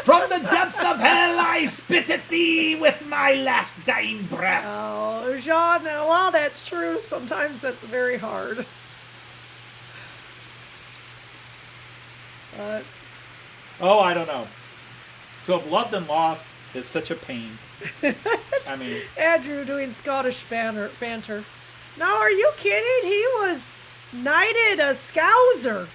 From the depths of hell, I spit at thee with my last dying breath. Oh, Jean, well, that's true. Sometimes that's very hard. Oh, I don't know. To have loved and lost is such a pain. I mean, Andrew doing Scottish banter. Now, are you kidding? He was knighted a Scouser.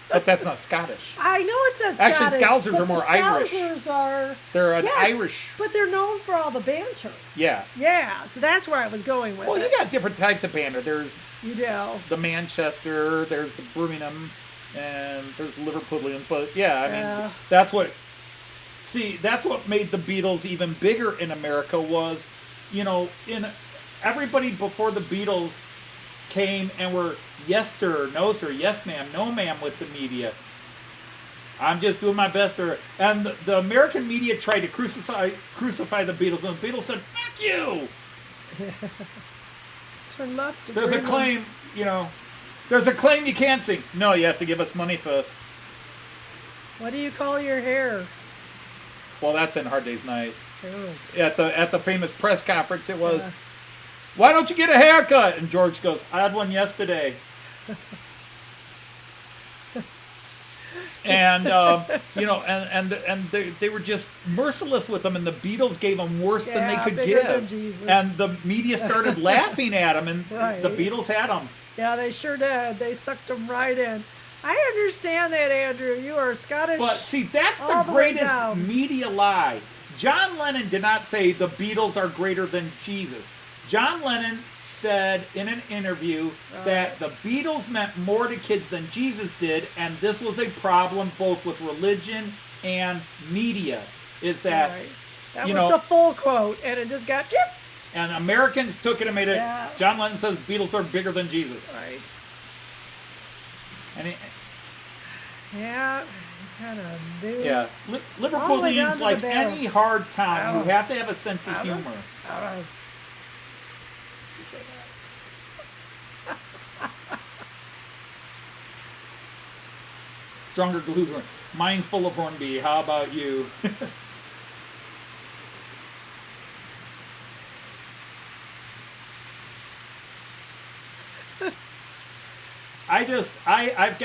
but that's not Scottish. I know it's not Actually, Scottish. Scousers are more Irish. Scousers are. They're an Yes, Irish. but they're known for all the banter. Yeah. Yeah, so that's where I was going with Well, it. you got different types of banter. There's You do. the Manchester, there's the Birmingham, and there's Liverpudlians. But yeah, I mean, that's what made the Beatles even bigger in America was, in everybody before the Beatles came and were yes sir, no sir, yes ma'am, no ma'am with the media. I'm just doing my best, sir. And the American media tried to crucify the Beatles, and the Beatles said, "Fuck you." Turn left. There's a claim, there's a claim you can't sing. No, you have to give us money first. What do you call your hair? Well, that's in Hard Day's Night. Oh. At the famous press conference, it was, why don't you get a haircut? And George goes, I had one yesterday. And and they were just merciless with them, and the Beatles gave them worse than they could bigger give. than Jesus. And the media started laughing at them, and the Beatles had them. Yeah, they sure did. They sucked them right in. I understand that, Andrew. You are Scottish. But see, that's all the way greatest down. media lie. John Lennon did not say the Beatles are greater than Jesus. John Lennon said in an interview that the Beatles meant more to kids than Jesus did, and this was a problem both with religion and media. Is that that was a full quote, and it just got and Americans took it and made it. Yeah. John Lennon says Beatles are bigger than Jesus. right. And Yeah, kind of do. yeah, All the way down Liverpudlians, to the like barrels. any hard town, you Barrels. have to have a sense of humor. You say that. Stronger glues. Mine's full of Hornby. How about you? I've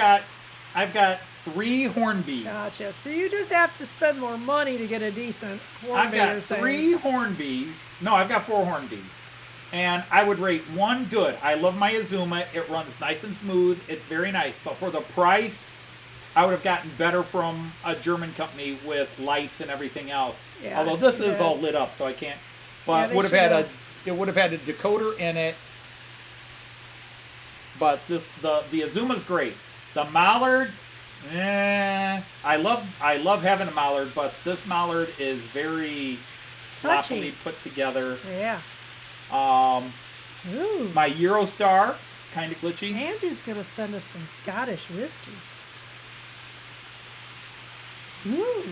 got 3 Hornbys. Gotcha. So you just have to spend more money to get a decent Hornby. I've got you're saying. 3 Hornbys. No, I've got 4 Hornbys. And I would rate 1 good. I love my Azuma. It runs nice and smooth. It's very nice. But for the price, I would have gotten better from a German company with lights and everything else. Yeah, Although this is all lit up, so I can't. But they would have should had have. it would have had a decoder in it. But the Azuma's great. The Mallard, I love having a Mallard, but this Mallard is very sloppily Touchy. put together. Yeah. Ooh. My Eurostar kind of glitchy. Andrew's gonna send us some Scottish whiskey. Ooh.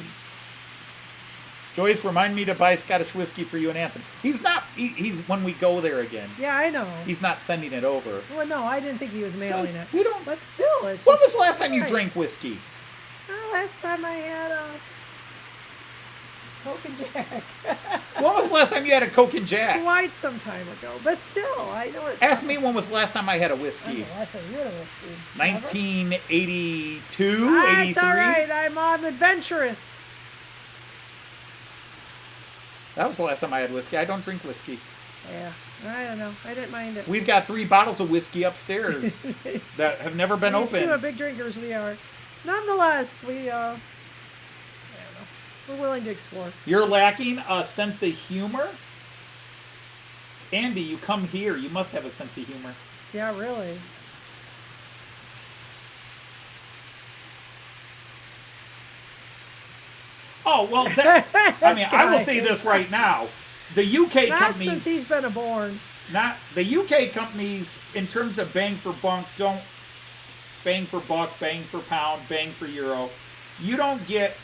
Joyce, remind me to buy Scottish whiskey for you and Anthony. He's not. He's when we go there again. Yeah, I know. He's not sending it over. Well, no, I didn't think he was mailing it. We don't. But still, it's. When just was the last time you right. drank whiskey? Last time I had a Coke and Jack. When was the last time you had a Coke and Jack? Quite some time ago, but still, I know it's. Ask me when was the last time I had a When's whiskey. the last time you had a whiskey? 1982, That's 83. all right. I'm adventurous. That was the last time I had whiskey. I don't drink whiskey. Yeah, I don't know. I didn't mind it. We've got 3 bottles of whiskey upstairs that have never been You see what opened. big drinkers we are. Nonetheless, we I don't know. We're willing to explore. You're lacking a sense of humor? Andy, you come here. You must have a sense of humor. Yeah, really. Oh, well, that, I mean, I will guy. say this right now. The UK Not companies, since he's been born. not the UK companies, in terms of bang for buck, don't bang for buck, bang for pound, bang for euro. You don't get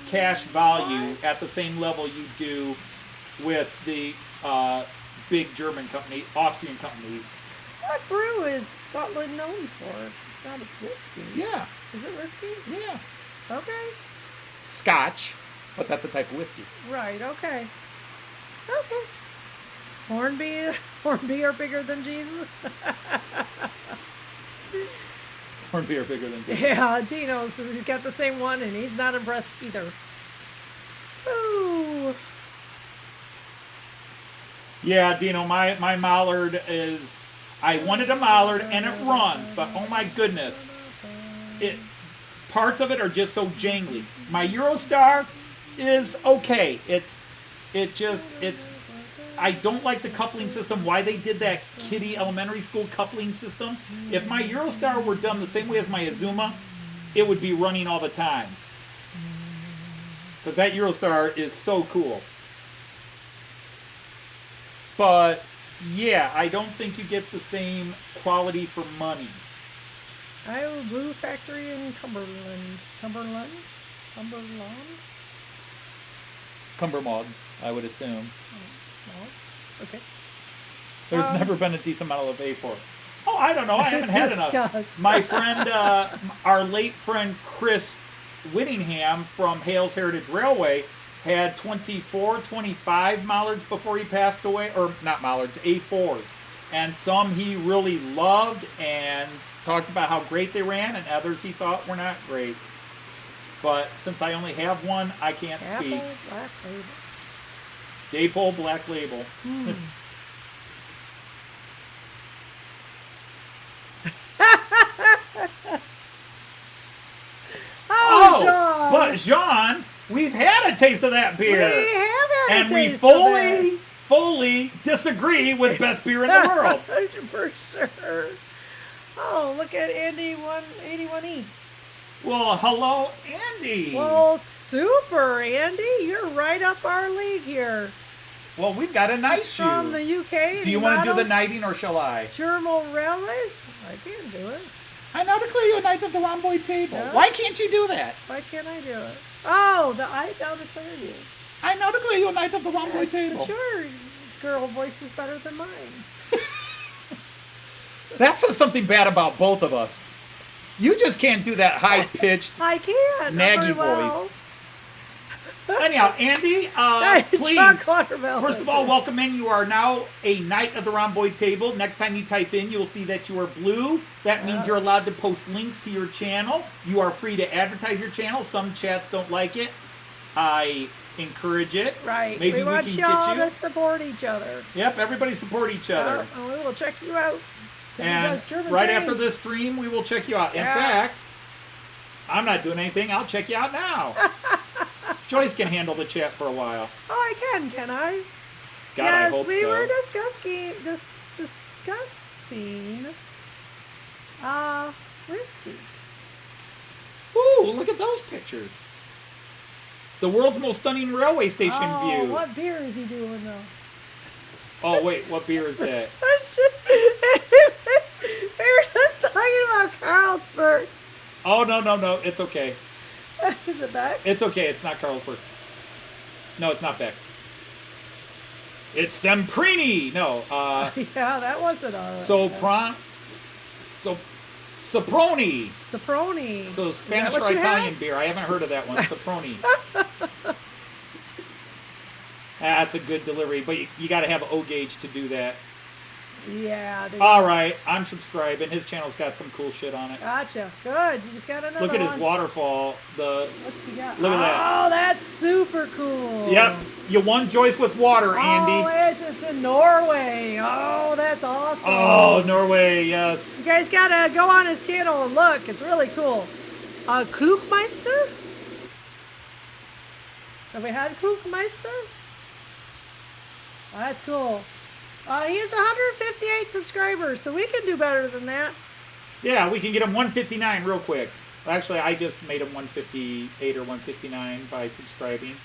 cash value at the same level you do with the big German company, Austrian companies. What brew is Scotland known for? It's not its whiskey. Yeah, Is it whiskey? yeah. Okay. Scotch, but that's a type of whiskey. Right, okay. Okay. Hornby are bigger than Jesus? Corned beer bigger than beer. Yeah, Dino says he's got the same one and he's not impressed either. Ooh. Yeah, Dino, my mallard is. I wanted a mallard and it runs, but oh my goodness, parts of it are just so jangly. My Eurostar is okay. I don't like the coupling system. Why they did that kiddie elementary school coupling system? If my Eurostar were done the same way as my Azuma, it would be running all the time. Because that Eurostar is so cool. But yeah, I don't think you get the same quality for money. Iowa Brew Factory in Cumberland. Cumberland? Cumbermod, I would assume. Oh, okay. There's never been a decent model of A4. Oh, I don't know. I haven't had enough. Discuss. My friend, our late friend Chris Whittingham from Hales Heritage Railway had 24, 25 mallards before he passed away. Or not mallards, A4s. And some he really loved and talked about how great they ran, and others he thought were not great. But since I only have one, I can't speak. Apple Black Label. Daypole Black Label. Oh, Jean. But Jean, we've had a taste of that beer. We have had And a we taste fully disagree with best beer in the world. For sure. Oh, look at Andy 181E. Well, hello, Andy. Well, super, Andy. You're right up our league here. Well, we've got a night He's from shoe. the UK. Do you want to do the knighting or shall I? German Railways? I can do it. I now declare you a knight of the Rhomboid table. Yeah. Why can't you do that? Why can't I do it? Oh, I now declare you. I now declare you a knight of the Rhomboid Yes, table. but your girl voice is better than mine. That says something bad about both of us. You just can't do that high-pitched, I can. naggy voice. Anyhow, Andy, Hey, please, John Clotterville. first of all, welcome in. You are now a knight of the Rhomboid table. Next time you type in, you'll see that you are blue. That means you're allowed to post links to your channel. You are free to advertise your channel. Some chats don't like it. I encourage it. Right. Maybe we want can y'all get you. to support each other. Yep, everybody support each other. And we will check you out. 'Cause he And does German right trains. after this stream, we will check you out. In Yeah. fact, I'm not doing anything. I'll check you out now. Joyce can handle the chat for a while. Oh, I can I? God, I yes, hope we so. were discussing whiskey. Ooh, look at those pictures. The world's most stunning railway station Oh, view. what beer is he doing though? Oh, wait, what beer is that? Carlsberg. Oh, no. It's okay. Is it Bex? It's okay. It's not Carlsberg. No, it's not Bex. It's Semprini. No. Yeah, that wasn't all right. Soproni. Soproni. So Spanish or Italian beer. I haven't heard of that one. Soproni. That's a good delivery, but you got to have O gauge to do that. Yeah. All right, I'm subscribing. His channel's got some cool shit on it. Gotcha. Good. You just got another Look at one. his waterfall. What's he got? Look at that. Oh, that's super cool. Yep. You won Joyce with water, Andy. Oh, it's in Norway. Oh, that's awesome. Oh, Norway, yes. You guys gotta go on his channel and look. It's really cool. Klugmeister? Have we had Klugmeister? Oh, that's cool. He has 158 subscribers, so we can do better than that. Yeah, we can get him 159 real quick. Actually, I just made him 158 or 159 by subscribing.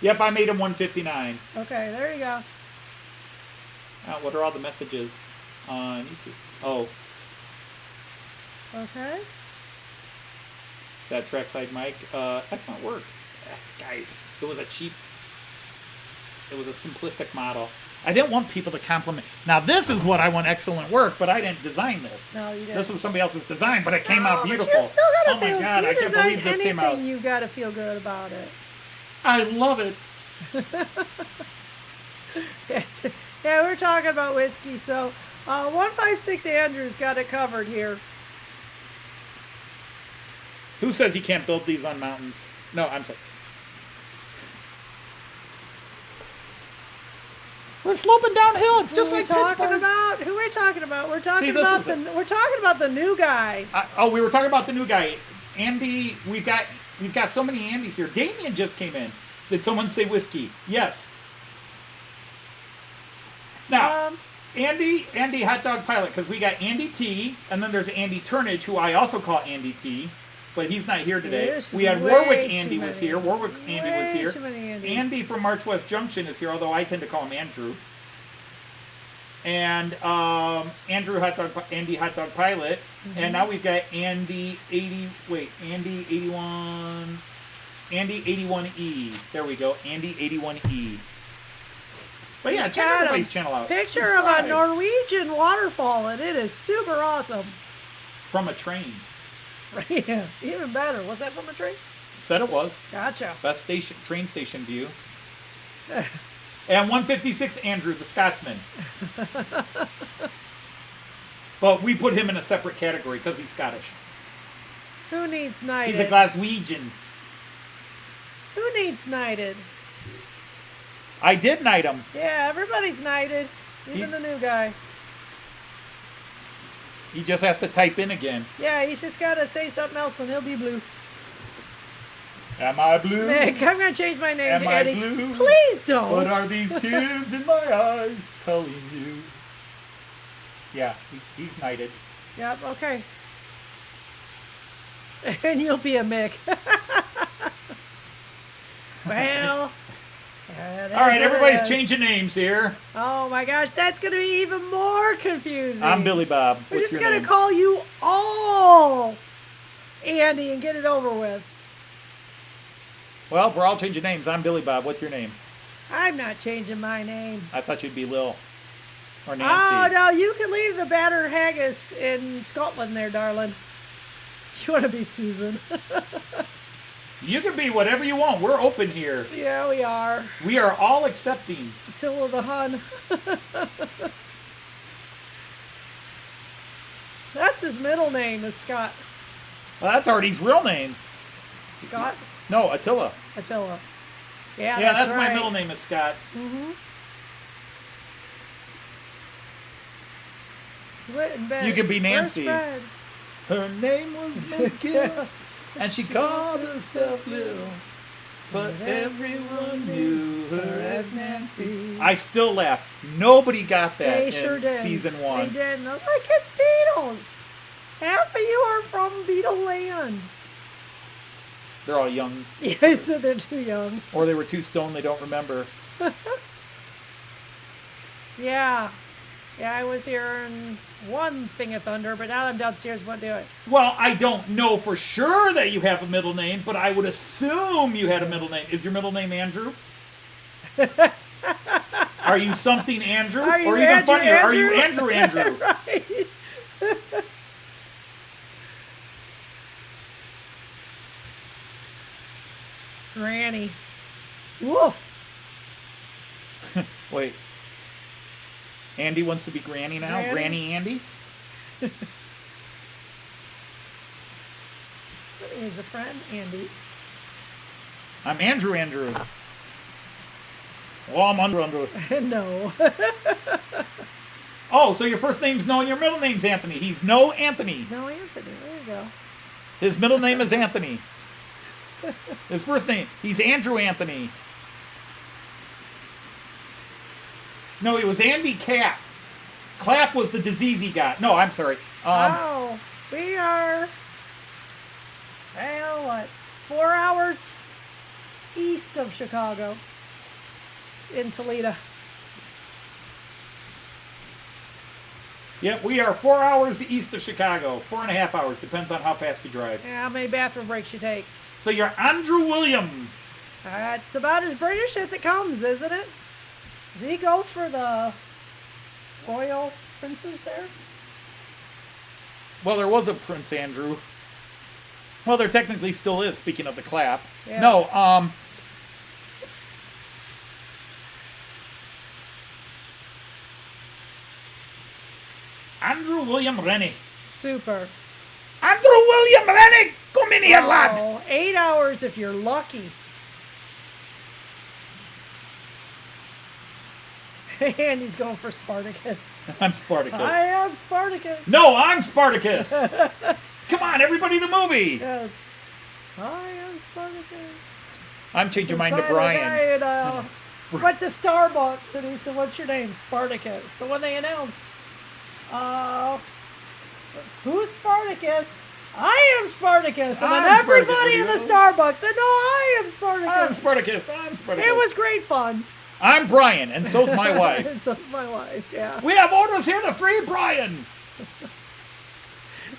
Yep, I made him 159. Okay, there you go. What are all the messages on YouTube? Oh, Okay. that trackside mic. Excellent work. Guys, it was a simplistic model. I didn't want people to compliment. Now, this is what I want excellent work, but I didn't design this. No, you didn't. This was somebody else's design, but it came out beautiful. But you still gotta Oh my feel, God, if I you can't design believe this came out. anything, you gotta feel good about it. I love it. Yes. Yeah, we're talking about whiskey, so 156 Andrew's got it covered here. Who says he can't build these on mountains? No, I'm sorry. We're sloping downhill. It's just like Pittsburgh. Who are we talking about? We're talking this about is we're talking about the new guy. We were talking about the new guy, Andy. We've got so many Andys here. Damien just came in. Did someone say whiskey? Yes. Now, Andy Hot Dog Pilot, because we got Andy T, and then there's Andy Turnage, who I also call Andy T, but he's not here today. There's We had way Warwick too Andy was many. here. Warwick Andy was Way here. too many Andys. Andy from March West Junction is here, although I tend to call him Andrew. And Andy Hot Dog Pilot, and now we've got Andy 81E. There we go, Andy 81E. But yeah, He's check got everybody's a channel out. Picture of a Norwegian waterfall, and it is super awesome. From a train. Yeah, even better. Was that from a train? Said it was. Gotcha. Best train station view. And 156 Andrew, the Scotsman. But we put him in a separate category because he's Scottish. Who needs knighted? He's a Glaswegian. Who needs knighted? I did knight him. Yeah, everybody's knighted. Even the new guy. He just has to type in again. Yeah, he's just got to say something else and he'll be blue. Am I blue? Nick, I'm going to change my name Am to I Eddie. blue? Please don't. What are these tears in my eyes telling you? Yeah, he's knighted. Yep, okay. And you'll be a Mick. Well. All right, everybody's changing names here. Oh my gosh, that's going to be even more confusing. I'm Billy Bob. We're What's just your going name? to call you all Andy and get it over with. Well, if we're all changing names, I'm Billy Bob. What's your name? I'm not changing my name. I thought you'd be Lil. Or Oh, Nancy. no, you can leave the batter haggis in Scotland there, darling. You want to be Susan. You can be whatever you want. We're open here. Yeah, we are. We are all accepting. Attila the Hun. That's his middle name is Scott. Well, that's Artie's real name. Scott? No, Attila. Attila. Yeah, Yeah, that's that's right. my middle name is Scott. Mm-hmm. Slit in bed. You could be Where's Nancy. Fred? Her name was Mikkel, and she called herself Lil, but everyone knew her as Nancy. I still laugh. Nobody got that They in sure did. season 1. They didn't. Like, it's Beatles. Half of you are from Beatle land. They're all young, Yeah, so they're too young. or they were too stoned they don't remember. Yeah. Yeah, I was hearing one thing of thunder, but now I'm downstairs, won't do it. Well, I don't know for sure that you have a middle name, but I would assume you had a middle name. Is your middle name Andrew? Are you something Andrew? Are you or even Andrew, funnier, are you Andrew? Andrew? Right. Granny. Woof. Wait. Andy wants to be Granny now? Granny? Granny Andy? Is a friend, Andy. I'm Andrew. Well, I'm Andrew. No. Oh, so your first name's No and your middle name's Anthony. He's No Anthony. No, Anthony. There you go. His middle name is Anthony. His first name, he's Andrew Anthony. No, it was Andy Cap. Clap was the disease he got. No, I'm sorry. Oh, we are, 4 hours east of Chicago in Toledo. Yep, we are 4 hours east of Chicago. 4.5 hours, depends on how fast you drive. Yeah, how many bathroom breaks you take? So you're Andrew William. It's about as British as it comes, isn't it? Did he go for the royal princes there? Well, there was a Prince Andrew. Well, there technically still is, speaking of the clap. Yeah. No, Andrew William Rennie. Super. Andrew William Rennie! Come in here, lad! Oh, 8 hours if you're lucky. And he's going for Spartacus. I'm Spartacus. I am Spartacus. No, I'm Spartacus! Come on, everybody, the movie! Yes. I am Spartacus. I'm changing mine to It's a Brian. guy went to Starbucks and he said, "What's your name?" Spartacus. So when they announced, who's Spartacus? I am Spartacus. And then I'm everybody in the Spartacus. Starbucks said, "No, I am Spartacus." I'm Spartacus. I'm Spartacus. It was great fun. I'm Brian, and so's my wife. And so's my wife. Yeah. We have orders here to free Brian.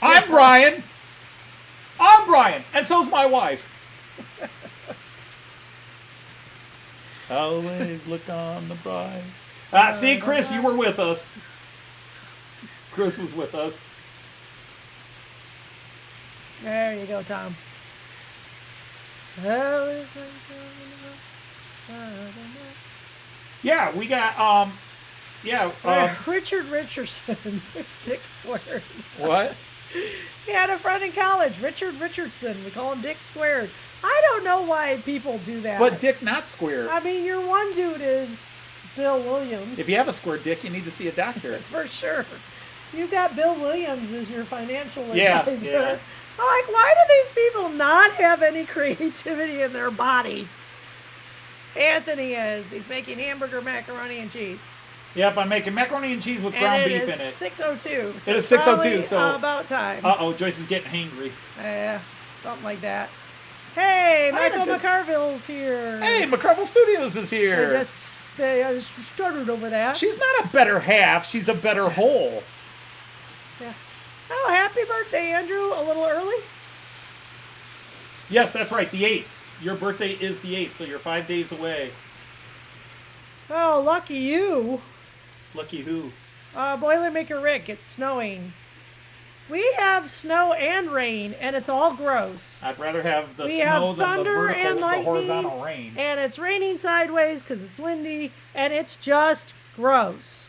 I'm Brian. I'm Brian, and so's my wife. Always look on the bright. See, Chris, you were with us. Chris was with us. There you go, Tom. Always look on the Yeah, we got, Richard Richardson, Dick Squared. what? He had a friend in college, Richard Richardson. We call him Dick Squared. I don't know why people do that. But Dick not square. I mean, your one dude is Bill Williams. If you have a square dick, you need to see a doctor. For sure. You got Bill Williams as your financial Yeah, advisor. yeah. I'm like, why do these people not have any creativity in their bodies? Anthony is. He's making hamburger macaroni and cheese. Yep, I'm making macaroni and cheese with ground And beef it in is it. 6:02. So It is it's 6:02, probably so- about time. Uh-oh, Joyce is getting hangry. Yeah, something like that. Hey, I had a Michael good- McCarville's here. Hey, McCarville Studios is I here. just stuttered over that. She's not a better half, she's a better whole. Yeah. Oh, happy birthday, Andrew. A little early? Yes, that's right, the 8th. Your birthday is the 8th, so you're 5 days away. Oh, lucky you. Lucky who? Boilermaker Rick, it's snowing. We have snow and rain, and it's all gross. I'd rather have the We snow have than the thunder vertical, and the lightning, horizontal rain. and it's raining sideways because it's windy, and it's just gross.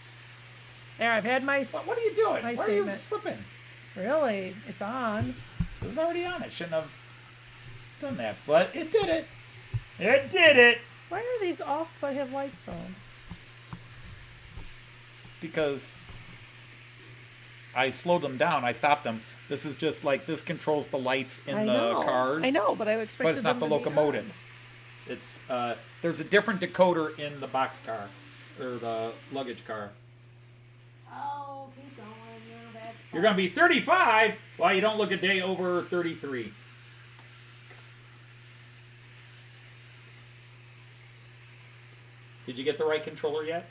There, I've had my... What are you doing? My Why are you statement. flipping? Really? It's on. It was already on. It shouldn't have done that, but it did it. It did it. Why are these off but have lights on? Because I slowed them down. I stopped them. This is just like, this controls the lights in the cars. I know, but I expected But it's not the them to be locomotive. on. It's there's a different decoder in the box car or the luggage car. Oh, keep going. That's You're gonna be 35 while you don't look a day over 33. Did you get the right controller yet?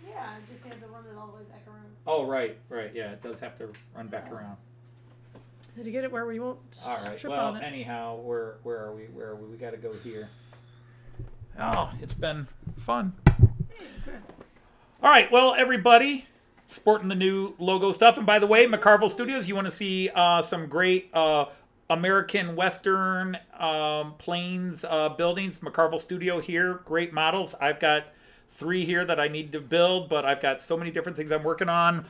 Yeah. I just had to run it all the way back around. Oh, right. Yeah, it does have to run back around. Did you get it where we won't All right. trip Well, on it? anyhow, where are we? We got to go here. Oh, it's been fun. Hey, good. All right. Well, everybody, sporting the new logo stuff. And by the way, McCarville Studios, you want to see some great American Western planes buildings. McCarville Studio here. Great models. I've got 3 here that I need to build, but I've got so many different things I'm working on.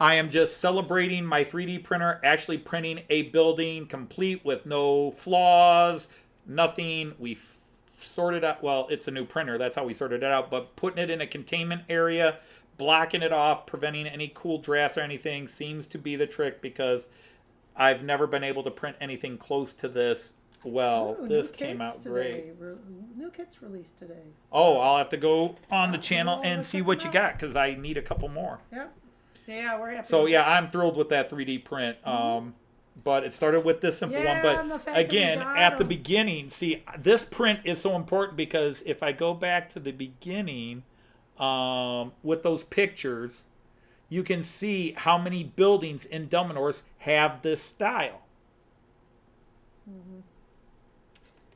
I am just celebrating my 3D printer actually printing a building complete with no flaws, nothing. We sorted out, well, it's a new printer. That's how we sorted it out. But putting it in a containment area, blocking it off, preventing any cool drafts or anything seems to be the trick because I've never been able to print anything close to this well. Ooh, This new came kits out today. great. New kits released today. Oh, I'll have to go on the channel Oh, and see what you got because I need a couple more. Yep. Yeah, we're happy. So with yeah, I'm thrilled with that 3D print. But it started with this simple Yeah, one. and the But fact that we again, got at the 'em. beginning, see, this print is so important because if I go back to the beginning with those pictures, you can see how many buildings in Delmenhorst have this style.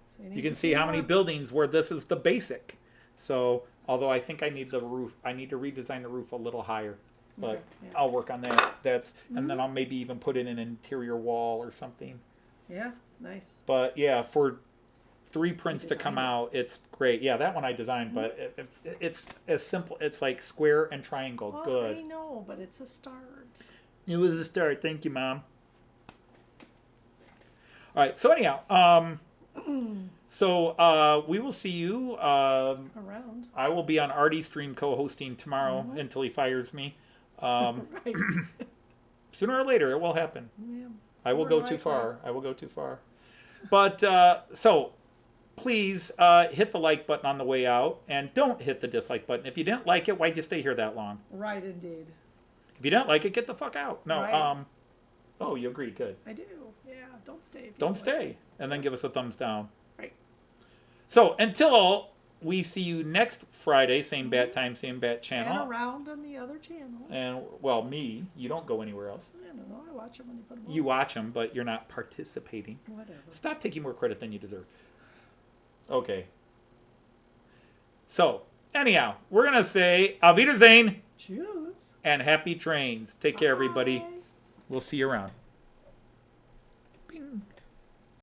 So You can see how many buildings where this is the basic. So, although I think I need the roof, I need to redesign the roof a little higher. But Okay, yeah. I'll work on that. That's and then I'll maybe even put in an interior wall or something. Yeah, nice. But yeah, for 3 prints to come designed out, it's great. Yeah, that one I designed, but it's as simple. It's like square and triangle. Well, Good. I know, but it's a start. It was a start. Thank you, Mom. All right. So anyhow, we will see you. Around. I will be on Artie's stream co-hosting tomorrow until he fires me. Right. Sooner or later, it will happen. Yeah. I will Or go like too far. that. I will go too far. But so please hit the like button on the way out, and don't hit the dislike button. If you didn't like it, why'd you stay here that long? Right, indeed. If you didn't like it, get the fuck out. No. Right. Oh, you agree? Good. I do. Yeah, don't stay. If you Don't like stay, it. and then give us a thumbs down. Right. So until we see you next Friday, same bat time, same bat channel. And around on the other channels. And well, me, you don't go anywhere else. I don't know. I watch them when you put them on. You watch them, but you're not participating. Whatever. Stop taking more credit than you deserve. Okay. So, anyhow, we're going to say Auf Wiedersehen Choose. and happy trains. Take care, everybody. Bye. We'll see you around. Bing.